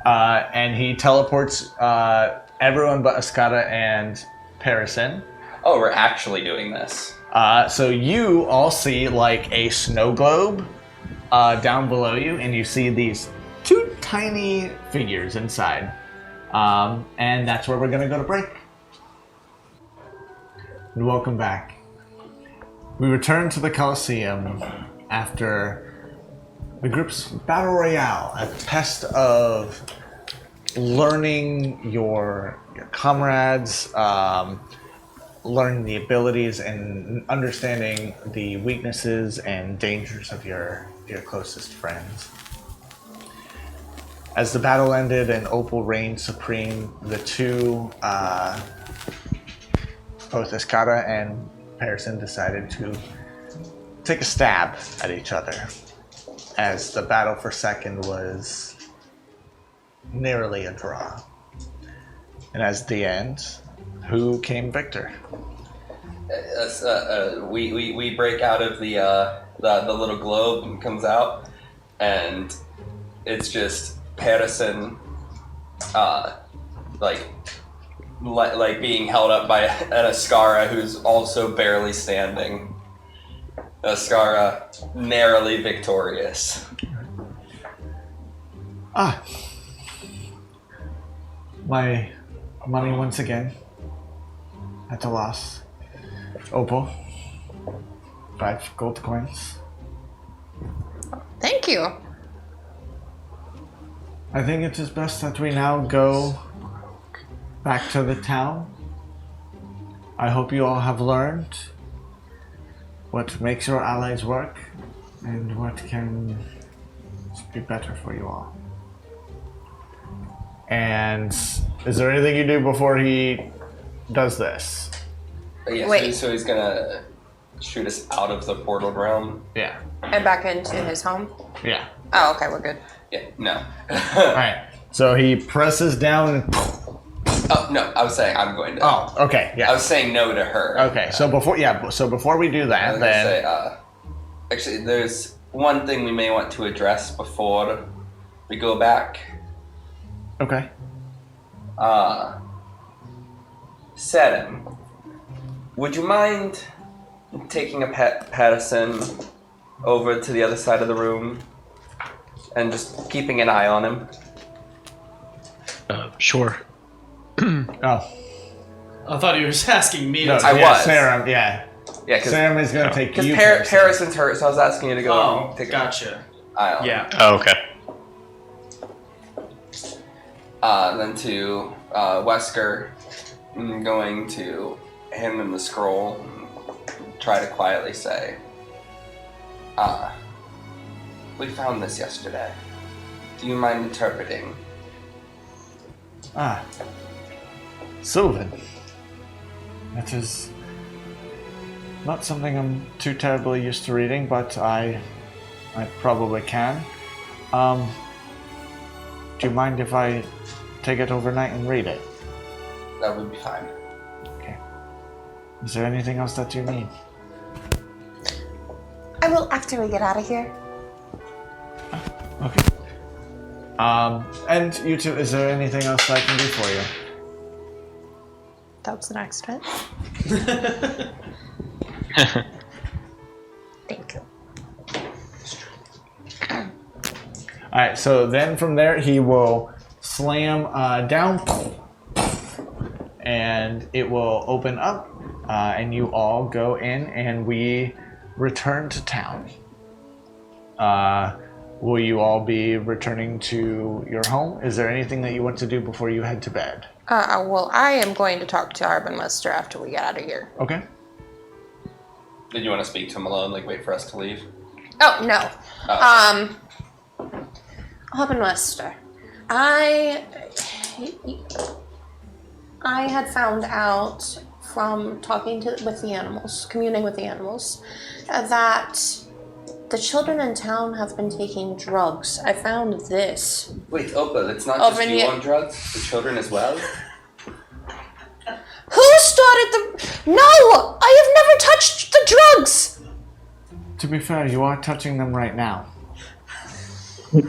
And he teleports everyone but Ascada and Parison. Oh, we're actually doing this. So you all see like a snow globe down below you, and you see these two tiny figures inside. And that's where we're gonna go to break. And welcome back. We return to the Coliseum after the group's battle royale, a test of learning your comrades, learning the abilities and understanding the weaknesses and dangers of your closest friends. As the battle ended and Opal reigned supreme, the two, both Escada and Parison, decided to take a stab at each other, as the battle for second was nearly a draw. And as the end, who came victor? We break out of the little globe and comes out, and it's just Patterson, like being held up by an Ascara who's also barely standing. Ascara narrowly victorious. My money once again at a loss. Opal, 5 gold coins. Thank you. I think it is best that we now go back to the town. I hope you all have learned what makes your allies work and what can be better for you all. And is there anything you do before he does this? Yeah, Wait. so he's gonna shoot us out of the portal realm. Yeah. And back into his home? Yeah. Oh, okay, we're good. Yeah, no. Alright. So he presses down and... Oh, no, I was saying I'm going to. Oh, okay, I yeah. was saying no to her. Okay, so before we do I that, was then... gonna say, actually, there's one thing we may want to address before we go back. Okay. Seddon, would you mind taking a Patterson over to the other side of the room and just keeping an eye on him? Sure. Oh. I thought he was asking me No, to I yeah, was. Sarah, yeah. Yeah, because Sam is going to take you. Harrison's hurt, so I was asking you to go Oh, and take gotcha. an eye on him. Yeah. Oh, okay. Then to Wesker, I'm going to hand him the scroll and try to quietly say, we found this yesterday. Do you mind interpreting? Sylvan. That is not something I'm too terribly used to reading, but I probably can. Do you mind if I take it overnight and read it? That would be fine. Okay. Is there anything else that you need? I will after we get out of here. Okay. And you two, is there anything else I can do for you? That was an accident. Thank you. Alright, so then from there he will slam down and it will open up and you all go in and we return to town. Will you all be returning to your home? Is there anything that you want to do before you head to bed? Well, I am going to talk to Harbenwester after we get out of here. Okay. Did you want to speak to him alone, like wait for us to leave? Oh, no. Oh. Harbenwester, I had found out from talking with the animals, communing with the animals, that the children in town have been taking drugs. I found this. Wait, Opa, it's not Over just you the- on drugs, the children as well? Who started the... No! I have never touched the drugs! To be fair, you are touching them right now. You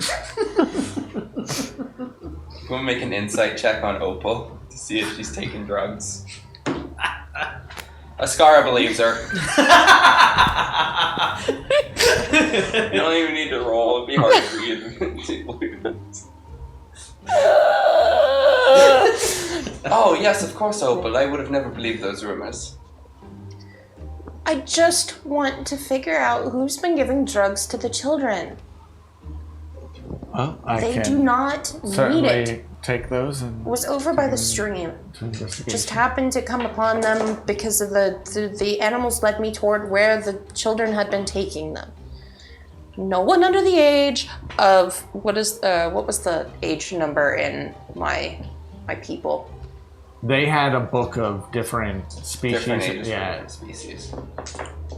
want to make an insight check on Opal to see if she's taking drugs? Ascara believes her. You don't even need to roll. It'd be hard for you to believe it. Oh, yes, of course, Opal. I would have never believed those rumors. I just want to figure out who's been giving drugs to the children. Well, I They can do not need certainly it. take those and It was over by the stream. to investigate. Just happened to come upon them because of the animals led me toward where the children had been taking them. No one under the age of what was the age number in my people? They had a book of different species. Different ages, yeah. different species.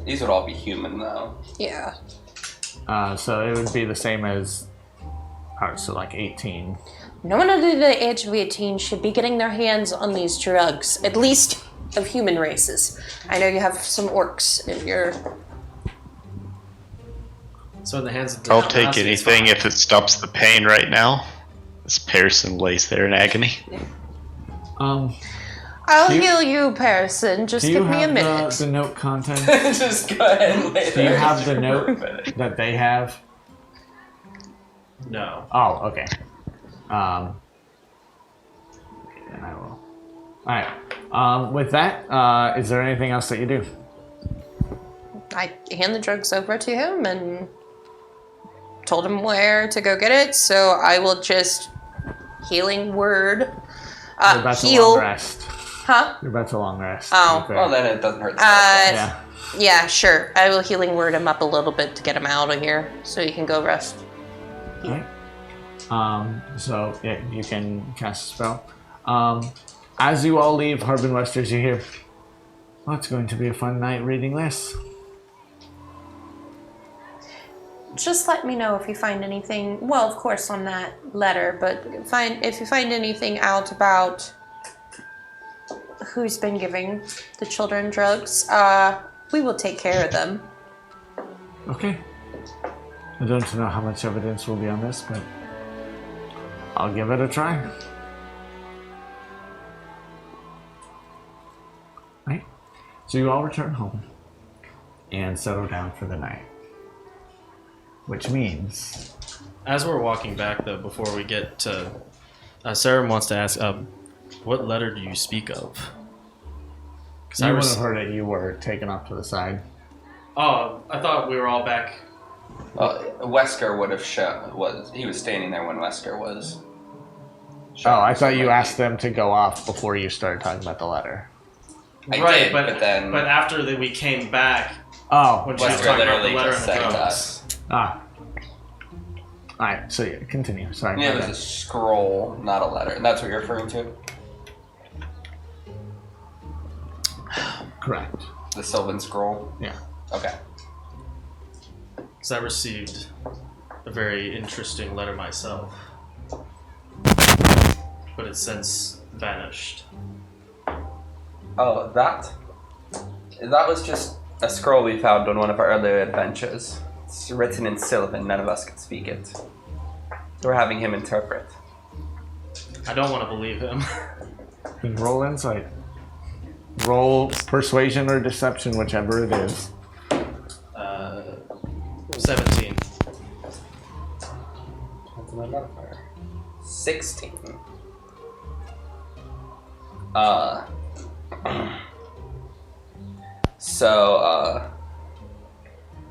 These would all be human, though. Yeah. So it would be the same as, so like 18. No one under the age of 18 should be getting their hands on these drugs, at least of human races. I know you have some orcs in your... So in the hands of the I'll take anything if it stops the pain right now. As Pearson lays there in agony. I'll Do you- heal you, Pearson. Just Do you give me a have minute. the note content? Just go ahead and lay Do you there. have the note that they have? No. Oh, okay. Okay, then I will. Alright. With that, is there anything else that you do? I hand the drugs over to him and told him where to go get it, so I will just healing word. You're about to long Heal. rest. Huh? You're about to long rest. Oh. Okay. Well, then it doesn't hurt. The Yeah. Yeah, sure. I will healing word him up a little bit to get him out of here so he can go rest. Alright. So yeah, you can cast a spell. As you all leave Harbenwesters, you hear, well, it's going to be a fun night reading this. Just let me know if you find anything. Well, of course, on that letter, but if you find anything out about who's been giving the children drugs. We will take care of them. Okay. I don't know how much evidence will be on this, but I'll give it a try. Right. So you all return home and settle down for the night. Which means... As we're walking back, though, before we get to... Sarah wants to ask, what letter do you speak of? You would have heard it, you were taken off to the side. Oh, I thought we were all back. Wesker would have he was standing there when Wesker was Oh, I thought you asked them to go off before you started talking about the letter. I Right, did, but then after we came back, Oh, when she was Wester talking about the literally letter just and the said drugs. ah. Alright, so yeah, continue. Sorry. yeah, my it was bad. a scroll, not a letter. And that's what you're referring to? Correct. The Sylvan scroll? Yeah. Okay. Because I received a very interesting letter myself, but it's since vanished. Oh, that was just a scroll we found on one of our earlier adventures. It's written in Sylvan, none of us can speak it. We're having him interpret. I don't want to believe him. Roll insight. Roll persuasion or deception, whichever it is. 17. What's my modifier? 16.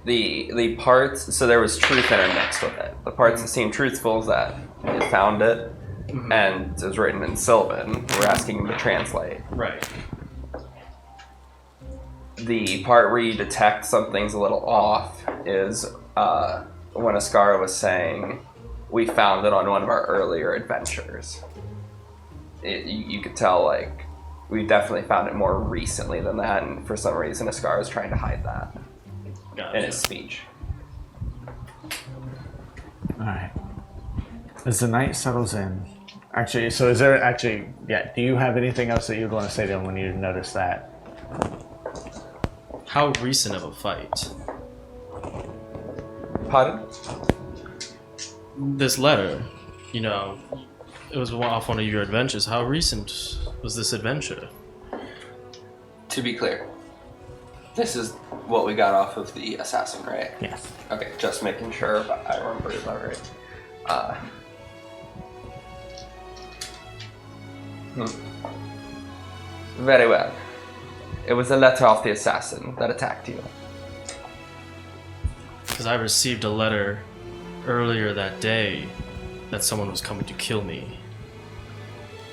The parts, so there was truth intermixed with it. The parts that seemed truthful is that you found it, and it was written in Sylvan. We're asking him to translate. Right. The part where you detect something's a little off is when Ascara was saying, we found it on one of our earlier adventures. You could tell, like, we definitely found it more recently than that, and for some reason Ascara was trying to hide that in his speech. Alright. As the night settles in, actually, so is there actually, yeah, do you have anything else that you'd want to say to him when you notice that? How recent of a fight? Pardon? This letter, it was off one of your adventures. How recent was this adventure? To be clear, this is what we got off of the assassin, right? Yes. Okay, just making sure I remember that right. Very well. It was a letter off the assassin that attacked you. Because I received a letter earlier that day that someone was coming to kill me.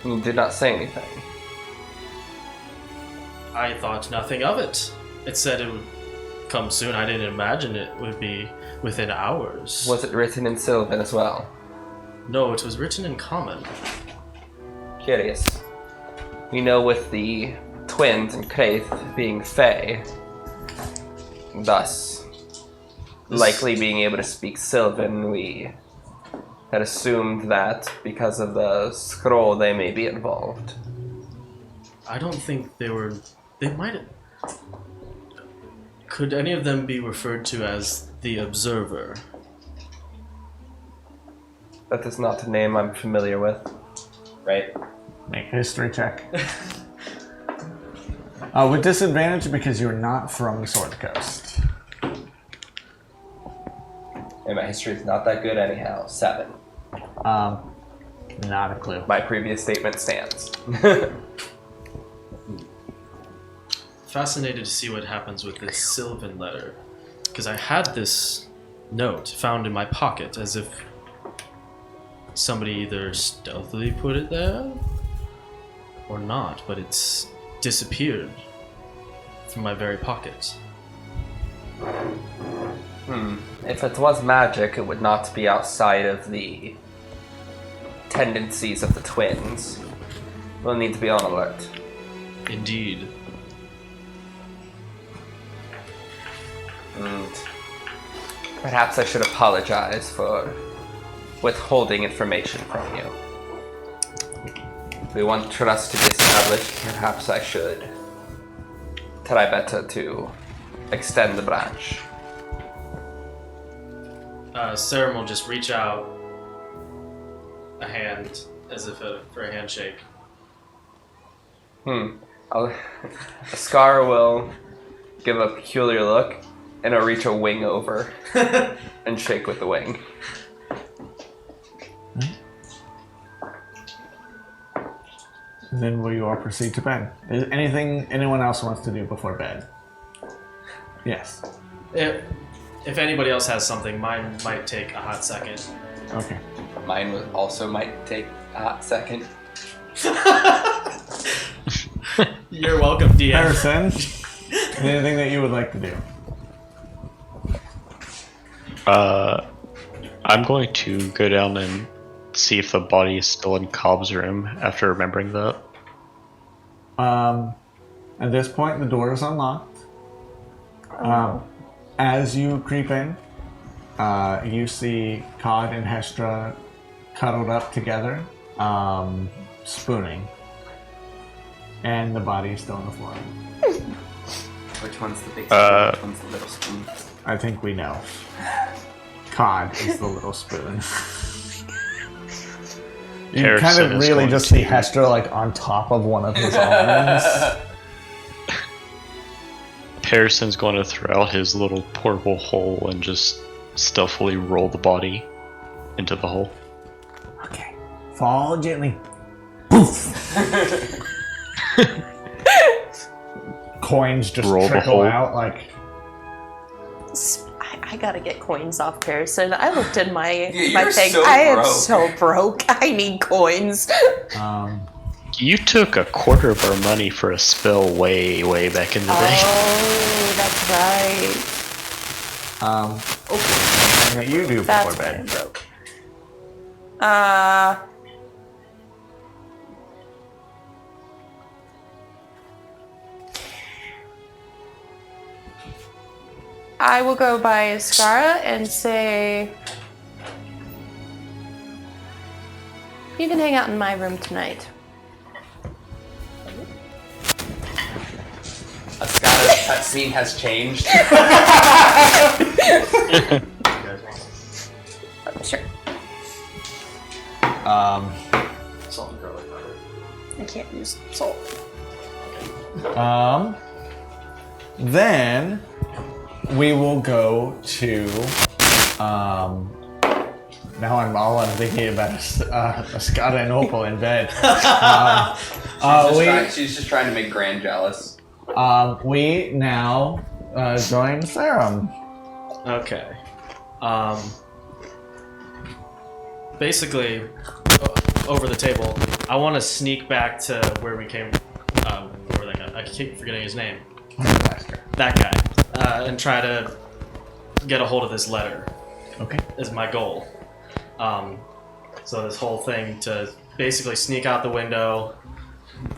You did not say anything. I thought nothing of it. It said it would come soon. I didn't imagine it would be within hours. Was it written in Sylvan as well? No, it was written in common. Curious. We know with the twins and Kraith being Fae, thus likely being able to speak Sylvan, we had assumed that because of the scroll they may be involved. I don't think they were... They might have... Could any of them be referred to as the Observer? That is not a name I'm familiar with. Right? Make a history check. With disadvantage because you're not from Sword Coast. And my history is not that good anyhow. 7. Not a clue. My previous statement stands. Fascinated to see what happens with this Sylvan letter. Because I had this note found in my pocket as if somebody either stealthily put it there or not, but it's disappeared from my very pocket. If it was magic, it would not be outside of the tendencies of the twins. We'll need to be on alert. Indeed. And perhaps I should apologize for withholding information from you. If we want trust to be established, perhaps I should try better to extend the branch. Sarah will just reach out a hand as if for a handshake. Ascara will give a peculiar look, and I'll reach a wing over and shake with the wing. And then will you all proceed to bed? Is there anything anyone else wants to do before bed? Yes. If anybody else has something, mine might take a hot second. Okay. Mine also might take Second. You're welcome, DM. Harrison, anything that you would like to do? I'm going to go down and see if the body is still in Cobb's room after remembering that. At this point, the door is unlocked. As you creep in, you see Cod and Hestra cuddled up together, spooning. And the body is still on the floor. Which one's the big spoon? Which one's the little spoon? I think we know. Cod is the little spoon. You Harrison kind of is really going just see to- Hestra like on top of one of his arms. Harrison's going to throw out his little portable hole and just stealthily roll the body into the hole. Okay. Fall gently. Coins just Roll the trickle hole. out like. I gotta get coins off Pearson. I looked in my You're thing. so I am broke. so broke. I need coins. You took a quarter of our money for a spell way back in the day. Oh, that's right. Okay. Something that you do That's before why I'm bed. broke. I will go by Skara and say, you can hang out in my room tonight. Ascada's cutscene has changed. Sure. Salt and garlic powder. I can't use salt. Then we will go to. Now I'm thinking about Ascada and Opal in bed. She's just trying to make Gran jealous. We now join Serum. Okay. Basically, over the table, I want to sneak back to where we came. Where that guy? I keep forgetting his name. That guy, and try to get a hold of this letter. Okay. Is my goal. So this whole thing to basically sneak out the window,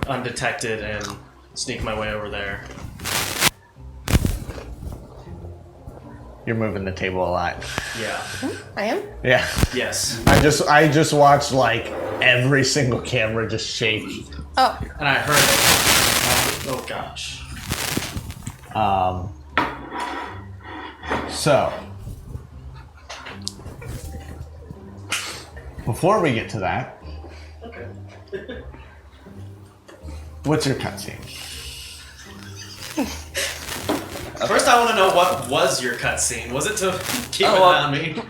undetected, and sneak my way over there. You're moving the table a lot. Yeah. I am? Yeah. Yes. I just watched like every single camera just shake. Oh, And I heard it. Oh gosh. So before we get to that, Okay. what's your cutscene? First, I want to know what was your cutscene. Was it to keep an eye on me?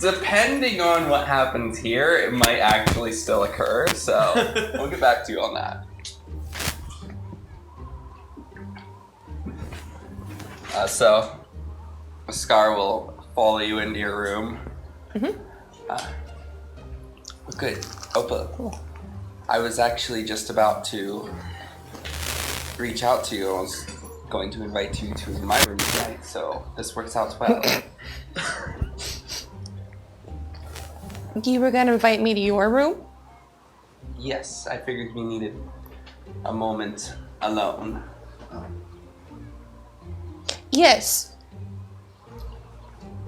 Depending on what happens here, it might actually still occur, so we'll get back to you on that. So, Scar will follow you into your room. Good. Opa. I was actually just about to reach out to you. I was going to invite you to my room tonight, so this works out well. you were gonna invite me to your room? Yes, I figured we needed a moment alone. Yes.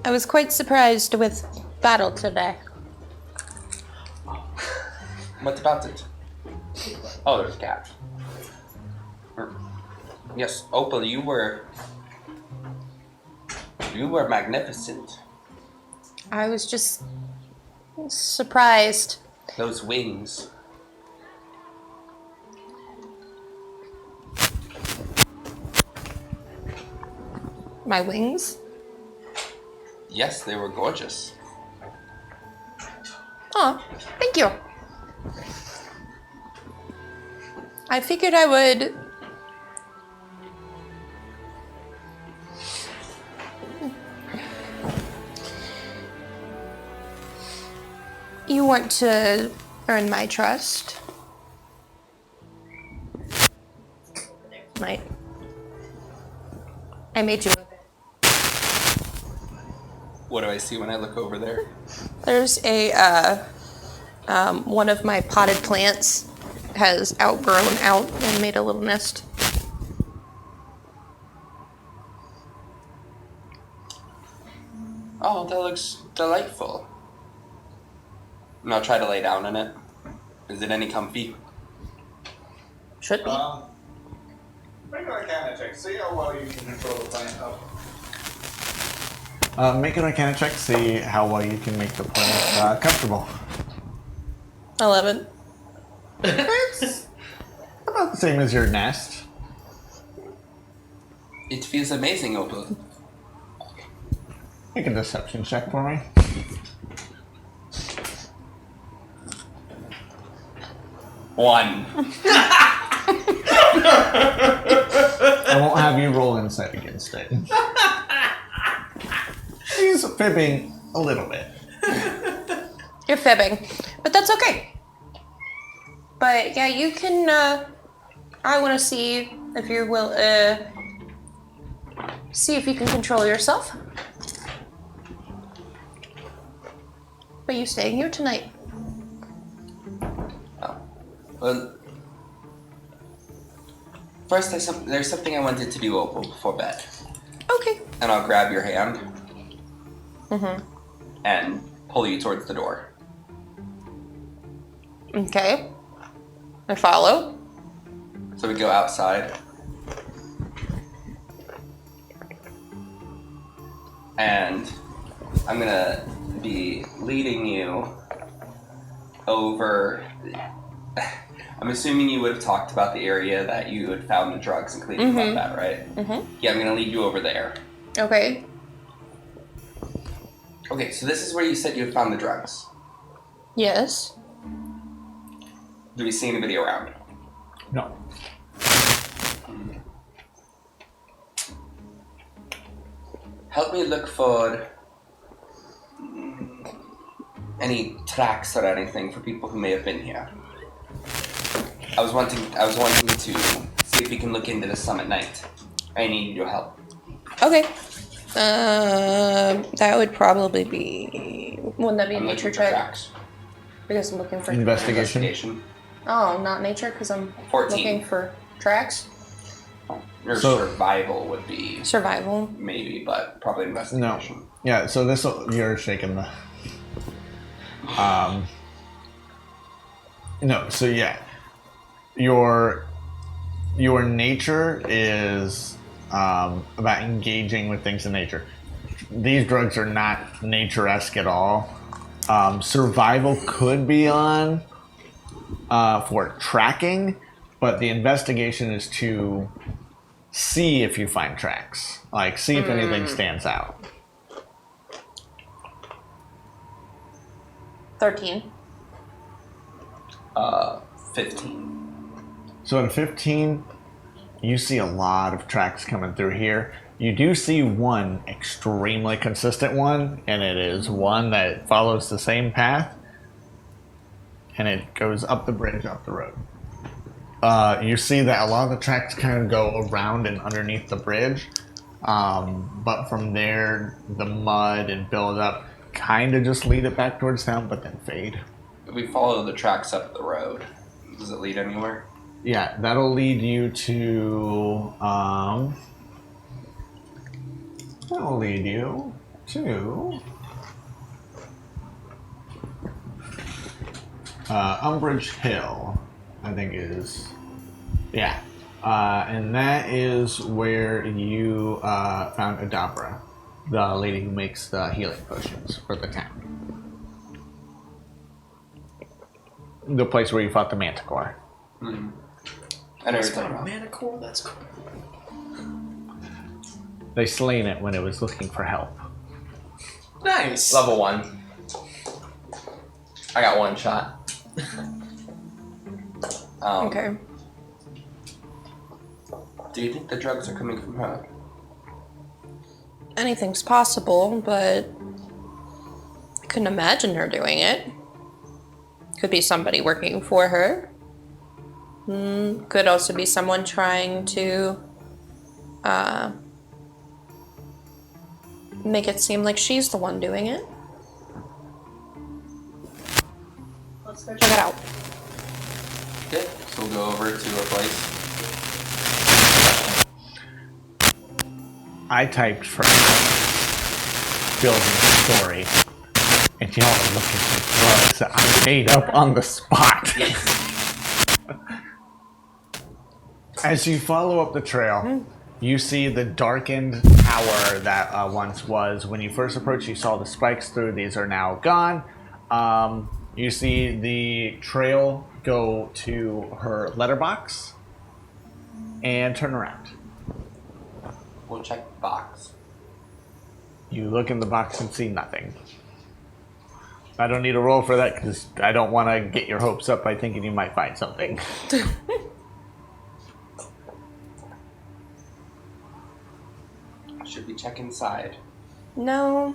I was quite surprised with battle today. What about it? Oh, there's a cat. Yes, Opal, you were magnificent. I was just surprised. Those wings. My wings? Yes, they were gorgeous. Oh, thank you. I figured I would. You want to earn my trust. I made you a bed. What do I see when I look over there? There's a one of my potted plants has outgrown out and made a little nest. Oh, that looks delightful. And I'll try to lay down in it. Is it any comfy? Should be. Make an Arcana check. See how well you can control the plant. Make an Arcana check. See how well you can make the plant comfortable. 11. It's about the same as your nest. It feels amazing, Opal. Make a deception check for me. One. I won't have you roll insight against it. He's fibbing a little bit. You're fibbing, but that's okay. But yeah, you can. I want to see if you will. See if you can control yourself. But you staying here tonight? Oh. Well, first there's something I wanted to do, Opal, before bed. Okay. And I'll grab your hand Mm-hmm. and pull you towards the door. Okay. I follow. So we go outside. And I'm gonna be leading you over. I'm assuming you would have talked about the area that you had found the drugs and cleaning about that, right? Mm-hmm. Yeah, I'm gonna lead you over there. Okay. Okay, so this is where you said you had found the drugs. Yes. Do we see anybody around? No. Help me look for any tracks or anything for people who may have been here. I was wanting to see if we can look into the summit night. I need your help. Okay. That would probably be. Wouldn't that be a I'm nature looking for check? tracks. Because I'm looking for. Investigation. Oh, not nature, because I'm 14. looking for tracks. Your So- survival would be Survival. maybe, but probably investigation. Yeah, so this you're shaking the. No, so yeah, your nature is about engaging with things in nature. These drugs are not nature-esque at all. Survival could be on for tracking, but the investigation is to see if you find tracks, like see if anything stands out. 13. 15. So at 15, you see a lot of tracks coming through here. You do see one extremely consistent one, and it is one that follows the same path, and it goes up the bridge, up the road. You see that a lot of the tracks kind of go around and underneath the bridge, but from there, the mud and build up kind of just lead it back towards town, but then fade. If we follow the tracks up the road, does it lead anywhere? Yeah, that'll lead you to, that'll lead you to, Umbridge Hill, I think is, yeah. And that is where you, found Adabra, the lady who makes the healing potions for the town. The place where you fought the Manticore. Mm-hmm. I know what you're talking about. Manicore, that's cool. They slain it when it was looking for help. Nice. Level 1. I got one shot. Okay. Do you think the drugs are coming from her? Anything's possible, but I couldn't imagine her doing it. Could be somebody working for her. Could also be someone trying to make it seem like she's the one doing it. Let's go check it out. Okay, so we'll go over to a place. I typed for building a story, and y'all are looking for drugs that I made up on the spot. As you follow up the trail, you see the darkened tower that once was. When you first approached, you saw the spikes through. These are now gone. You see the trail go to her letterbox and turn around. We'll check the box. You look in the box and see nothing. I don't need a roll for that because I don't want to get your hopes up by thinking you might find something. Should we check inside? No.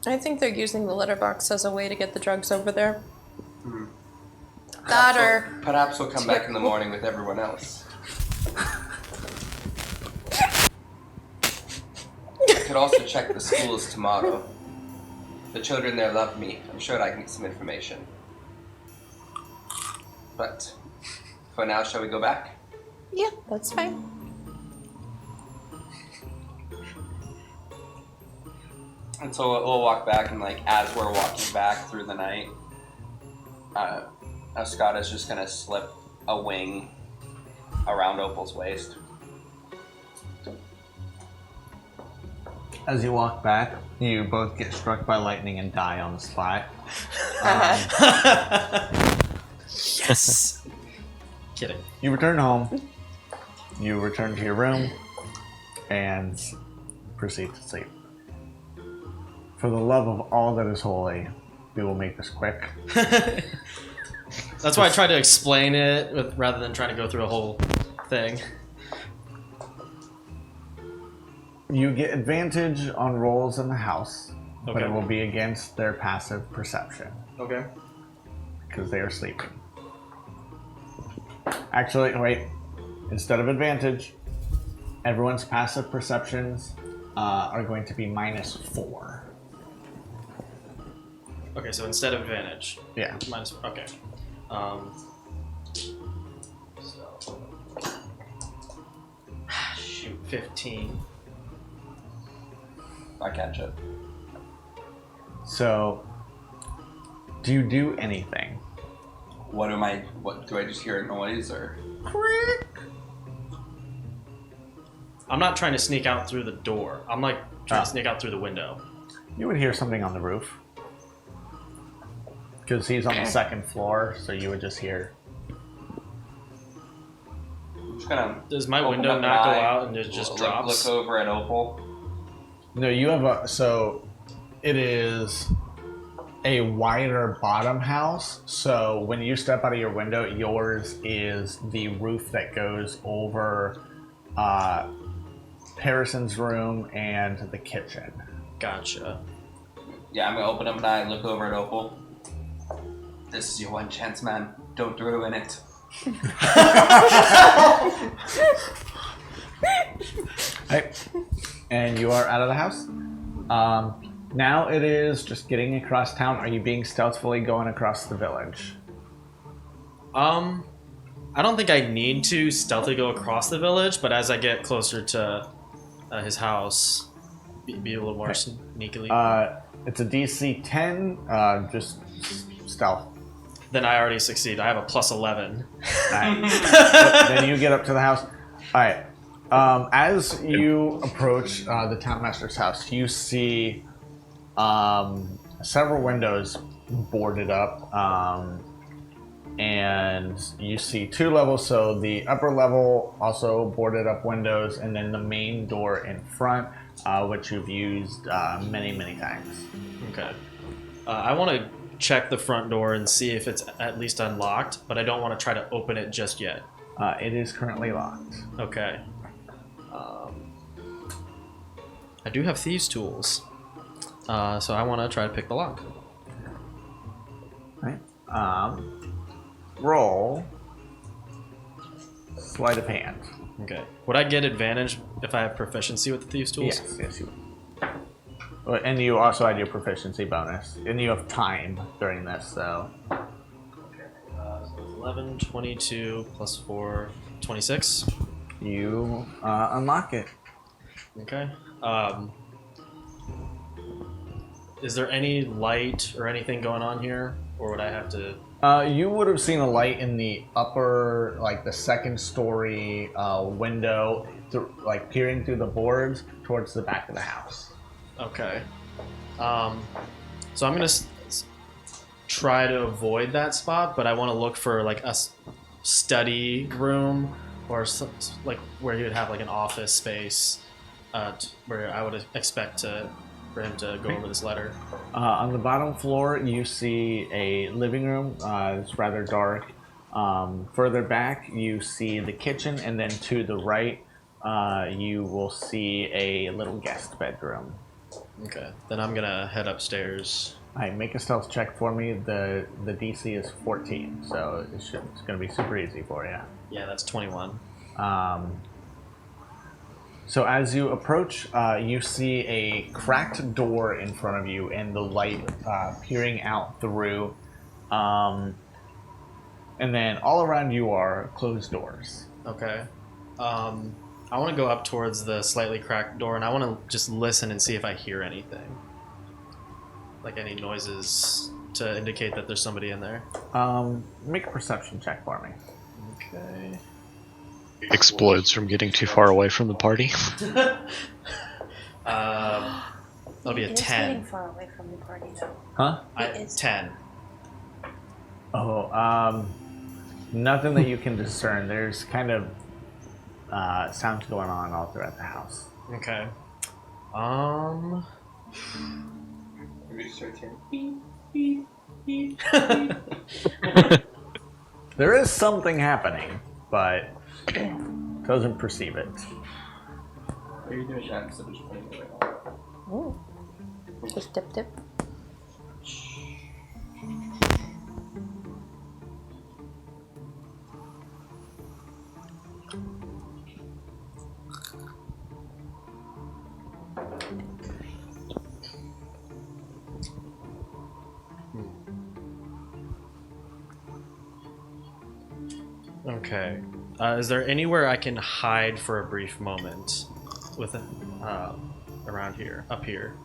I think they're using the letterbox as a way to get the drugs over there. That or... Perhaps we'll come back in the morning with everyone else. I could also check the schools tomorrow. The children there love me. I'm sure I can get some information. But for now, shall we go back? Yeah, that's fine. And so we'll walk back, and like as we're walking back through the night, Scott is just gonna slip a wing around Opal's waist. As you walk back, you both get struck by lightning and die on the spot. Yes. Kidding. You return home. You return to your room and proceed to sleep. For the love of all that is holy, we will make this quick. That's why I tried to explain it rather than trying to go through a whole thing. You get advantage on rolls in the house, but Okay. it will be against their passive perception Okay. because they are sleeping. Actually, wait. Instead of advantage, everyone's passive perceptions are going to be -4. Okay, so instead of advantage. Yeah. Minus, okay. So. Shoot, 15. I catch it. So, do you do anything? What do I just hear a noise or? I'm not trying to sneak out through the door. I'm like trying to sneak out through the window. You would hear something on the roof. Because he's on the second floor, so you would just hear. I'm just gonna. Does my open window up not an go eye, out and it just drops? Look over at Opal. No, you have a. So, it is a wider bottom house. So, when you step out of your window, yours is the roof that goes over Harrison's room and the kitchen. Gotcha. Yeah, I'm gonna open up an eye and look over at Opal. This is your one chance, man. Don't ruin it. Right. And you are out of the house. Now it is just getting across town. Are you being stealthily going across the village? I don't think I need to stealthily go across the village, but as I get closer to his house, be a little more sneakily. It's a DC 10, just stealth. Then I already succeed. I have a plus 11. Then you get up to the house. All right. As you approach the townmaster's house, you see several windows boarded up, and you see 2 levels. So the upper level also boarded up windows, and then the main door in front, which you've used many, many times. Okay. I want to check the front door and see if it's at least unlocked, but I don't want to try to open it just yet. It is currently locked. Okay. I do have thieves' tools, so I want to try to pick the lock. Right. Roll sleight of hand. Okay. Would I get advantage if I have proficiency with the thieves' tools? Yes, you would. And you also had your proficiency bonus. And you have time during this, so. So it's 11, 22, plus 4, 26. You unlock it. Okay. Is there any light or anything going on here? Or would I have to... You would have seen a light in the upper, like the second story window, like peering through the boards towards the back of the house. Okay. So I'm gonna try to avoid that spot, but I want to look for like a study room or like where you would have like an office space, where I would expect for him to go over this letter. On the bottom floor, you see a living room. It's rather dark. Further back, you see the kitchen, and then to the right, you will see a little guest bedroom. Okay, then I'm gonna head upstairs. All right, make a stealth check for me. The DC is 14, so it's going to be super easy for you. Yeah, that's 21. So as you approach, you see a cracked door in front of you and the light peering out through. And then all around you are closed doors. Okay. I want to go up towards the slightly cracked door, and I want to just listen and see if I hear anything. Like any noises to indicate that there's somebody in there. Make a perception check for me. Okay. Explodes from getting too far away from the party. That'll be a It is 10. getting far away from the party, though. Huh? It is. 10. Oh, nothing that you can discern. There's kind of sounds going on all throughout the house. Okay. Maybe start hearing There is something happening, but doesn't perceive it. What are you doing, Jack? So just putting it right on. Ooh. Just dip, dip. Okay. Is there anywhere I can hide for a brief moment with around here, up here?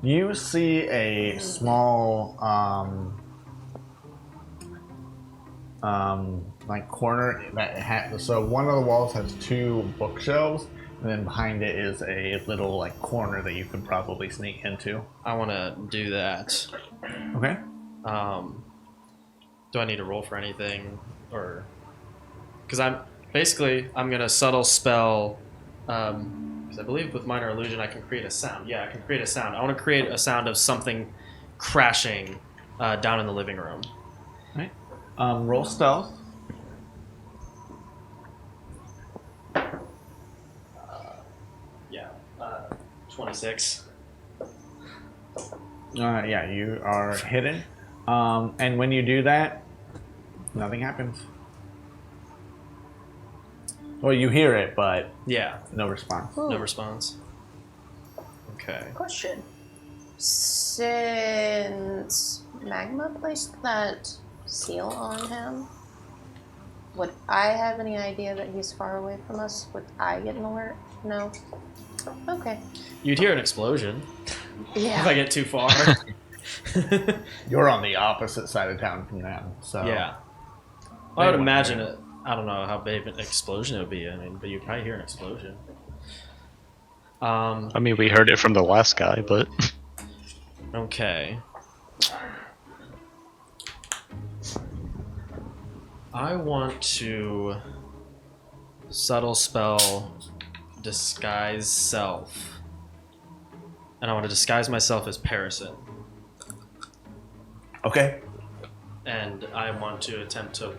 You see a small like corner that so one of the walls has two bookshelves, and then behind it is a little like corner that you could probably sneak into. I want to do that. Okay. Do I need to roll for anything, or because I'm gonna subtle spell? Because I believe with minor illusion I can create a sound. Yeah, I can create a sound. I want to create a sound of something crashing down in the living room. All right. Roll stealth. 26. Yeah, you are hidden. And when you do that, nothing happens. Well, you hear it, but Yeah, no response. no response. Okay. Question. Since Magma placed that seal on him, would I have any idea that he's far away from us? Would I get an alert? No? Okay. You'd hear an explosion if I Yeah. get too far. You're on the opposite side of town from them, so Yeah. They I would wouldn't imagine hear it. I don't know how big an explosion it would be. I mean, but you'd probably hear an explosion. I mean, we heard it from the last guy, but Okay. I want to subtle spell disguise self. And I want to disguise myself as Parison. Okay. And I want to attempt to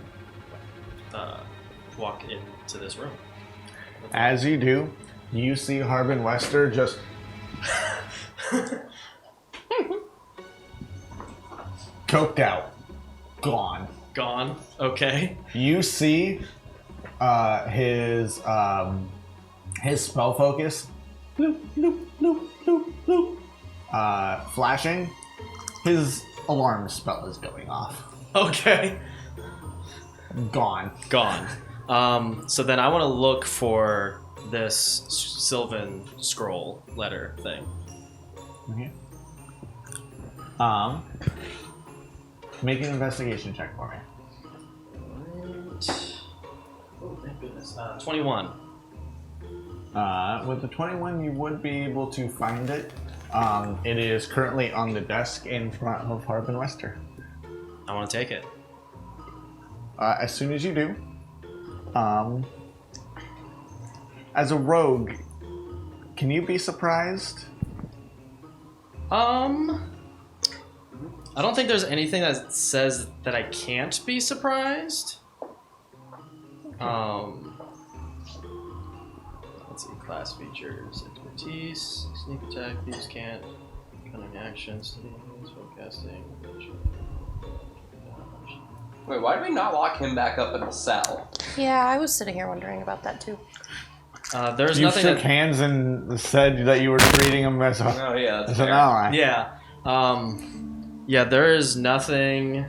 walk into this room. As you do, you see Harbin Wester just Coked out. Gone. Gone. Okay. You see his spell focus bloop, bloop, bloop, bloop, bloop, flashing. His alarm spell is going off. Okay. Gone. So then I want to look for this Sylvan scroll letter thing. Okay. Make an investigation check for me. Oh, thank goodness. 21. With the 21, you would be able to find it. It is currently on the desk in front of Harbin Wester. I want to take it. As soon as you do, as a rogue, can you be surprised? I don't think there's anything that says that I can't be surprised. Let's see, class features, expertise, sneak attack, thieves can't, cunning action, steady hands, forecasting. Wait, why did we not lock him back up in the cell? Yeah, I was sitting here wondering about that too. There's You nothing shook that, hands and said that you were treating him as Oh yeah, that's an fair. ally. yeah. Yeah, there is nothing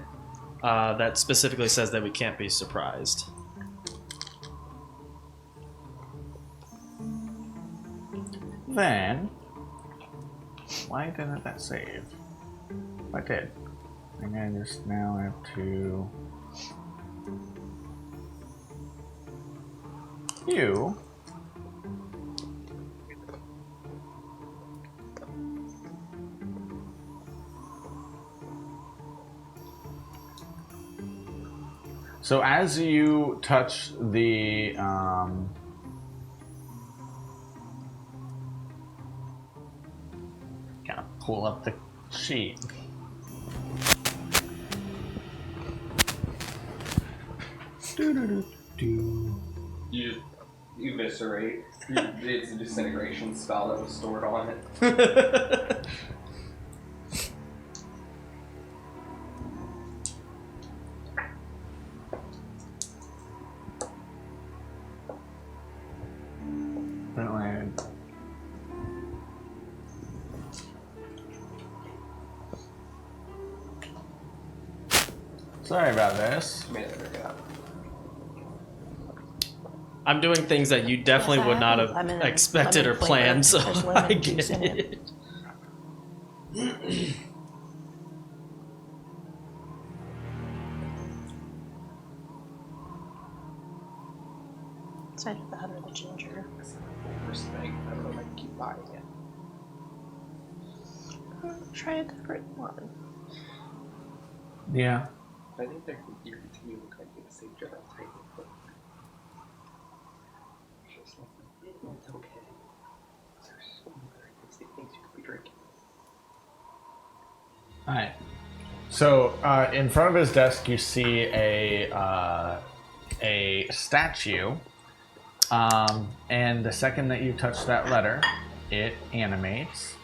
that specifically says that we can't be surprised. Then, why didn't that save? I did. And I just now have to... You... So as you touch the kind of pull up the sheet. You eviscerate. It's a disintegration spell that was stored on it. Sorry about this. I'm doing things that you definitely would not have expected or planned, so I get it. It's either that or the ginger. First thing, I don't know if I can keep buying it. Try a different one. Yeah. I think they're you're continuing to kind of get the same general type of book. It's just like, it's okay. There's so many very tasty things you could be drinking. Alright. So, in front of his desk, you see a statue. And the second that you touch that letter, it animates.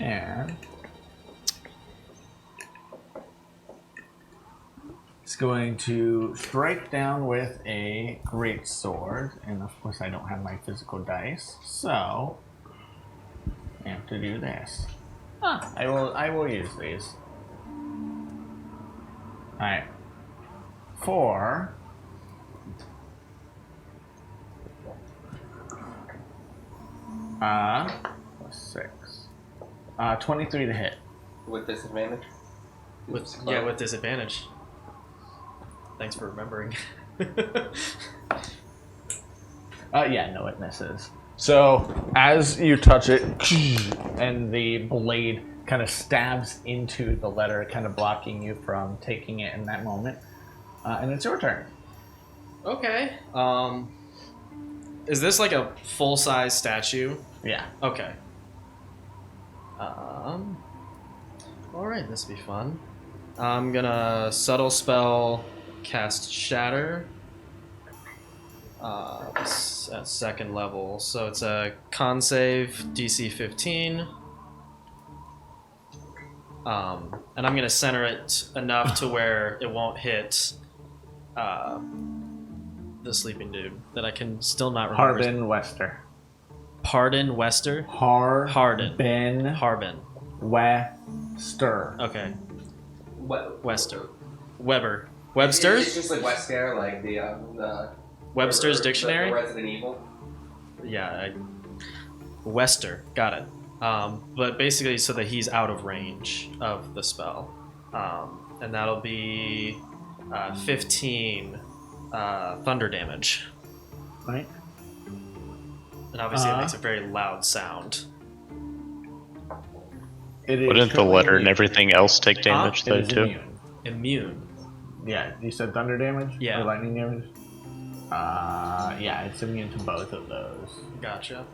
And it's going to strike down with a great sword, and of course I don't have my physical dice, so I have to do this. I will use these. Alright. 4 plus 6. 23 to hit. With disadvantage? With disadvantage. Thanks for remembering. Yeah, no, it misses. So, as you touch it, and the blade kind of stabs into the letter, kind of blocking you from taking it in that moment. And it's your turn. Okay. Is this like a full-size statue? Yeah. Okay. Alright, this will be fun. I'm gonna subtle spell cast Shatter. at second level. So it's a con save, DC 15. And I'm going to center it enough to where it won't hit the sleeping dude that I can still not remember. Harbin Wester. Pardon Wester? Harbin Harbin. Wester. Okay. Wester. Weber. Webster's? It's just like Wester, like the Webster's dictionary? The Resident Evil. Yeah, Wester. Got it. But basically so that he's out of range of the spell. And that'll be 15 thunder damage. Right. And obviously it makes a very loud sound. Wouldn't the letter and everything else take damage though too? Immune. Yeah, you said thunder damage? Yeah. Or lightning damage? Yeah, it's immune to both of those. Gotcha.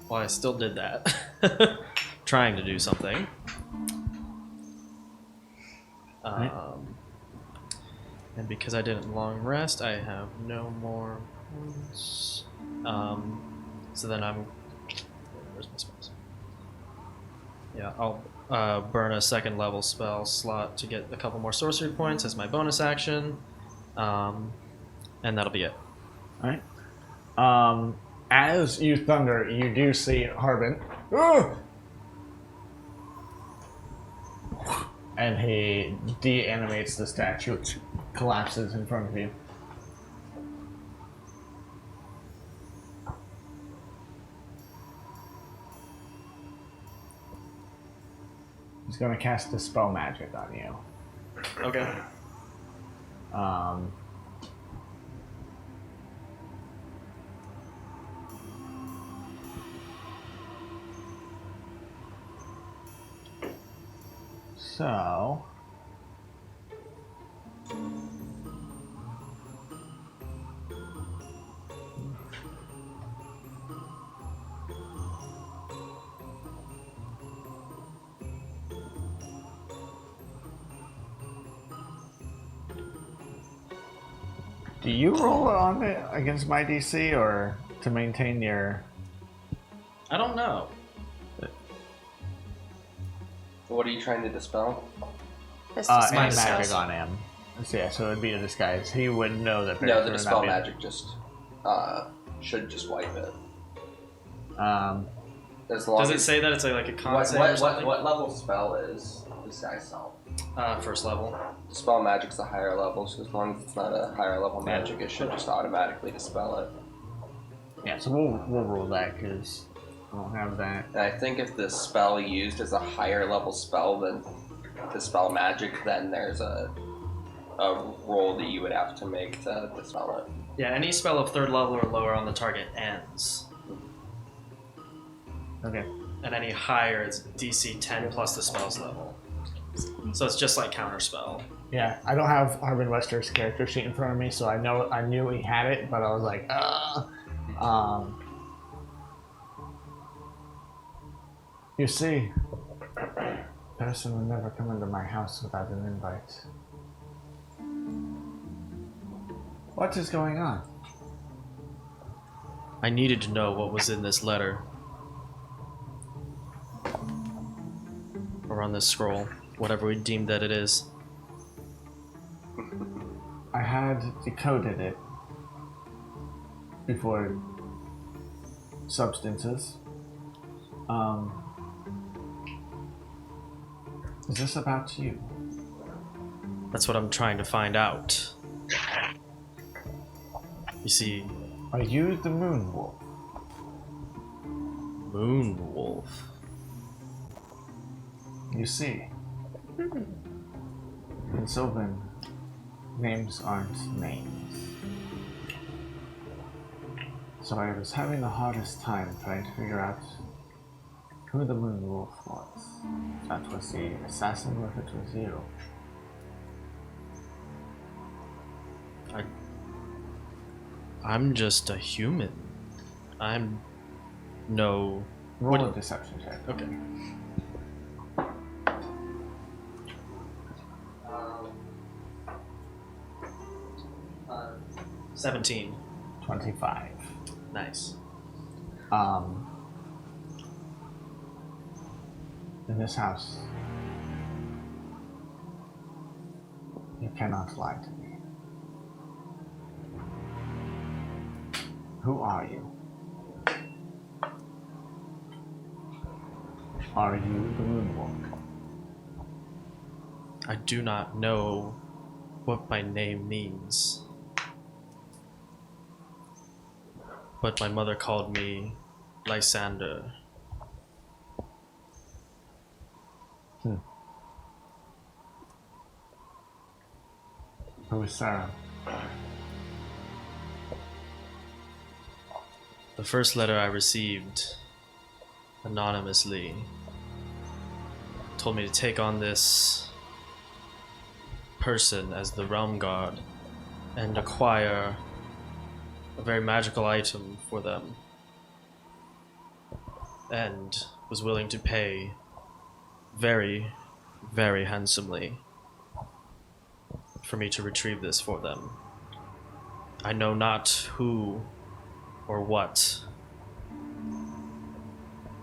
Well, I still did that. Trying to do something. And because I didn't long rest, I have no more wounds. So then I'm... Where's my spells? Yeah, I'll burn a second level spell slot to get a couple more sorcery points as my bonus action. And that'll be it. Alright. As you thunder, you do see Harbin. And he de-animates the statue, which collapses in front of you. He's going to cast Dispel Magic on you. Okay. So... Do you roll it on it against my DC or to maintain your... I don't know. What are you trying to dispel? This Any is my magic spell. on him. So yeah, so it'd be a disguise. He would know that. No, the would dispel not be- magic just should just wipe it. As long Does it as say that it's like a con save or something? what level spell is this guy's spell? First level. Dispel magic's a higher level, so as long as it's not a higher level magic, it should just automatically dispel it. Yeah, so we'll roll that because I don't have that. And I think if the spell used is a higher level spell than dispel magic, then there's a roll that you would have to make to dispel it. Yeah, any spell of third level or lower on the target ends. Okay. And any higher, it's DC 10 plus the spell's level. So it's just like counterspell. Yeah, I don't have Harbin Wester's character sheet in front of me, so I knew he had it, but I was like, You see, a person would never come into my house without an invite. What is going on? I needed to know what was in this letter. Or on this scroll. Whatever we deemed that it is. I had decoded it before substances. Is this about you? That's what I'm trying to find out. You see, Are you the Moon Wolf? Moon Wolf. You see, in Sylvan, names aren't names. So I was having the hardest time trying to figure out who the Moon Wolf was. If that was the assassin or if it was you. I'm just a human. I'm no... Roll a deception check. Okay. 17. 25. Nice. In this house, you cannot lie to me. Who are you? Are you the Moonwalk? I do not know what my name means. But my mother called me Lysander. Who is Sarah? The first letter I received, anonymously, told me to take on this person as the realm guard and acquire a very magical item for them, and was willing to pay very, very handsomely for me to retrieve this for them. I know not who or what,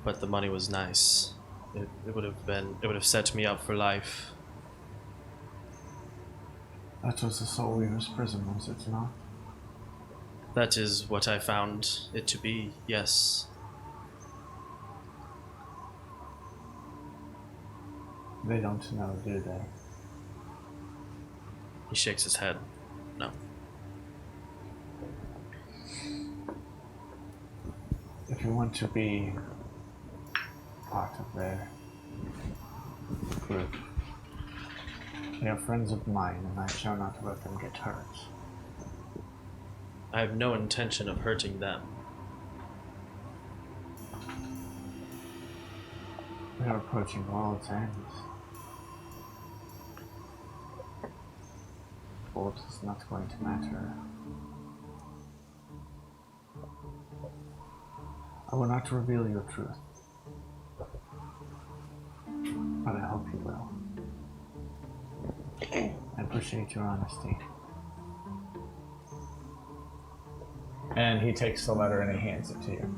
but the money was nice. It would have set me up for life. That was the Soul Weaver's prison, was it not? That is what I found it to be, yes. They don't know, do they? He shakes his head. No. If you want to be part of their group, they are friends of mine, and I shall not let them get hurt. I have no intention of hurting them. We are approaching world's end. Gold is not going to matter. I will not reveal your truth, but I hope you will. I appreciate your honesty. And he takes the letter and he hands it to you.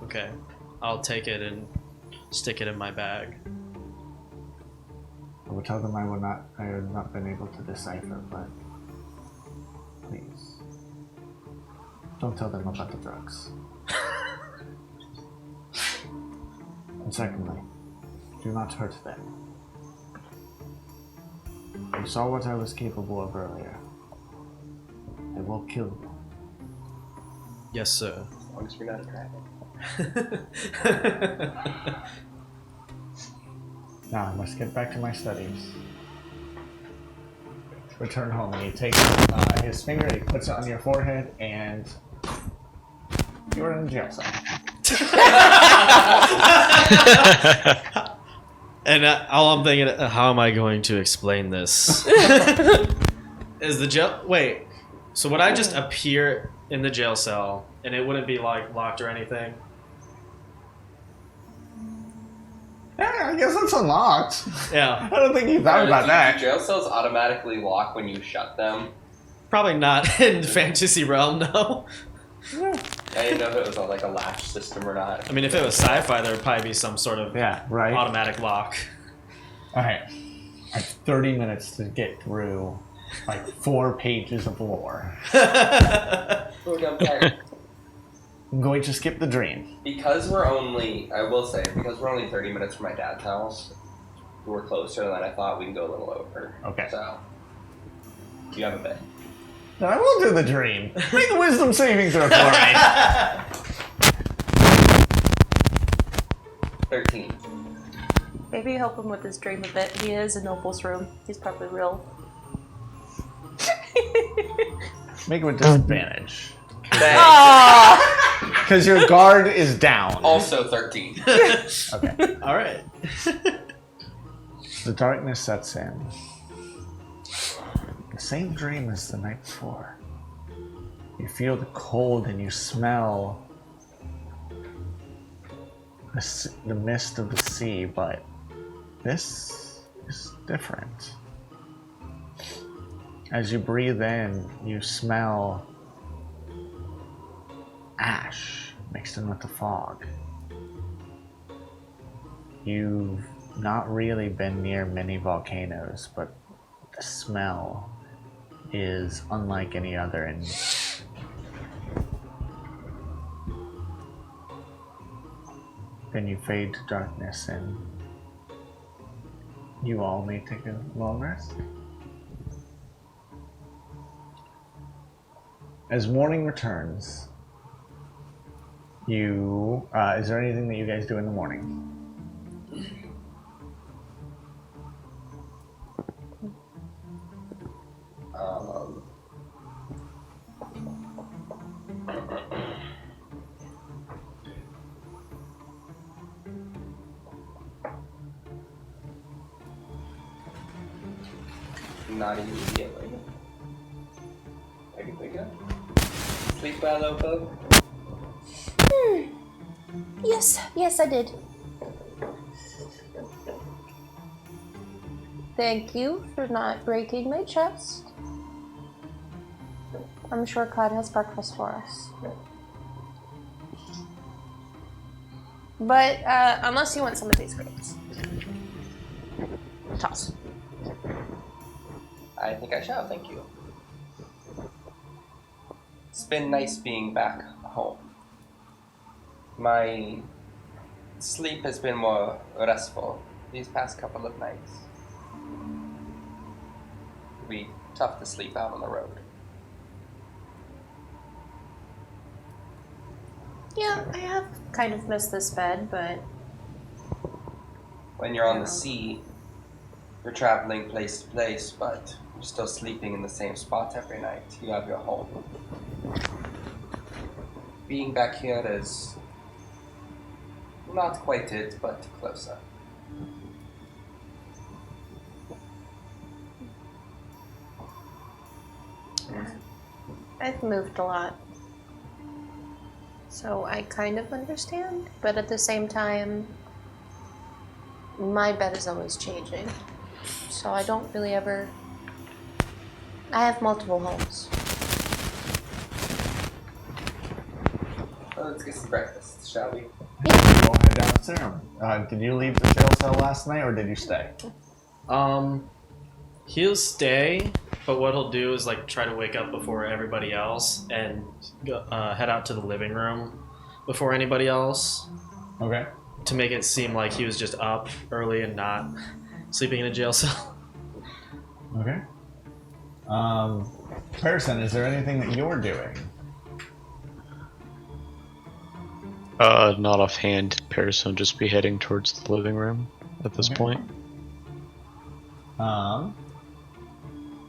Okay. I'll take it and stick it in my bag. I will tell them I have not been able to decipher, but please, don't tell them about the drugs. And secondly, do not hurt them. You saw what I was capable of earlier. I will kill you. Yes, sir. As long as you're not a dragon. Now I must get back to my studies. Return home, and he takes his finger, he puts it on your forehead, and you're in a jail cell. And all I'm thinking, how am I going to explain this? Is the jail... Wait, so would I just appear in the jail cell, and it wouldn't be, like, locked or anything? Yeah, I guess it's unlocked. Yeah. I don't think you thought about that. Jail cells automatically lock when you shut them. Probably not in Fantasy Realm, no. I didn't know if it was like a latch system or not. I mean, if it was sci-fi, there would probably be some sort of right. automatic lock. Okay. I have 30 minutes to get through like 4 pages of lore. I'm going to skip the dream. Because we're only, I will say, because we're only 30 minutes from my dad's house, we're closer than I thought. We can go a little over. Okay. So, you have a bit. Then I will do the dream. Make a wisdom saving throw for me. 13. Maybe help him with his dream a bit. He is in Noble's room. He's probably real. Make it with disadvantage. Aww! Because your guard is down. Also 13. Okay. Alright. The darkness sets in. The same dream as the night before. You feel the cold and you smell the mist of the sea, but this is different. As you breathe in, you smell ash mixed in with the fog. You've not really been near many volcanoes, but the smell is unlike any other, and then you fade to darkness, and you all may take a long rest. As morning returns, is there anything that you guys do in the morning? Not immediately. I can think of. Sleep well, Opal? Yes, I did. Thank you for not breaking my chest. I'm sure Cod has breakfast for us. But, unless you want some of these grapes. Toss. I think I shall, thank you. It's been nice being back home. My sleep has been more restful these past couple of nights. It'll be tough to sleep out on the road. Yeah, I have kind of missed this bed, but... When you're on the sea, you're traveling place to place, but you're still sleeping in the same spot every night. You have your home. Being back here is not quite it, but closer. I've moved a lot. So I kind of understand, but at the same time, my bed is always changing. So I don't really ever... I have multiple homes. Well, let's get some breakfast, shall we? We'll head downstairs. Did you leave the jail cell last night, or did you stay? He'll stay, but what he'll do is like try to wake up before everybody else and go, head out to the living room before anybody else Okay. to make it seem like he was just up early and not sleeping in a jail cell. Okay. Person, is there anything that you're doing? Not offhand, Paris will just be heading towards the living room at this point.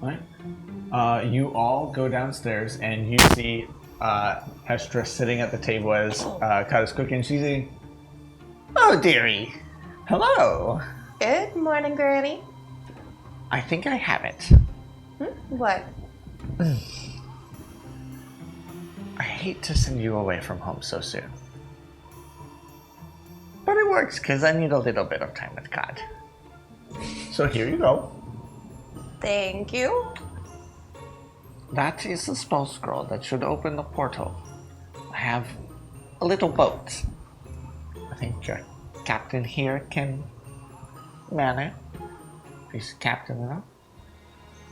Right. You all go downstairs and you see Hestra sitting at the table as Kat is cooking. She's eating. Oh, dearie. Hello. Good morning, Granny. I think I have it. What? I hate to send you away from home so soon. But it works because I need a little bit of time with God. So here you go. Thank you. That is the spell scroll that should open the portal. I have a little boat. I think your captain here can man it. He's captain enough.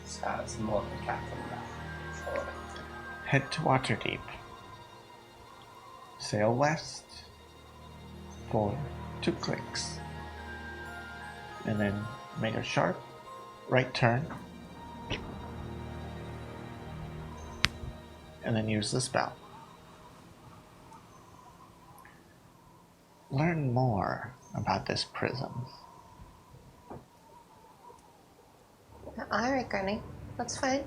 Scott's more than captain now. So, Head to Waterdeep. Sail west for 2 clicks. And then make a sharp right turn. And then use the spell. Learn more about this prison. All right, Granny. That's fine.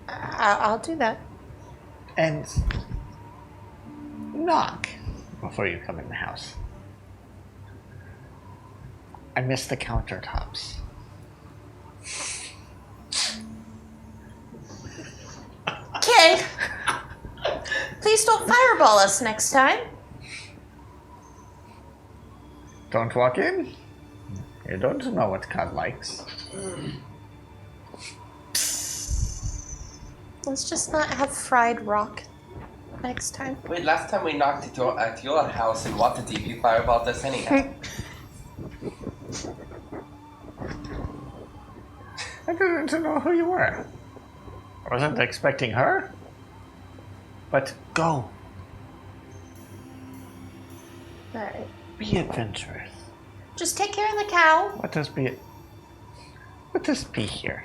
I'll do that. And knock before you come in the house. I miss the countertops. Okay. Please don't fireball us next time. Don't walk in. You don't know what God likes. Let's just not have fried rock next time. Wait, last time we knocked at your house in Waterdeep, you fireballed us anyhow. I didn't know who you were. I wasn't expecting her. But go. Alright. Be adventurous. Just take care of the cow. Let us be here.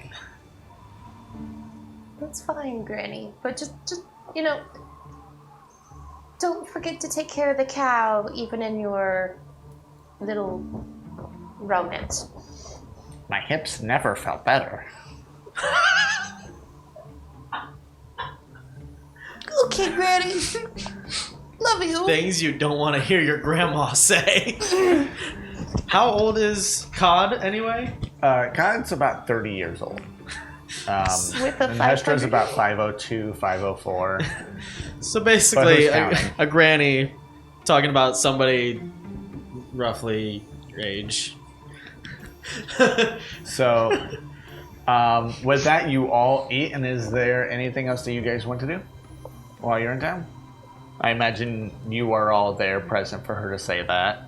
That's fine, Granny. But just don't forget to take care of the cow, even in your little romance. My hips never felt better. Okay, Granny. Love you. Things you don't want to hear your grandma say. How old is Cod anyway? God's about 30 years old. With a and Hestra's 500. about 502, 504. So basically, But who's counting? a granny talking about somebody roughly your age. So, with that, you all eat, and is there anything else that you guys want to do while you're in town? I imagine you are all there present for her to say that.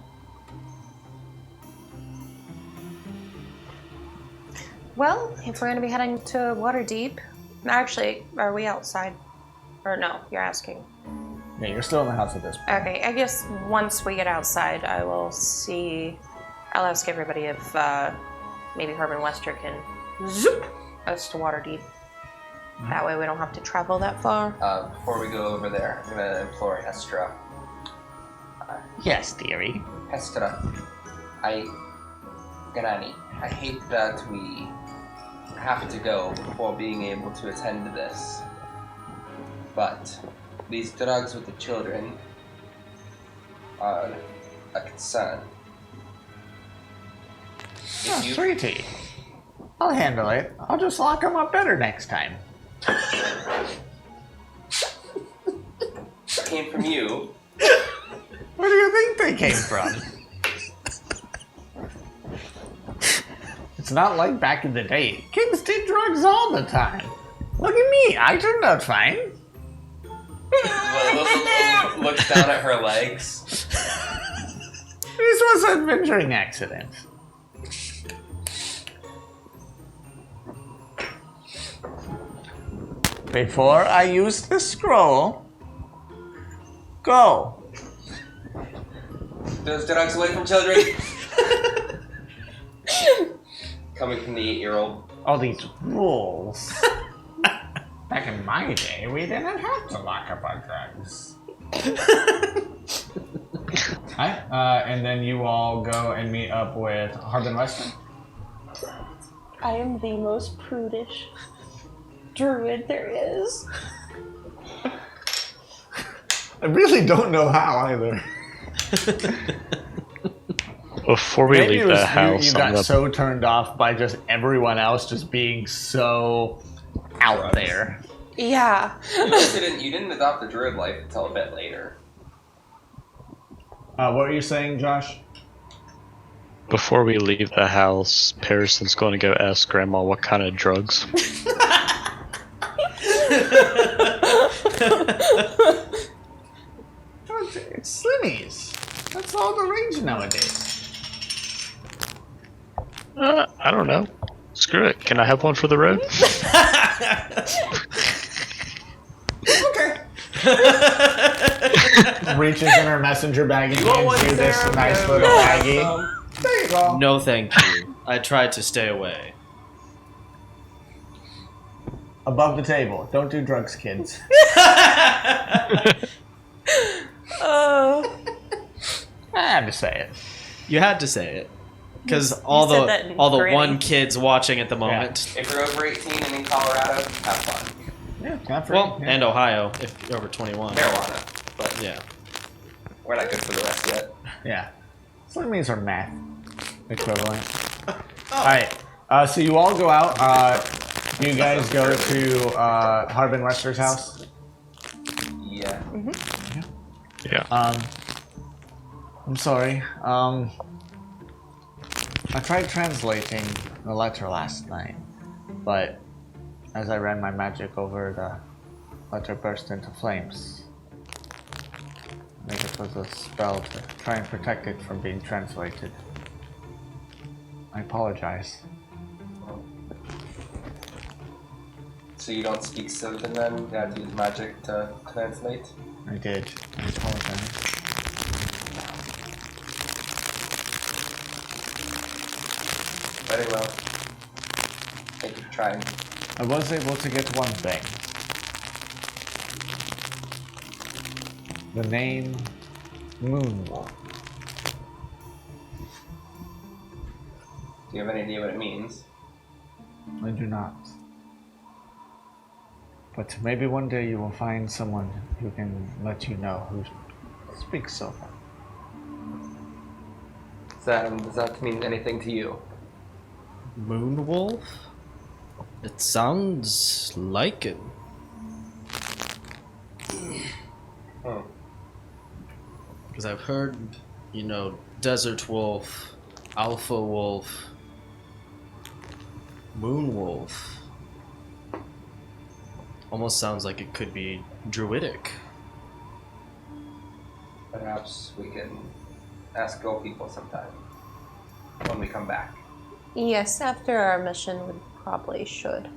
Well, if we're going to be heading to Waterdeep... Actually, are we outside? Or no, you're asking. Yeah, you're still in the house at this point. Okay, I guess once we get outside, I will see... I'll ask everybody if maybe Herb and Wester can zoop us to Waterdeep. That way we don't have to travel that far. Before we go over there, I'm gonna implore Hestra. Yes, dearie. Hestra, Granny, I hate that we have to go before being able to attend to this. But these drugs with the children are a concern. Oh, sweetie. I'll handle it. I'll just lock them up better next time. Came from you. Where do you think they came from? It's not like back in the day. Kids did drugs all the time. Look at me. I turned out fine. Looks down at her legs. This was an adventuring accident. Before I use the scroll, go. Those drugs away from children. Coming from the 8-year-old. All these rules. Back in my day, we didn't have to lock up our drugs. Hi, and then you all go and meet up with Harbin Weston. I am the most prudish druid there is. I really don't know how either. Before we Maybe leave it was the house, you I'm got gonna so turned off by just everyone else just being so out there. Yeah. You didn't adopt the druid life until a bit later. What were you saying, Josh? Before we leave the house, Harrison's going to go ask Grandma what kind of drugs. It's Slimmies. That's all the rage nowadays. I don't know. Screw it. Can I have one for the road? Okay. Reaches in her messenger bag and hands you this nice little baggie. There you go. No, thank you. I tried to stay away. Above the table. Don't do drugs, kids. I had to say it. You had to say it. Because all said that in the Granny. one kids watching at the moment. If you're over 18 and in Colorado, have fun. Yeah, not free. Well, yeah. and Ohio if you're over 21. Marijuana. But Yeah. we're not good for the rest yet. Yeah. Slimmies are math equivalent. Alright, so you all go out. You guys go to Harbin Wester's house. Yeah. Yeah. I'm sorry. I tried translating the letter last night, but as I ran my magic over the letter burst into flames. Maybe it was a spell to try and protect it from being translated. I apologize. So you don't speak Sylvan then? You had to use magic to translate? I did. I apologize. Very well. Thank you for trying. I was able to get one thing. The name Moonwolf. Do you have any idea what it means? I do not. But maybe one day you will find someone who can let you know who speaks Silver. Does that mean anything to you? Moonwolf? It sounds like it. Hmm. Because I've heard, Desert Wolf, Alpha Wolf, Moonwolf. Almost sounds like it could be druidic. Perhaps we can ask Go People sometime when we come back. Yes, after our mission, we probably should.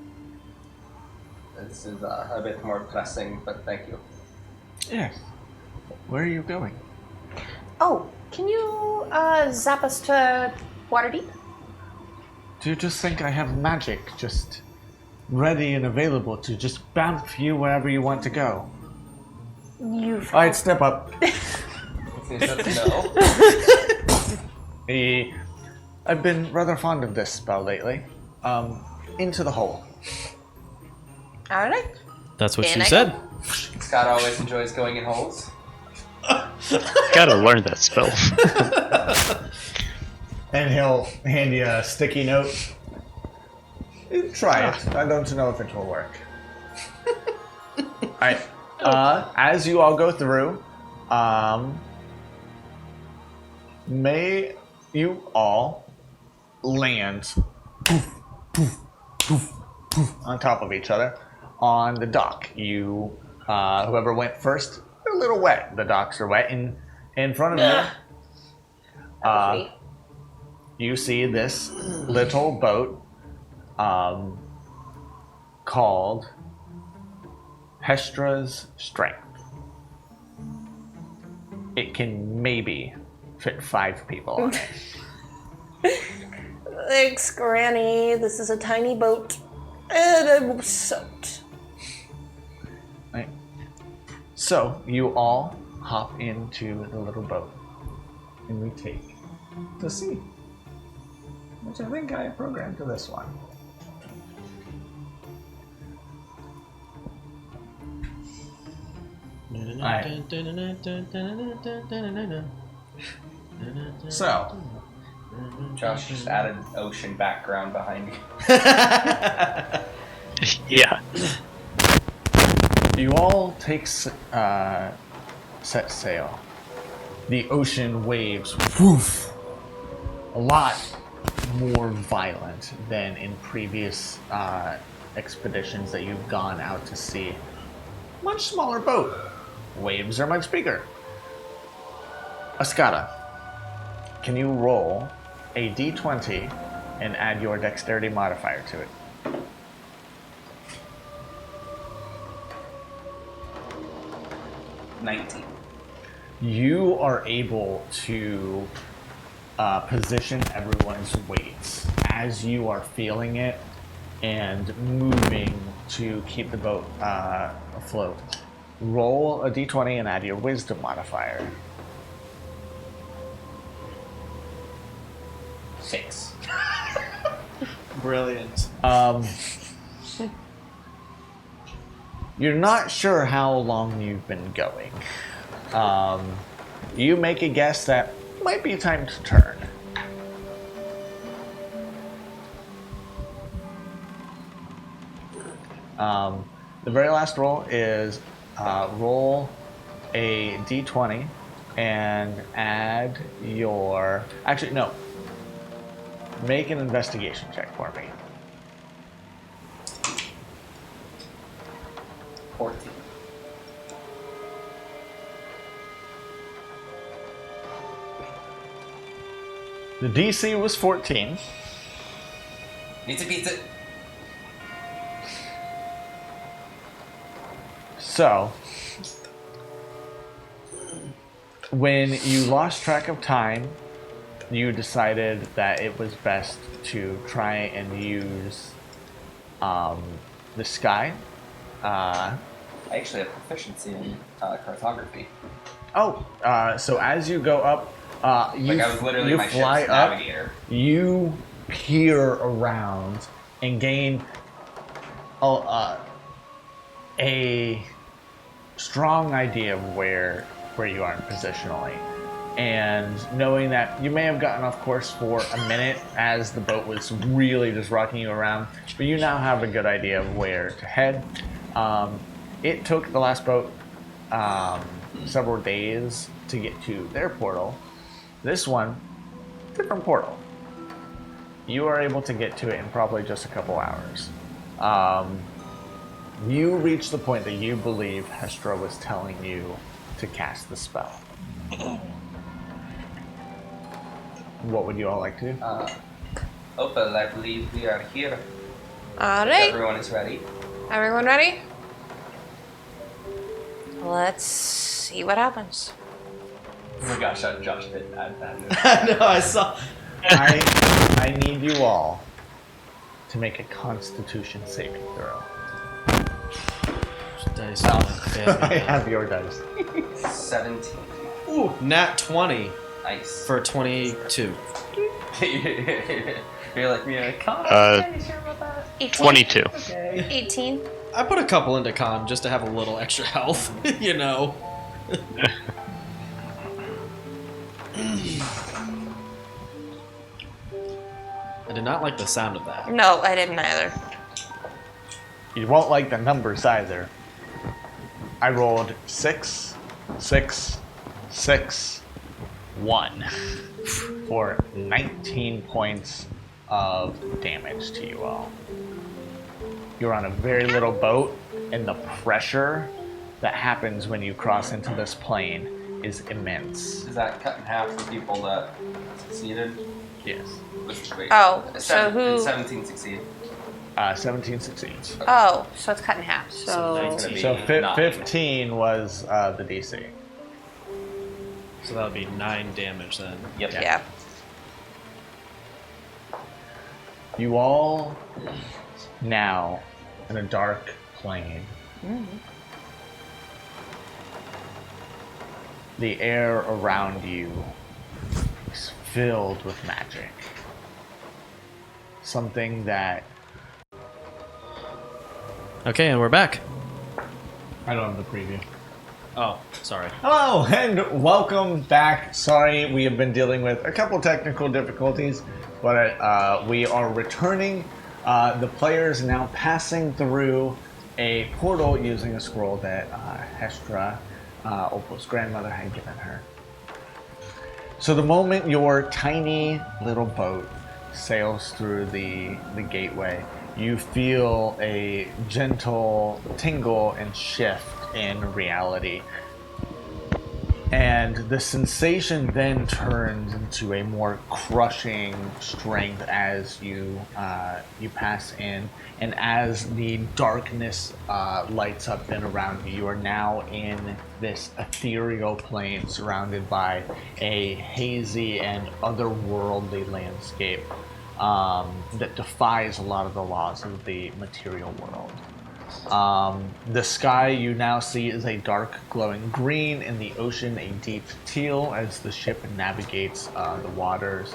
This is a bit more pressing, but thank you. Yes. Where are you going? Oh, can you zap us to Waterdeep? Do you just think I have magic just ready and available to just bamf you wherever you want to go? You've. Alright, step up. He says no. I've been rather fond of this spell lately. Into the hole. All right. That's what And she I said. Scott always enjoys going in holes. Gotta learn that spell. And he'll hand you a sticky note. Try it. I don't know if it will work. Alright. As you all go through, may you all land on top of each other on the dock. You, whoever went first, they're a little wet. The docks are wet. In front of you, you see this little boat called Hestra's Strength. It can maybe fit 5 people on it. Thanks, Granny. This is a tiny boat, and I'm soaked. Right. So you all hop into the little boat, and we take the sea, which I think I programmed to this one. So, Josh just added ocean background behind you. Yeah. you all take set sail. The ocean waves, woof, a lot more violent than in previous expeditions that you've gone out to sea. Much smaller boat. Waves are much bigger. Ascata, can you roll a d20 and add your dexterity modifier to it? $19. You are able to position everyone's weights as you are feeling it and moving to keep the boat afloat. Roll a d20 and add your wisdom modifier. 6. Brilliant. You're not sure how long you've been going. You make a guess that might be time to turn. The very last roll is roll a d20 and add your... Actually, no. Make an investigation check for me. 14. The DC was 14. Pizza, pizza. So, when you lost track of time, you decided that it was best to try and use the sky. I actually have proficiency in cartography. So as you go up, you, Like I was literally you my fly ship's up, navigator. you peer around and gain a strong idea of where you are positionally. And knowing that you may have gotten off course for a minute as the boat was really just rocking you around, but you now have a good idea of where to head. It took the last boat several days to get to their portal. This one, different portal. You are able to get to it in probably just a couple hours. You reach the point that you believe Hestra was telling you to cast the spell. What would you all like to do? Opal, I believe we are here. All right. Everyone is ready. Everyone ready? Let's see what happens. Oh my gosh, Josh didn't add that. No, I saw. I need you all to make a Constitution saving throw. Dice. I have your dice. 17. Ooh, nat 20 Nice. for 22. You're like, yeah, come Uh, 18. 22. 18. I put a couple into con just to have a little extra health, you know. I did not like the sound of that. No, I didn't either. You won't like the numbers either. I rolled 6, 6, 6, 1 for 19 points of damage to you all. You're on a very little boat, and the pressure that happens when you cross into this plane is immense. Is that cut in half for people that succeeded? Yes. Which is great. Oh, so who- 17 succeed. 17 succeeds. Oh, so it's cut in half. So 19. So Nine. 15 was the DC. So that would be 9 damage then. Yep. yeah. You all now in a dark plane. The air around you is filled with magic. Something that Okay, and we're back. I don't have the preview. Oh, sorry. Hello and welcome back. Sorry, we have been dealing with a couple technical difficulties, but we are returning. The players now passing through a portal using a scroll that Hestra, Opal's grandmother, had given her. So the moment your tiny little boat sails through the gateway, you feel a gentle tingle and shift in reality. And the sensation then turns into a more crushing strength as you pass in, and as the darkness lights up and around you. You are now in this ethereal plane surrounded by a hazy and otherworldly landscape that defies a lot of the laws of the material world. The sky you now see is a dark glowing green, and the ocean a deep teal as the ship navigates the waters.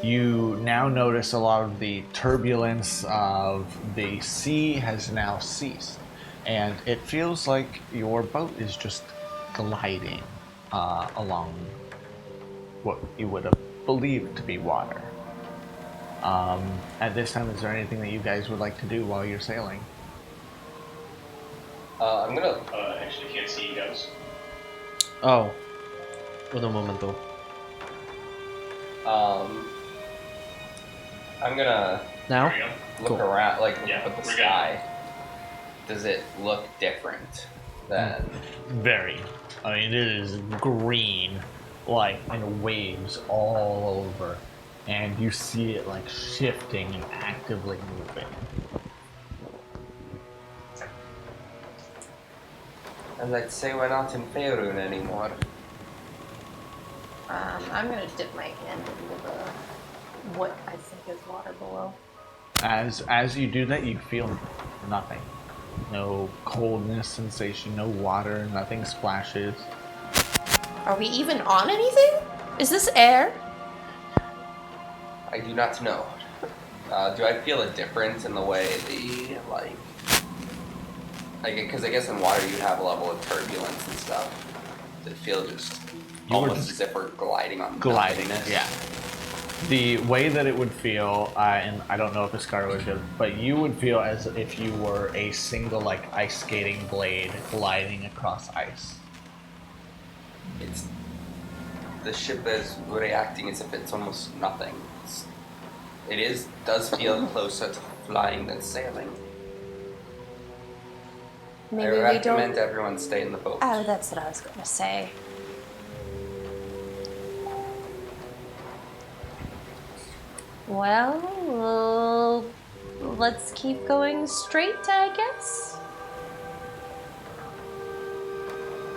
You now notice a lot of the turbulence of the sea has now ceased, and it feels like your boat is just gliding along what you would have believed to be water. At this time, is there anything that you guys would like to do while you're sailing? I'm gonna. Actually can't see you guys. Oh. Un momento. I'm gonna Now? look Cool. around, like look Yeah, up at the we're good. sky. Does it look different than... Very. I mean, it is green, like, and waves all over. And you see it, like, shifting and actively moving. And let's say we're not in Faerun anymore. I'm gonna dip my hand into the what I think is water below. As you do that, you feel nothing. No coldness sensation, no water, nothing splashes. Are we even on anything? Is this air? I do not know. Do I feel a difference in the way because I guess in water you have a level of turbulence and stuff. Does it feel just almost as if we're gliding on nothingness? Yeah. The way that it would feel, and I don't know if Ascara would do, but you would feel as if you were a single, like, ice skating blade gliding across ice. The ship is reacting as if it's almost nothing. Does feel closer to flying than sailing. Maybe I we recommend don't. everyone stay in the boat. Oh, that's what I was gonna say. Well, let's keep going straight, I guess.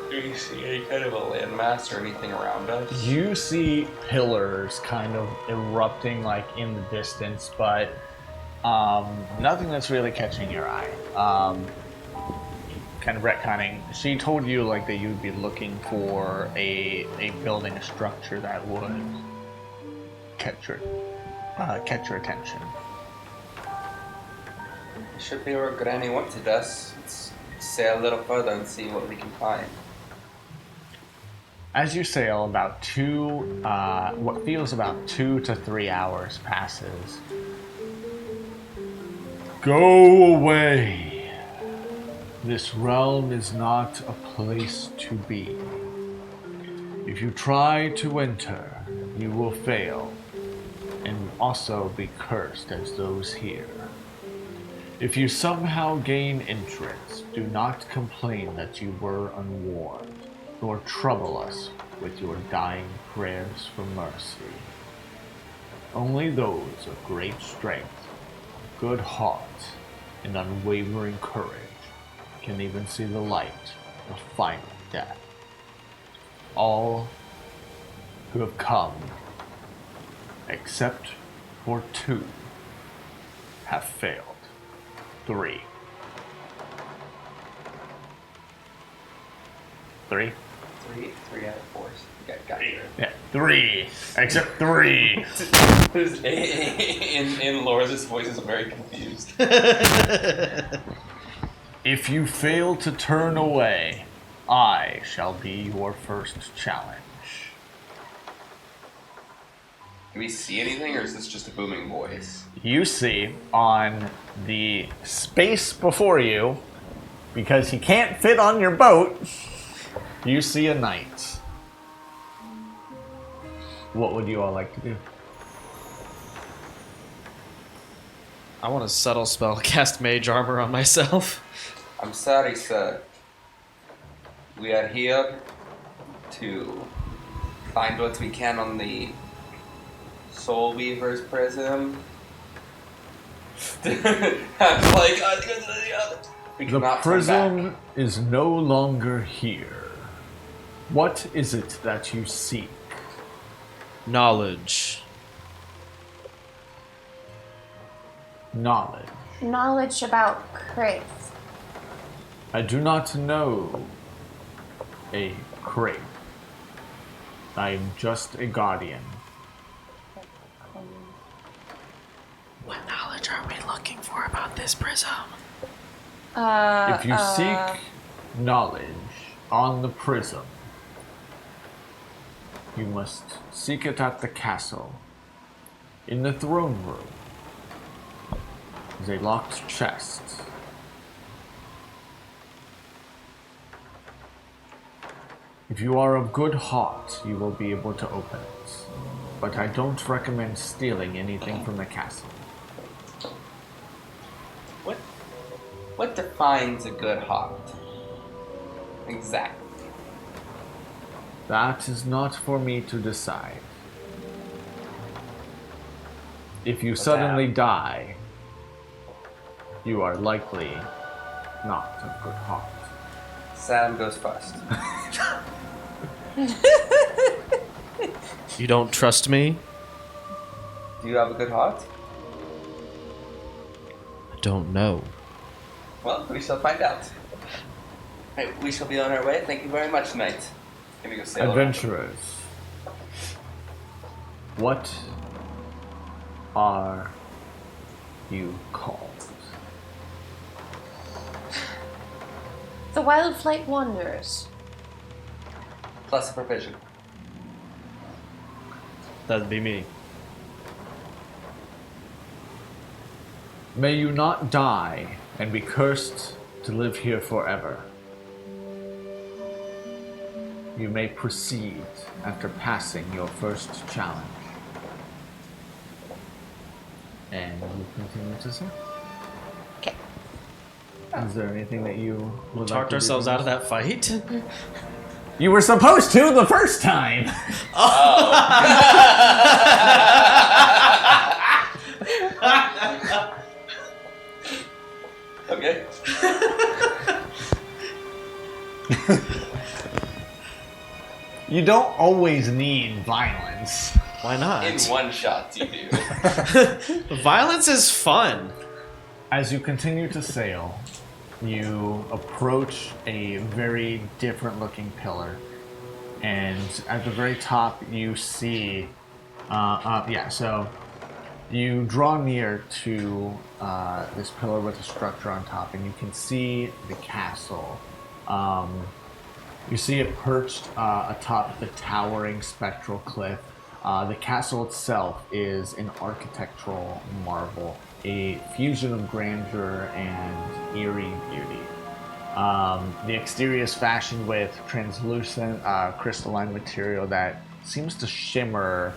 Do you see any kind of a landmass or anything around us? You see pillars kind of erupting, like, in the distance, but nothing that's really catching your eye. Kind of retconning. She told you, like, that you'd be looking for a building, a structure that would catch your attention. It should be where Granny wanted us. Let's sail a little further and see what we can find. As you sail, about what feels about 2 to 3 hours passes. Go away. This realm is not a place to be. If you try to enter, you will fail, and also be cursed as those here. If you somehow gain entrance, do not complain that you were unwarned, nor trouble us with your dying prayers for mercy. Only those of great strength, good heart, and unwavering courage can even see the light of final death. All who have come, except for 2, have failed. 3. 3? 3 out of 4. Got you. Yeah, 3. Except 3. In Laura's voice is very confused. If you fail to turn away, I shall be your first challenge. Do we see anything, or is this just a booming voice? You see on the space before you, because he can't fit on your boat, you see a knight. What would you all like to do? I want to subtle spell cast mage armor on myself. I'm sorry, sir. We are here to find what we can on the Soul Weaver's prism. I'm like, we The cannot turn back. prism is no longer here. What is it that you seek? Knowledge. Knowledge. Knowledge about Kraith. I do not know a crate. I am just a guardian. What knowledge are we looking for about this prism? If you seek knowledge on the prism, you must seek it at the castle. In the throne room is a locked chest. If you are of good heart, you will be able to open it. But I don't recommend stealing anything from the castle. What? What defines a good heart? Exactly. That is not for me to decide. If you suddenly die, you are likely not a good heart. Sam goes first. You don't trust me? Do you have a good heart? I don't know. Well, we shall find out. Right, we shall be on our way. Thank you very much, knight. Gonna go sail around. Adventurers, what are you called? The Wildflight Wanderers. Plus a provision. That'd be me. May you not die and be cursed to live here forever. You may proceed after passing your first challenge. And you continue to say. Okay. Is there anything that you would Talked like to ourselves do? out of that fight? You were supposed to the first time! Okay. You don't always need violence. Why not? In one shot, you do. Violence is fun. As you continue to sail, you approach a very different looking pillar. And at the very top, you see, so you draw near to this pillar with a structure on top, and you can see the castle. You see it perched atop the towering spectral cliff. The castle itself is an architectural marvel, a fusion of grandeur and eerie beauty. The exterior is fashioned with translucent crystalline material that seems to shimmer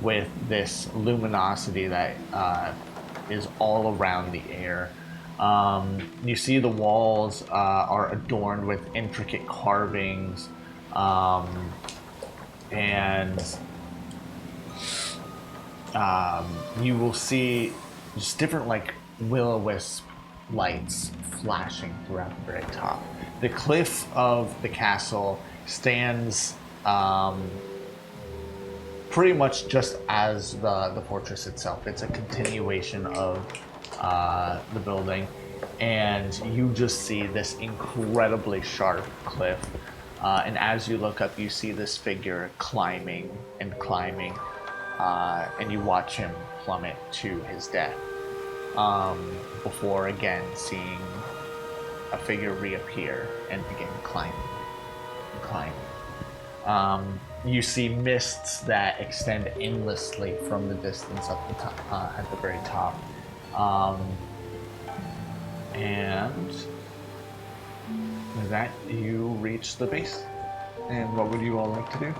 with this luminosity that is all around the air. You see the walls are adorned with intricate carvings, and you will see just different like will-o-wisp lights flashing throughout the very top. The cliff of the castle stands pretty much just as the fortress itself. It's a continuation of the building, and you just see this incredibly sharp cliff. And as you look up, you see this figure climbing and climbing, and you watch him plummet to his death. Before again seeing a figure reappear and begin climbing and climbing. You see mists that extend endlessly from the distance up the top, at the very top. And with that, you reach the base. And what would you all like to do?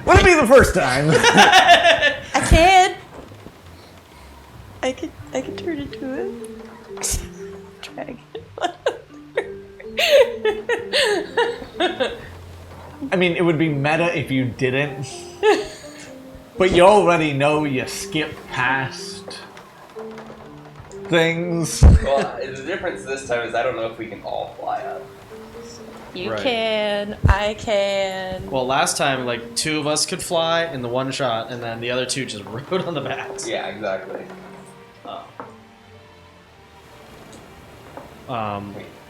Would it be the first time? I can. I can turn into a dragon. I mean, it would be meta if you didn't. But you already know you skip past things. Well, the difference this time is I don't know if we can all fly up. You Right. can. I can. Well, last time, like, 2 of us could fly in the one shot, and then the other 2 just rode on the backs. Yeah, exactly.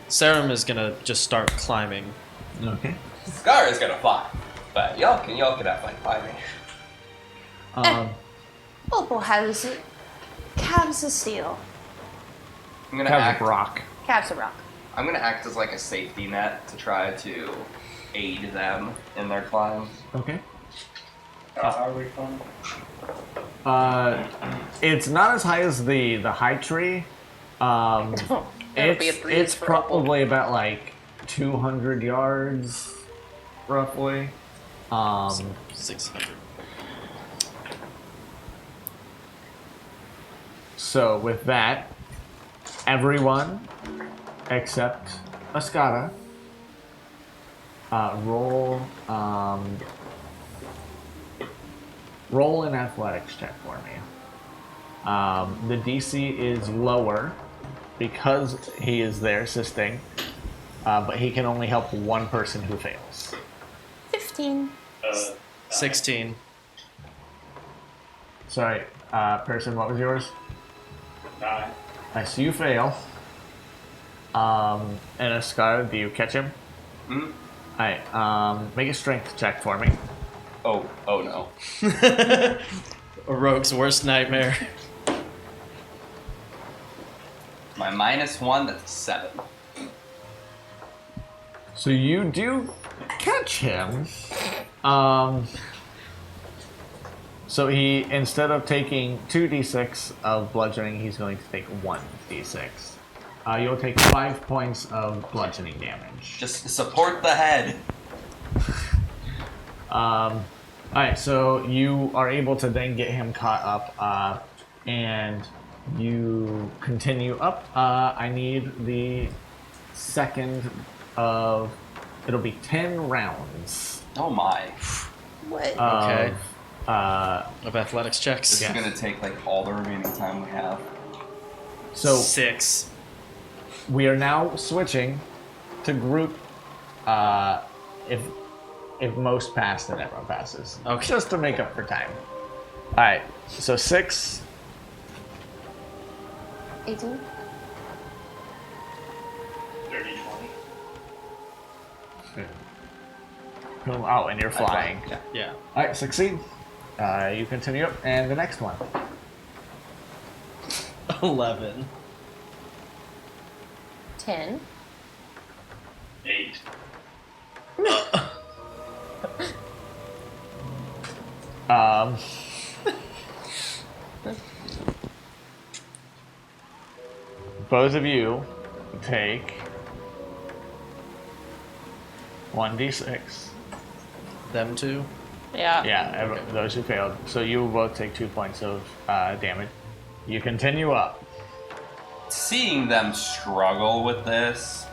Serum is gonna just start climbing. Okay. Scar is gonna fly, but y'all can have fun climbing. Opal has calves of steel. I'm gonna Have act. a rock. Calves of rock. I'm gonna act as like a safety net to try to aid them in their climb. Okay. How are we climbing? It's not as high as the high tree. It'll be a breeze It's for Opal. probably about like 200 yards, roughly. 600. So with that, everyone except Ascada, roll an athletics check for me. The DC is lower because he is there assisting, but he can only help one person who fails. 15. 16. Sorry, person, what was yours? 9. Alright, so you fail. And Ascada, do you catch him? Hmm? Alright, make a strength check for me. Oh no. A rogue's worst nightmare. My -1, that's a 7. So you do catch him. So he, instead of taking 2d6 of bludgeoning, he's going to take 1d6. You'll take 5 points of bludgeoning damage. Just support the head. Alright, so you are able to then get him caught up, and you continue up. I need the second of, it'll be 10 rounds. Oh my. What? Okay. Of Of athletics checks. This Yeah. is gonna take like all the remaining time we have. so 6. we are now switching to group, if most pass, then everyone passes. Okay. Just to make up for time. Alright, so 6. 18. 30, 20. Oh, and you're flying. Yeah. Yeah. Alright, succeed. You continue up, and the next one. 11. 10. 8. Both of you take 1d6. Them two. Yeah. Yeah, those who failed. So you will both take 2 points of damage. You continue up. Seeing them struggle with this.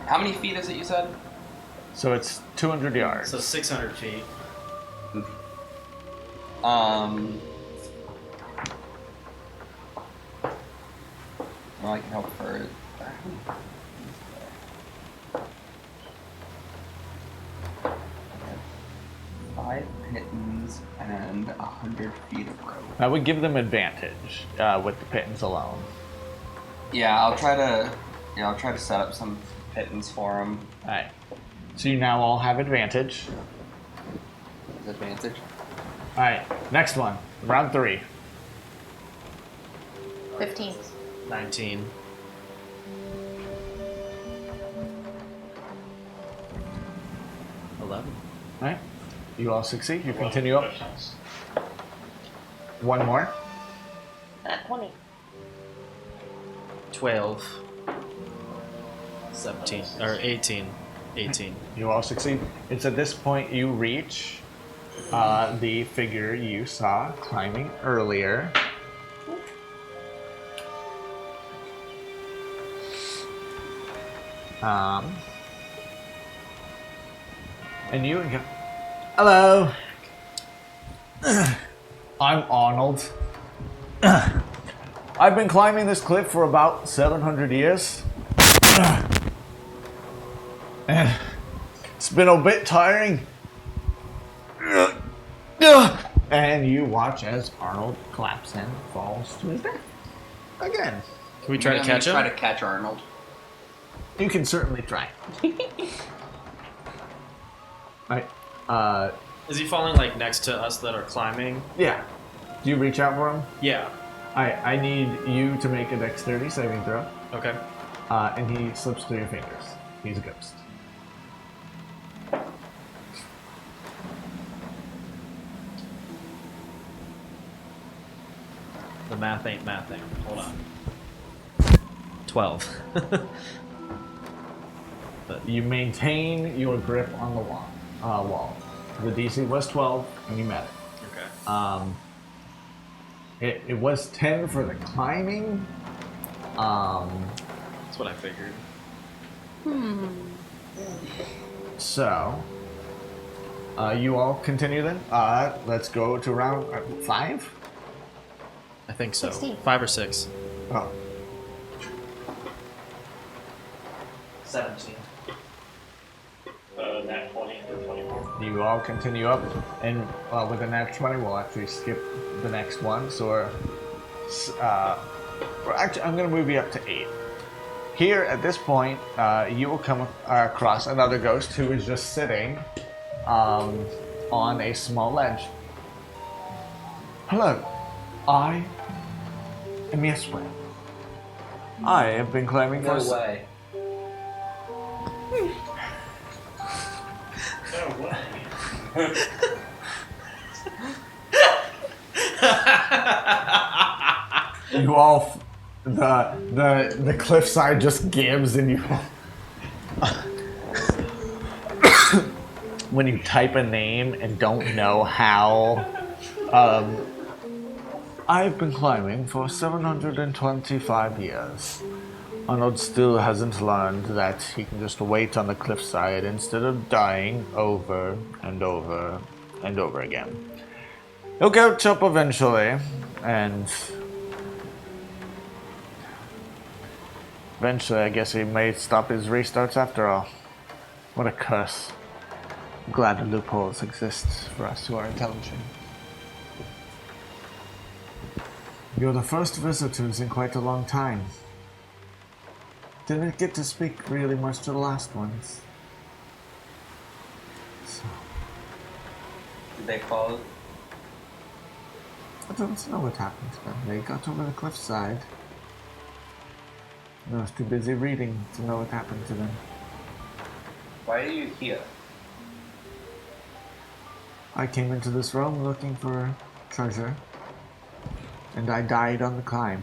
How many feet is it you said? So it's 200 yards. So 600 feet. Well, I can help for 5 pittons and 100 feet of rope. I would give them advantage with the pittance alone. Yeah, I'll try to set up some pittons for them. Alright. So you now all have advantage. Advantage. Alright, next one. Round 3. 15. 19. 11. Alright. You all succeed. You continue up. One more. 20. 12. 17. Or 18. 18. You all succeed. It's at this point you reach the figure you saw climbing earlier. And you go, hello. I'm Arnold. I've been climbing this cliff for about 700 years. It's been a bit tiring. And you watch as Arnold collapses and falls to his death. Again. Can we try to catch him? Try to catch Arnold. You can certainly try. Alright. Is he falling like next to us that are climbing? Yeah. Do you reach out for him? Yeah. I need you to make a dexterity saving throw. Okay. And he slips through your fingers. He's a ghost. The math ain't mathing. Hold on. 12. But you maintain your grip on the wall. The DC was 12, and you met it. Okay. It was 10 for the climbing. That's what I figured. So, you all continue then. Let's go to round 5. I think so. 16. 5 or 6. Oh, 17. Nat 20 or 24. you all continue up, and with a nat 20, we'll actually skip the next one. So we're actually, I'm going to move you up to 8. Here, at this point, you will come across another ghost who is just sitting on a small ledge. Hello, I am Yesway. I have been claiming No for... way. No way. You all, the cliffside just gives, and you. When you type a name and don't know how, I've been climbing for 725 years. Arnold still hasn't learned that he can just wait on the cliffside instead of dying over and over and over again. He'll catch up eventually, and eventually I guess he may stop his restarts after all. What a curse. I'm glad the loopholes exist for us who are intelligent. You're the first visitors in quite a long time. Didn't get to speak really much to the last ones. So, Did they fall? I don't know what happened to them. They got over the cliffside. I was too busy reading to know what happened to them. Why are you here? I came into this realm looking for treasure, and I died on the climb.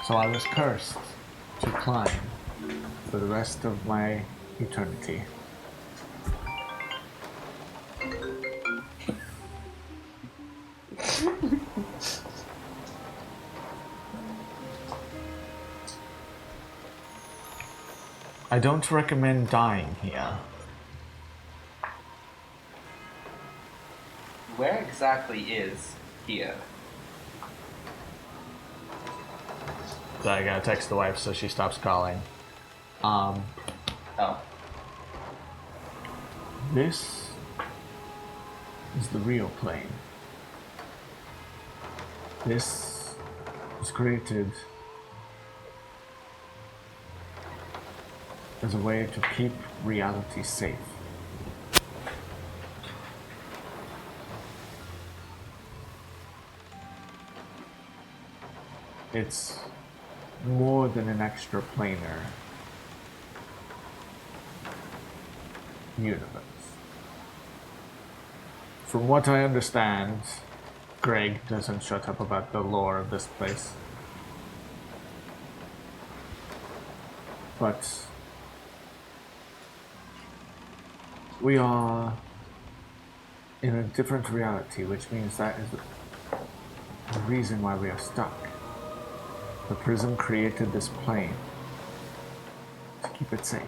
So I was cursed to climb for the rest of my eternity. I don't recommend dying here. Where exactly is here? So I gotta text the wife so she stops calling. Oh. This is the real plane. This was created as a way to keep reality safe. It's more than an extraplanar universe. From what I understand, Greg doesn't shut up about the lore of this place. But we are in a different reality, which means that is the reason why we are stuck. The prism created this plane to keep it safe.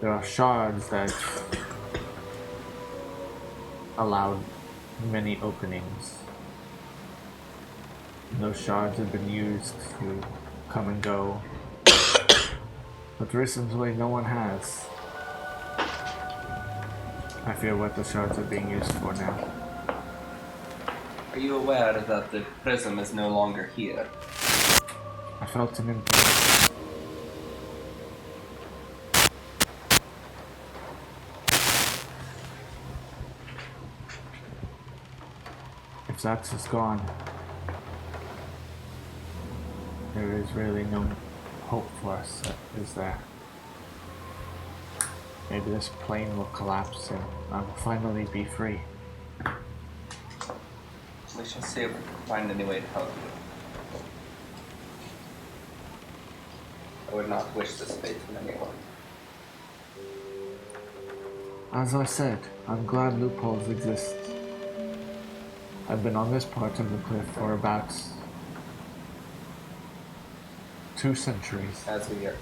There are shards that allowed many openings. And those shards have been used to come and go. But recently no one has. I fear what the shards are being used for now. Are you aware that the prism is no longer here? I felt an impulse. If that is gone, there is really no hope for us, is there? Maybe this plane will collapse and I will finally be free. We shall see if we can find any way to help you. I would not wish this fate on anyone. As I said, I'm glad loopholes exist. I've been on this part of the cliff for about 2 centuries. As we hear.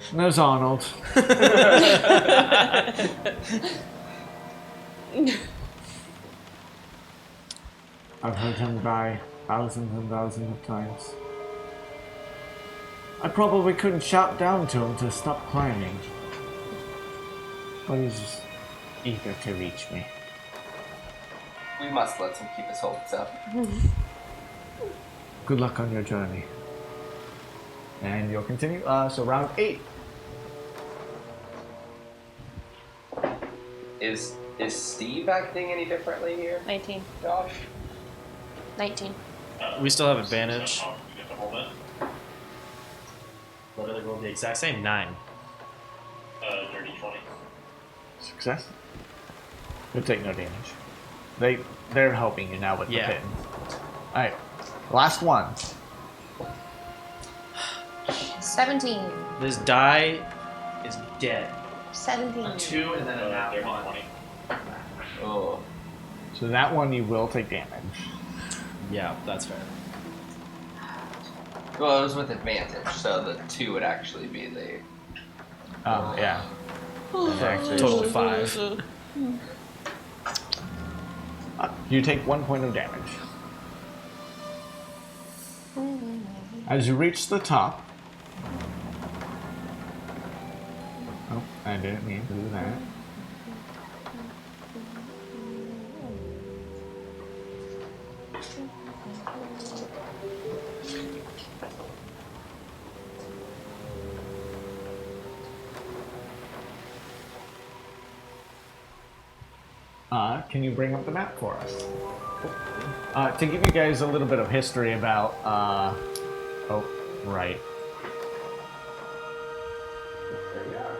And there's Arnold. I've heard him die thousands and thousands of times. I probably couldn't shout down to him to stop climbing. But he's just eager to reach me. We must let him keep his hopes up. Good luck on your journey. And you'll continue. So round 8. Is Steve acting any differently here? 19. Josh? 19. We still have advantage. You get to hold it. Literally rolled the exact same 9. Dirty 20. Success. You'll take no damage. They're helping you now with the pin. Alright. Last one. 17. This die is dead. 17. 2 and then a nat 30, 1. 20. Oh. So that one you will take damage. Yeah, that's fair. Well, it was with advantage, so the 2 would actually be the. Yeah. Total of 5. You take 1 point of damage. As you reach the top. Oh, I didn't mean to do that. Can you bring up the map for us? To give you guys a little bit of history about, oh, right. There we are.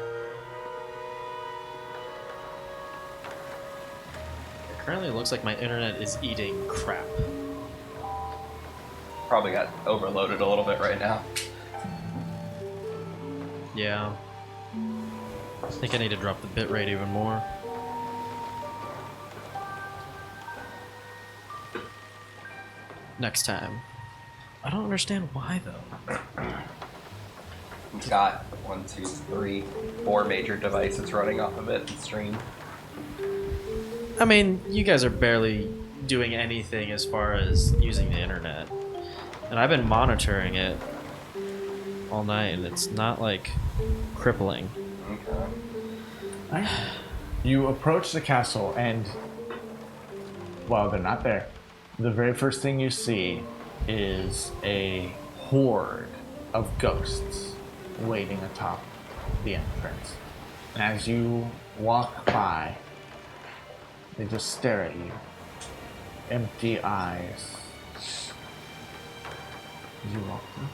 It currently looks like my internet is eating crap. Probably got overloaded a little bit right now. Yeah. I think I need to drop the bitrate even more. Next time. I don't understand why though. We've got 1, 2, 3, 4 major devices running off of it in stream. I mean, you guys are barely doing anything as far as using the internet. And I've been monitoring it all night and it's not like crippling. Okay. You approach the castle and, well, they're not there. The very first thing you see is a horde of ghosts waiting atop the entrance. And as you walk by, they just stare at you. Empty eyes. As you walk through.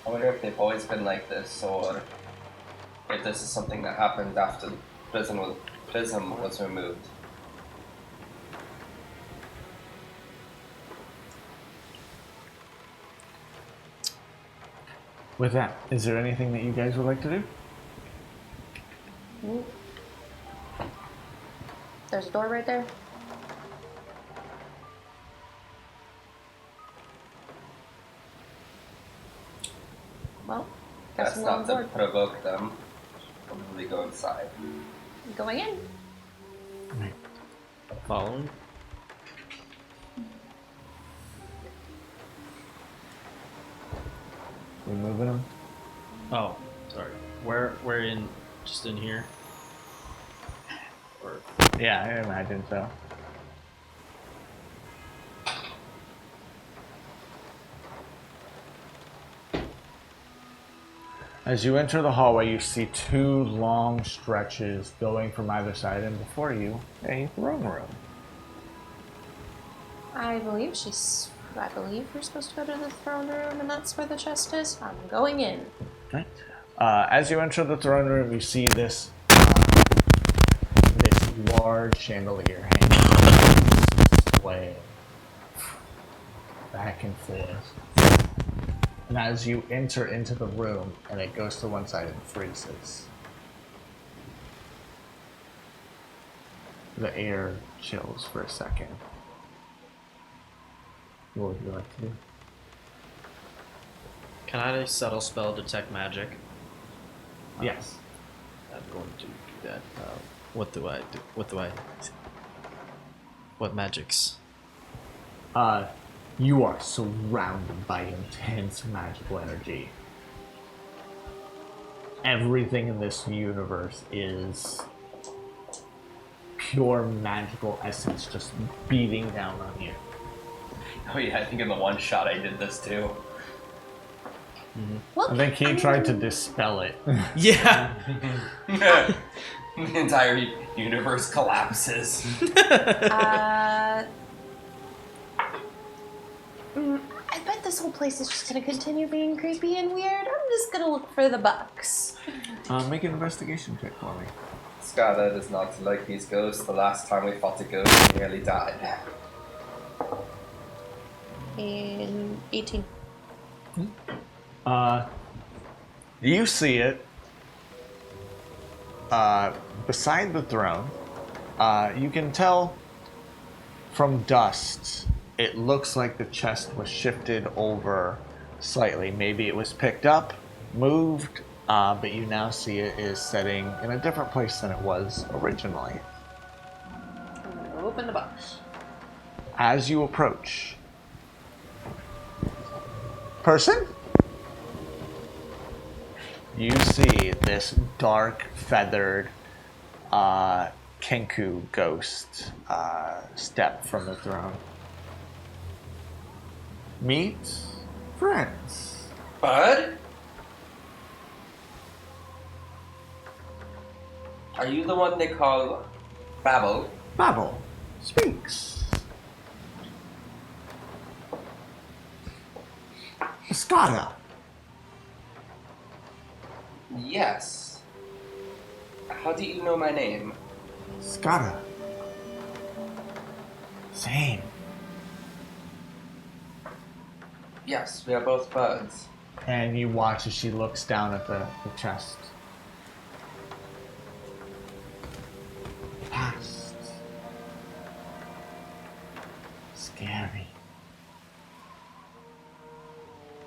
I wonder if they've always been like this, or if this is something that happened after the prism was removed. With that, is there anything that you guys would like to do? There's a door right there. Well, guess That's we'll go not to forward. provoke them. Probably go inside. Going in. Following? We moving them? Oh, sorry. Where in? Just in here? Or Yeah, I imagine so. As you enter the hallway, you see 2 long stretches going from either side, and before you, a throne room. I believe we're supposed to go to the throne room, and that's where the chest is. I'm going in. Right. As you enter the throne room, you see this large chandelier hanging, swaying back and forth. And as you enter into the room, and it goes to one side and freezes. The air chills for a second. What would you like to do? Can I subtle spell detect magic? Yes. I'm going to do that. What do I do? What magics? You are surrounded by intense magical energy. Everything in this universe is pure magical essence just beating down on you. Oh yeah, I think in the one shot I did this too. Well, I think he tried to dispel it. Yeah. The entire universe collapses. I bet this whole place is just gonna continue being creepy and weird. I'm just gonna look for the bucks. Make an investigation check for me. Skylar does not like these ghosts. The last time we fought a ghost, we nearly died. In 18. You see it beside the throne. You can tell from dust, it looks like the chest was shifted over slightly. Maybe it was picked up, moved, but you now see it is sitting in a different place than it was originally. I'm gonna open the box. As you approach, person, you see this dark feathered Kenku ghost step from the throne. Meet friends. Bud? Are you the one they call Babel? Babel speaks. Escada. Yes. How do you know my name? Escada. Same. Yes, we are both birds. And you watch as she looks down at the chest. Past. Scary.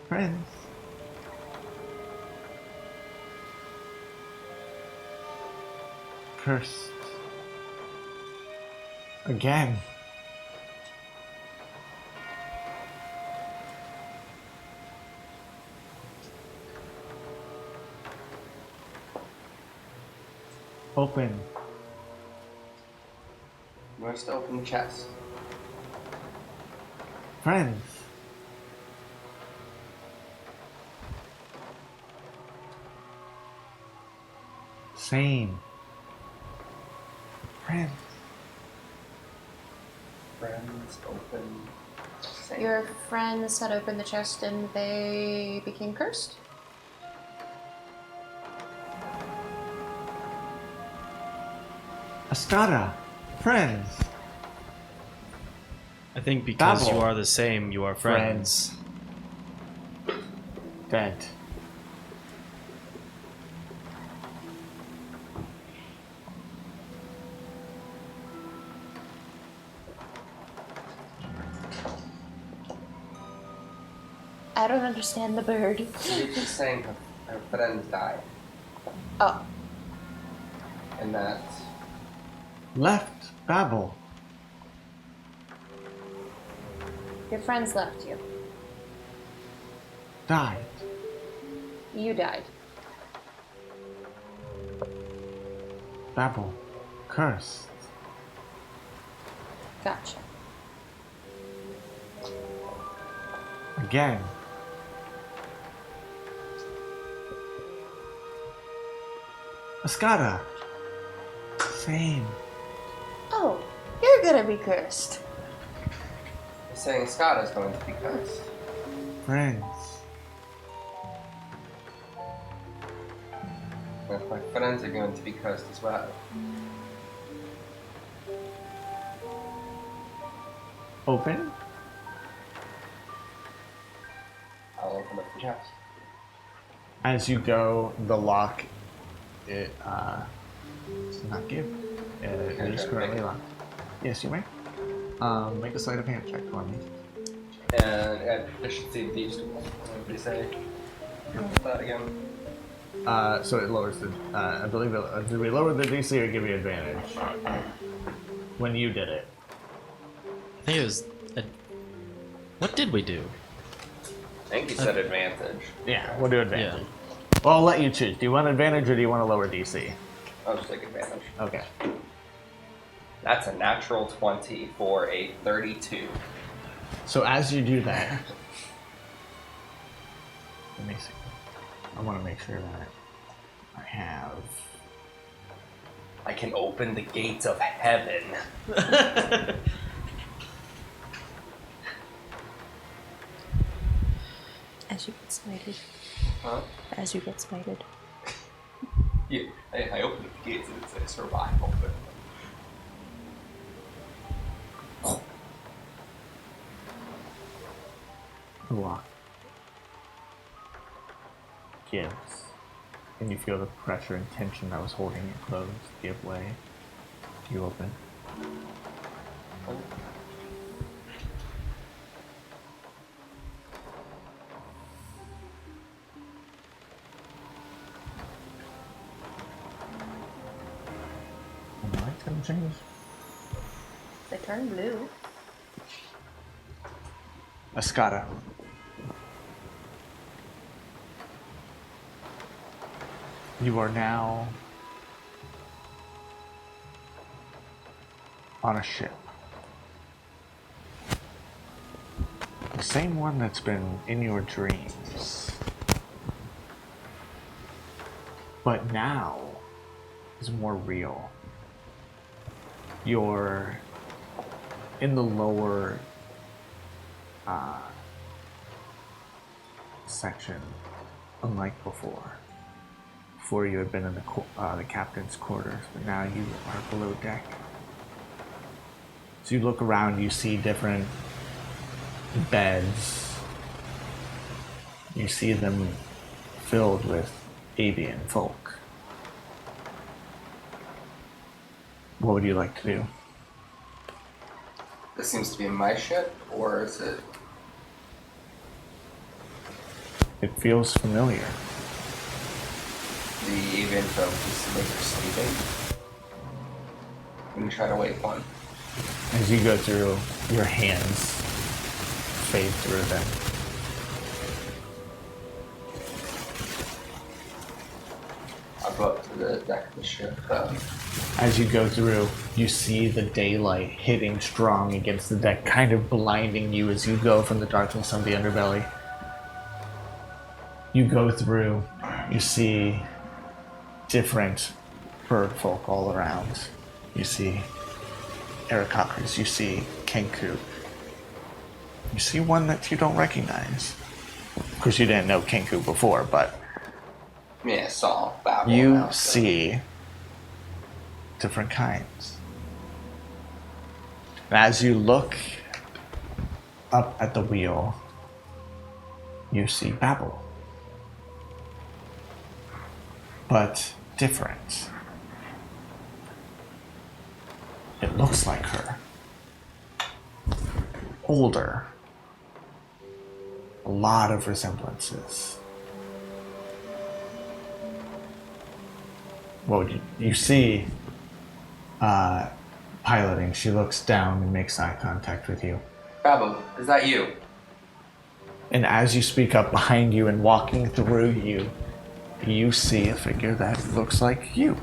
Friends. Cursed. Again. Open. Where's to open the chest? Friends. Same. Friends. Friends open. Same. Your friends had opened the chest and they became cursed? Escada. Friends. I think because Babel. you are the same, you are friends. Dead. I don't understand the bird. You're just saying her friends died. Oh, And that Left Babel. your friends left you. Died. You died. Babel. Cursed. Gotcha. Again. Escada. Same. Oh, you're gonna be cursed. you're saying Scott is going to be cursed. Friends. Well, my friends are going to be cursed as well. Open. I'll open up the chest. As you go, the lock, it does not give. It I is try to currently make it? locked. Yes, you may. Make a sleight of hand check for me. And add efficiency to these tools. What did you say? What's that again? So it lowers the. I believe it. Did we lower the DC or give you advantage? When you did it. I think it was. What did we do? I think you said advantage. Yeah, we'll do advantage. Well, I'll let you choose. Do you want advantage or do you want to lower DC? I'll just take advantage. Okay. That's a natural 20 for a 32. So as you do that, let me see. I want to make sure that I have. I can open the gates of heaven. As you get smited. Huh? As you get smited. Yeah, I opened the gates and it says survival. But... The lock gives, and you feel the pressure and tension that was holding it closed give way. You open. And the light's gonna change. They turn blue. Escada. You are now on a ship. The same one that's been in your dreams. But now is more real. You're in the lower section, unlike before. Before you had been in the captain's quarters, but now you are below deck. So you look around, you see different beds. You see them filled with avian folk. What would you like to do? This seems to be my ship, or is it? It feels familiar. The avian folk just like they're sleeping. Let me try to wake one. As you go through, your hands fade through them. I'll go up to the deck of the ship. As you go through, you see the daylight hitting strong against the deck, kind of blinding you as you go from the darkness of the underbelly. You go through, you see different bird folk all around. You see Aarakocras, you see Kenku. You see one that you don't recognize. Of course, you didn't know Kenku before, but Yeah, saw Babel. you now, so- see different kinds. And as you look up at the wheel, you see Babel. But different. It looks like her. Older. A lot of resemblances. What would you see piloting? She looks down and makes eye contact with you. Babel, is that you? And as you speak up behind you and walking through you, you see a figure that looks like you,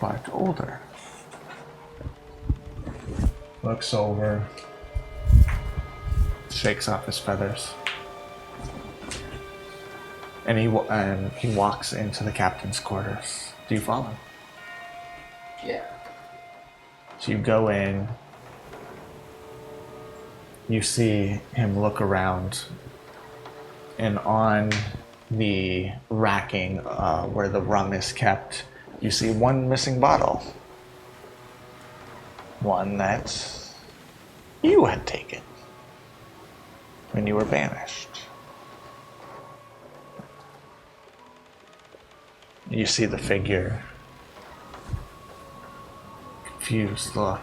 but older. Looks over, shakes off his feathers, and he walks into the captain's quarters. Do you follow? Yeah. So you go in, you see him look around, and on the racking where the rum is kept, you see one missing bottle. One that you had taken when you were banished. You see the figure confused look.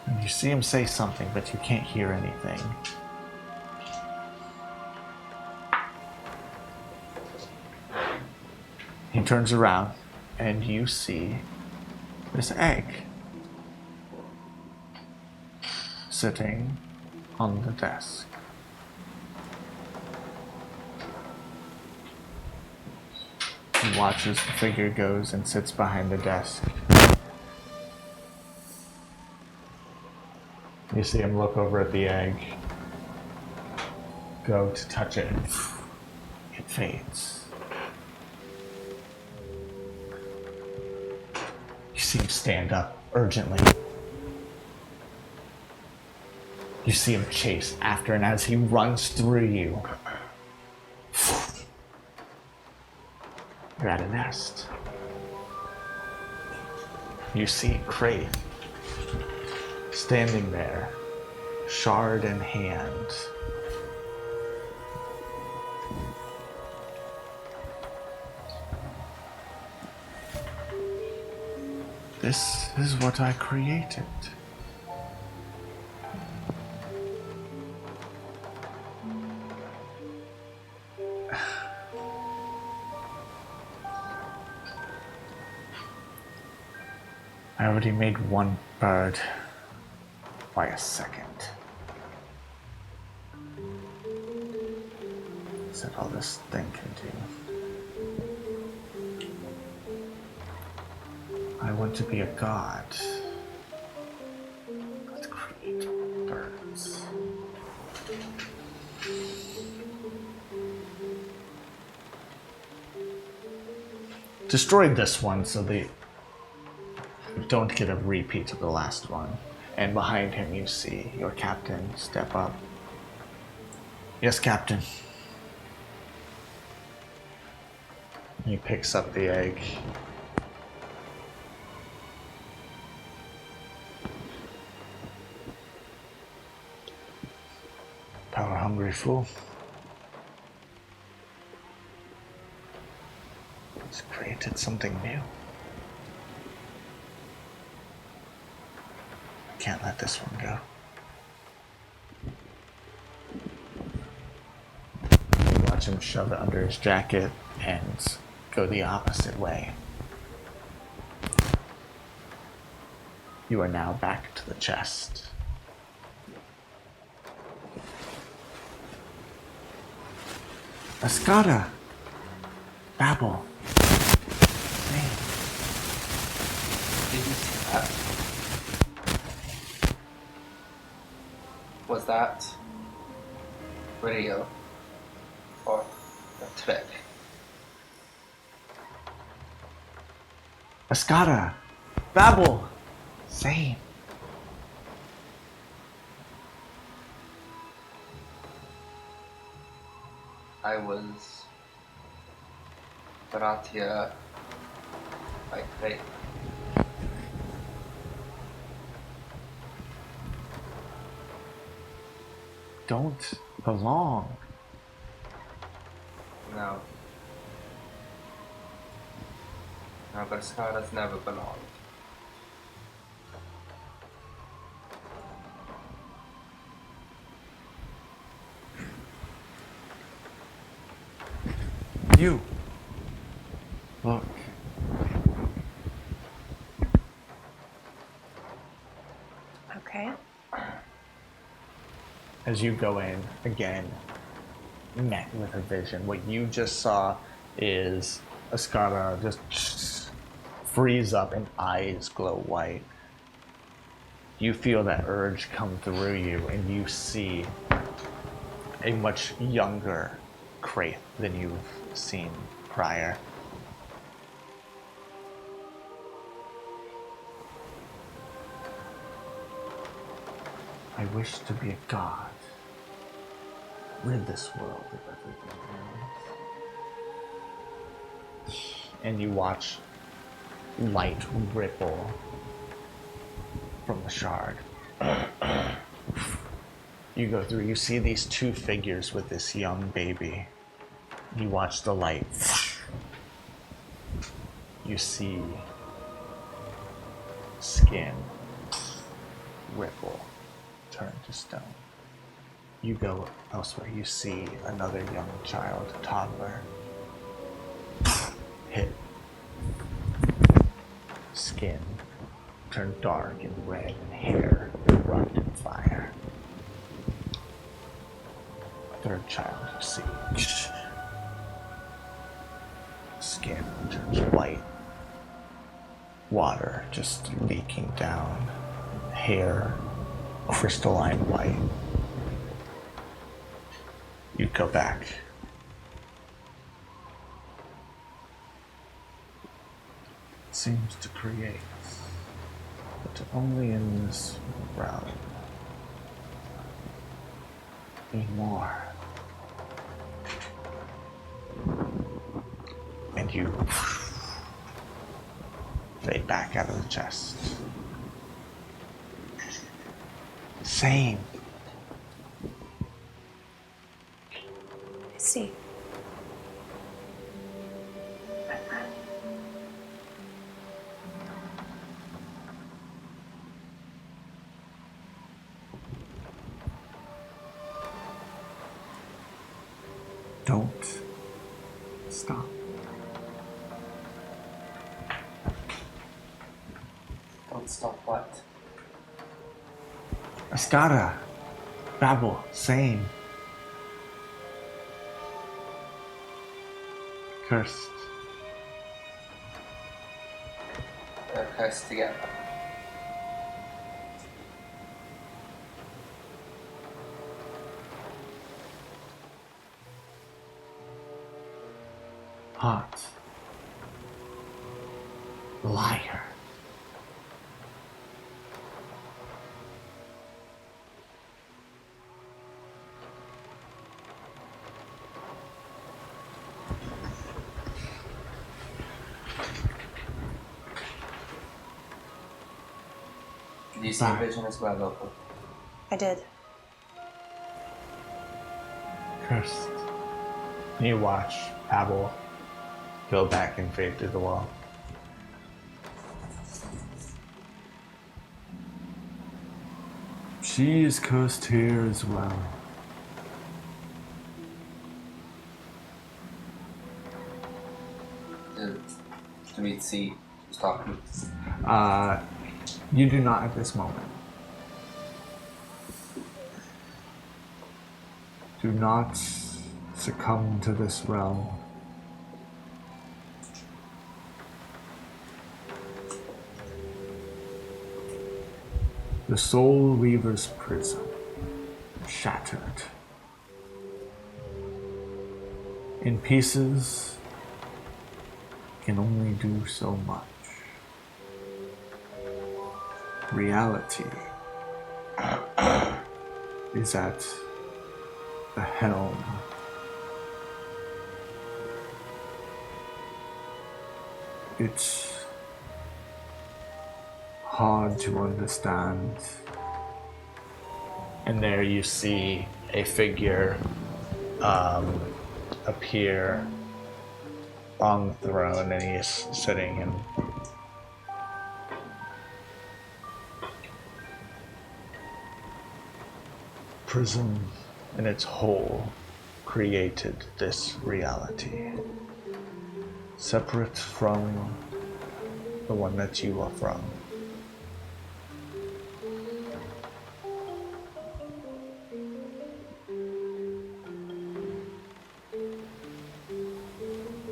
And you see him say something, but you can't hear anything. He turns around, and you see this egg sitting on the desk. He watches the figure goes and sits behind the desk. You see him look over at the egg, go to touch it, and it fades. You see him stand up urgently. You see him chase after, and as he runs through you, you're at a nest. You see Crave standing there, shard in hand. This is what I created. I already made one bird by a second. Is that all this thing can do? I want to be a god. Let's create birds. Destroyed this one so they don't get a repeat of the last one. And behind him you see your captain step up. Yes, Captain. He picks up the egg. Power hungry fool. It's created something new. Can't let this one go. You watch him shove it under his jacket and go the opposite way. You are now back to the chest. Escada! Babble! Name. Did you see that? Was that radio or a trick? Escada! Babble! Same. I was brought here by fate. Don't belong. No. No, but Escada's never belonged. You. Look. Okay. As you go in, again, met with a vision. What you just saw is Escada just freeze up and eyes glow white. You feel that urge come through you, and you see a much younger Kraith than you've seen prior. I wish to be a god. Rid this world of everything else. And you watch light ripple from the shard. You go through, you see these two figures with this young baby. You watch the light. You see skin ripple, turn to stone. You go elsewhere, you see another young child, a toddler, hit. Skin turn dark and red, and hair erupt in fire. Third child you see. Skin turns white. Water just leaking down. Hair crystalline white. You go back. It seems to create, but only in this realm. Need more. And you fade back out of the chest. Same. I see. Don't stop. Don't stop what? Escada. Babel. Same. Cursed. They're cursed together. Hot. Liar. Did you see a vision as well, Local? I did. Cursed. You watch Babel go back and fade through the wall. She is cursed here as well. Do we see who's talking? You do not at this moment. Do not succumb to this realm. The Soul Weaver's prison, shattered. In pieces, can only do so much. Reality is at the helm. It's hard to understand. And there you see a figure appear on the throne, and he is sitting in prison in its whole created this reality, separate from the one that you are from.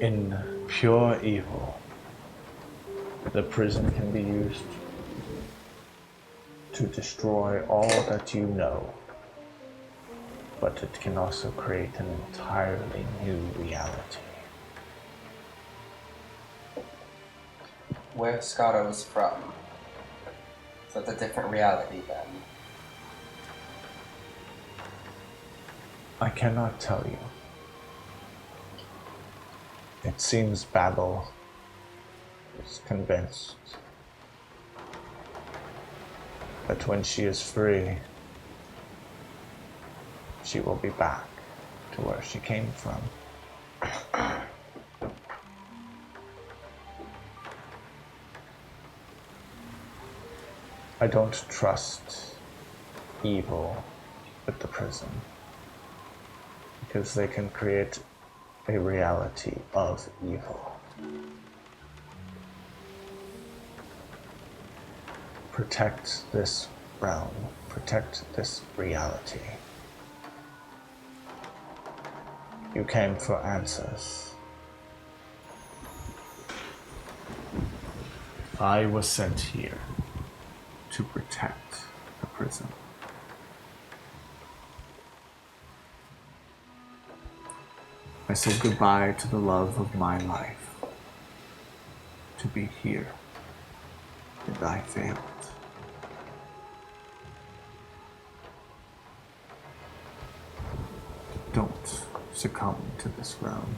In pure evil, the prison can be used to destroy all that you know, but it can also create an entirely new reality. Where Scotto was from. So it's a different reality then. I cannot tell you. It seems Babel is convinced that when she is free, she will be back to where she came from. I don't trust evil with the prison because they can create a reality of evil. Protect this realm, protect this reality. You came for answers. I was sent here to protect the prison. I said goodbye to the love of my life, to be here, and I failed. Don't succumb to this realm.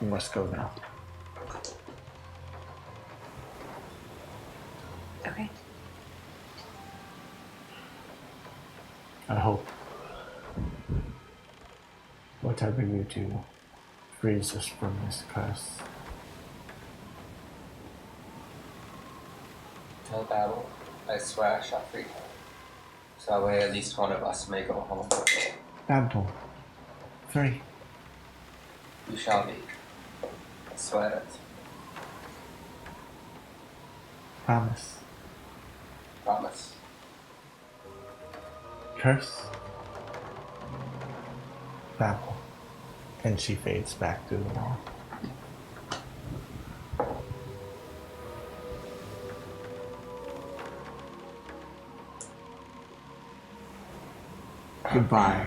You must go now. Okay. I hope whatever you do frees us from this curse. Tell battle, I swear I shall free her. So that way at least one of us may go home. Babel. 3. You shall be. I swear it. Promise. Promise. Curse. Babel. And she fades back through the wall. Goodbye,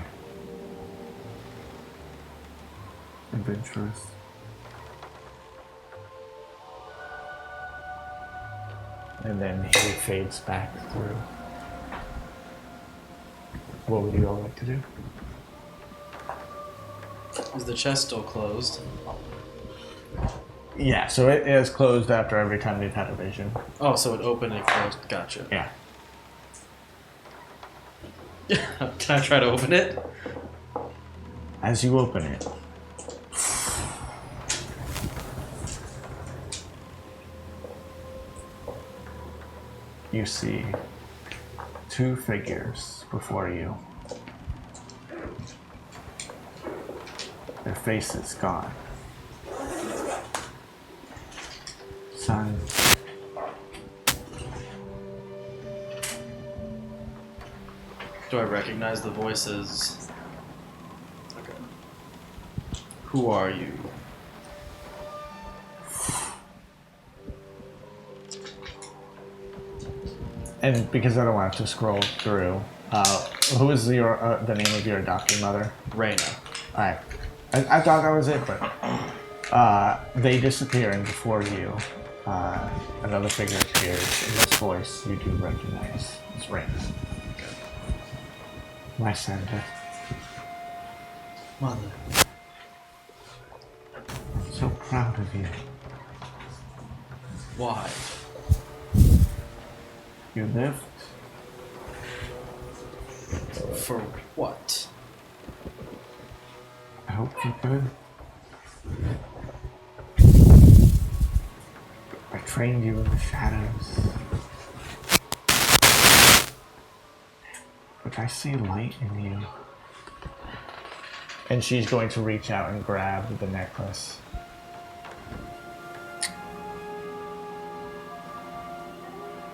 adventurers. And then he fades back through. What would you all like to do? Is the chest still closed? Yeah, so it is closed after every time they've had a vision. Oh, so it opened and closed. Gotcha. Yeah. Can I try to open it? As you open it, you see 2 figures before you. Their faces gone. Son. Do I recognize the voices? Okay. Who are you? And because I don't want to scroll through, who is your the name of your adopted mother? Raina. Alright. I thought that was it, but they disappear, and before you, another figure appears. And this voice you do recognize. It's Raina. My Santa. Mother. So proud of you. Why? You lived. For what? I hope you're good. I trained you in the shadows. But I see light in you. And she's going to reach out and grab the necklace.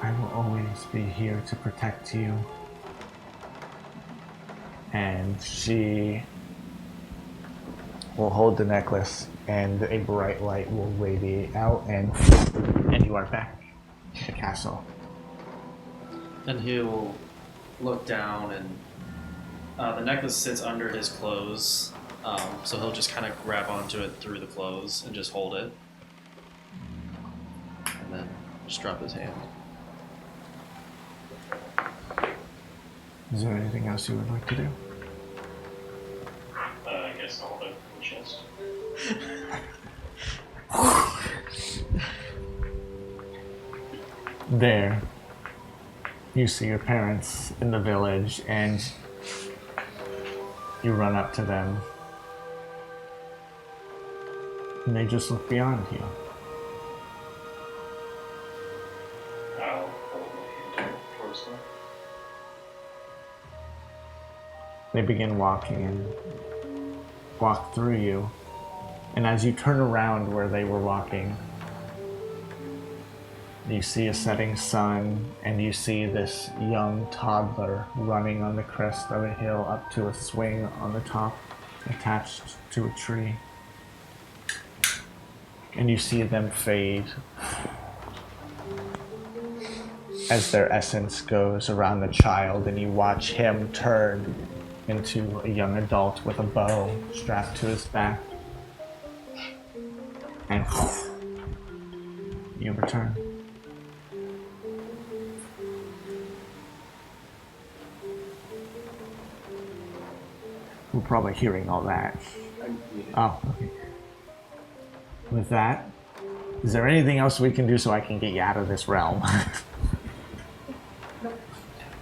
I will always be here to protect you. And she will hold the necklace, and a bright light will radiate out, and you are back in the castle. And he'll look down, and the necklace sits under his clothes, so he'll just kind of grab onto it through the clothes and just hold it, and then just drop his hand. Is there anything else you would like to do? I guess I'll open the chest. There, you see your parents in the village, and you run up to them. And they just look beyond you. They begin walking and walk through you. And as you turn around where they were walking, you see a setting sun, and you see this young toddler running on the crest of a hill up to a swing on the top, attached to a tree. And you see them fade as their essence goes around the child, and you watch him turn into a young adult with a bow strapped to his back. And you return. We're probably hearing all that. Oh, okay. With that, is there anything else we can do so I can get you out of this realm?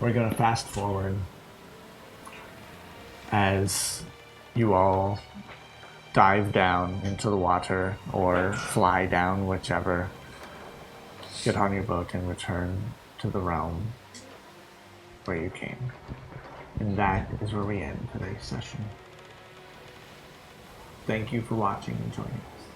We're gonna fast forward as you all dive down into the water or fly down, whichever. Get on your boat and return to the realm where you came. And that is where we end today's session. Thank you for watching and joining us.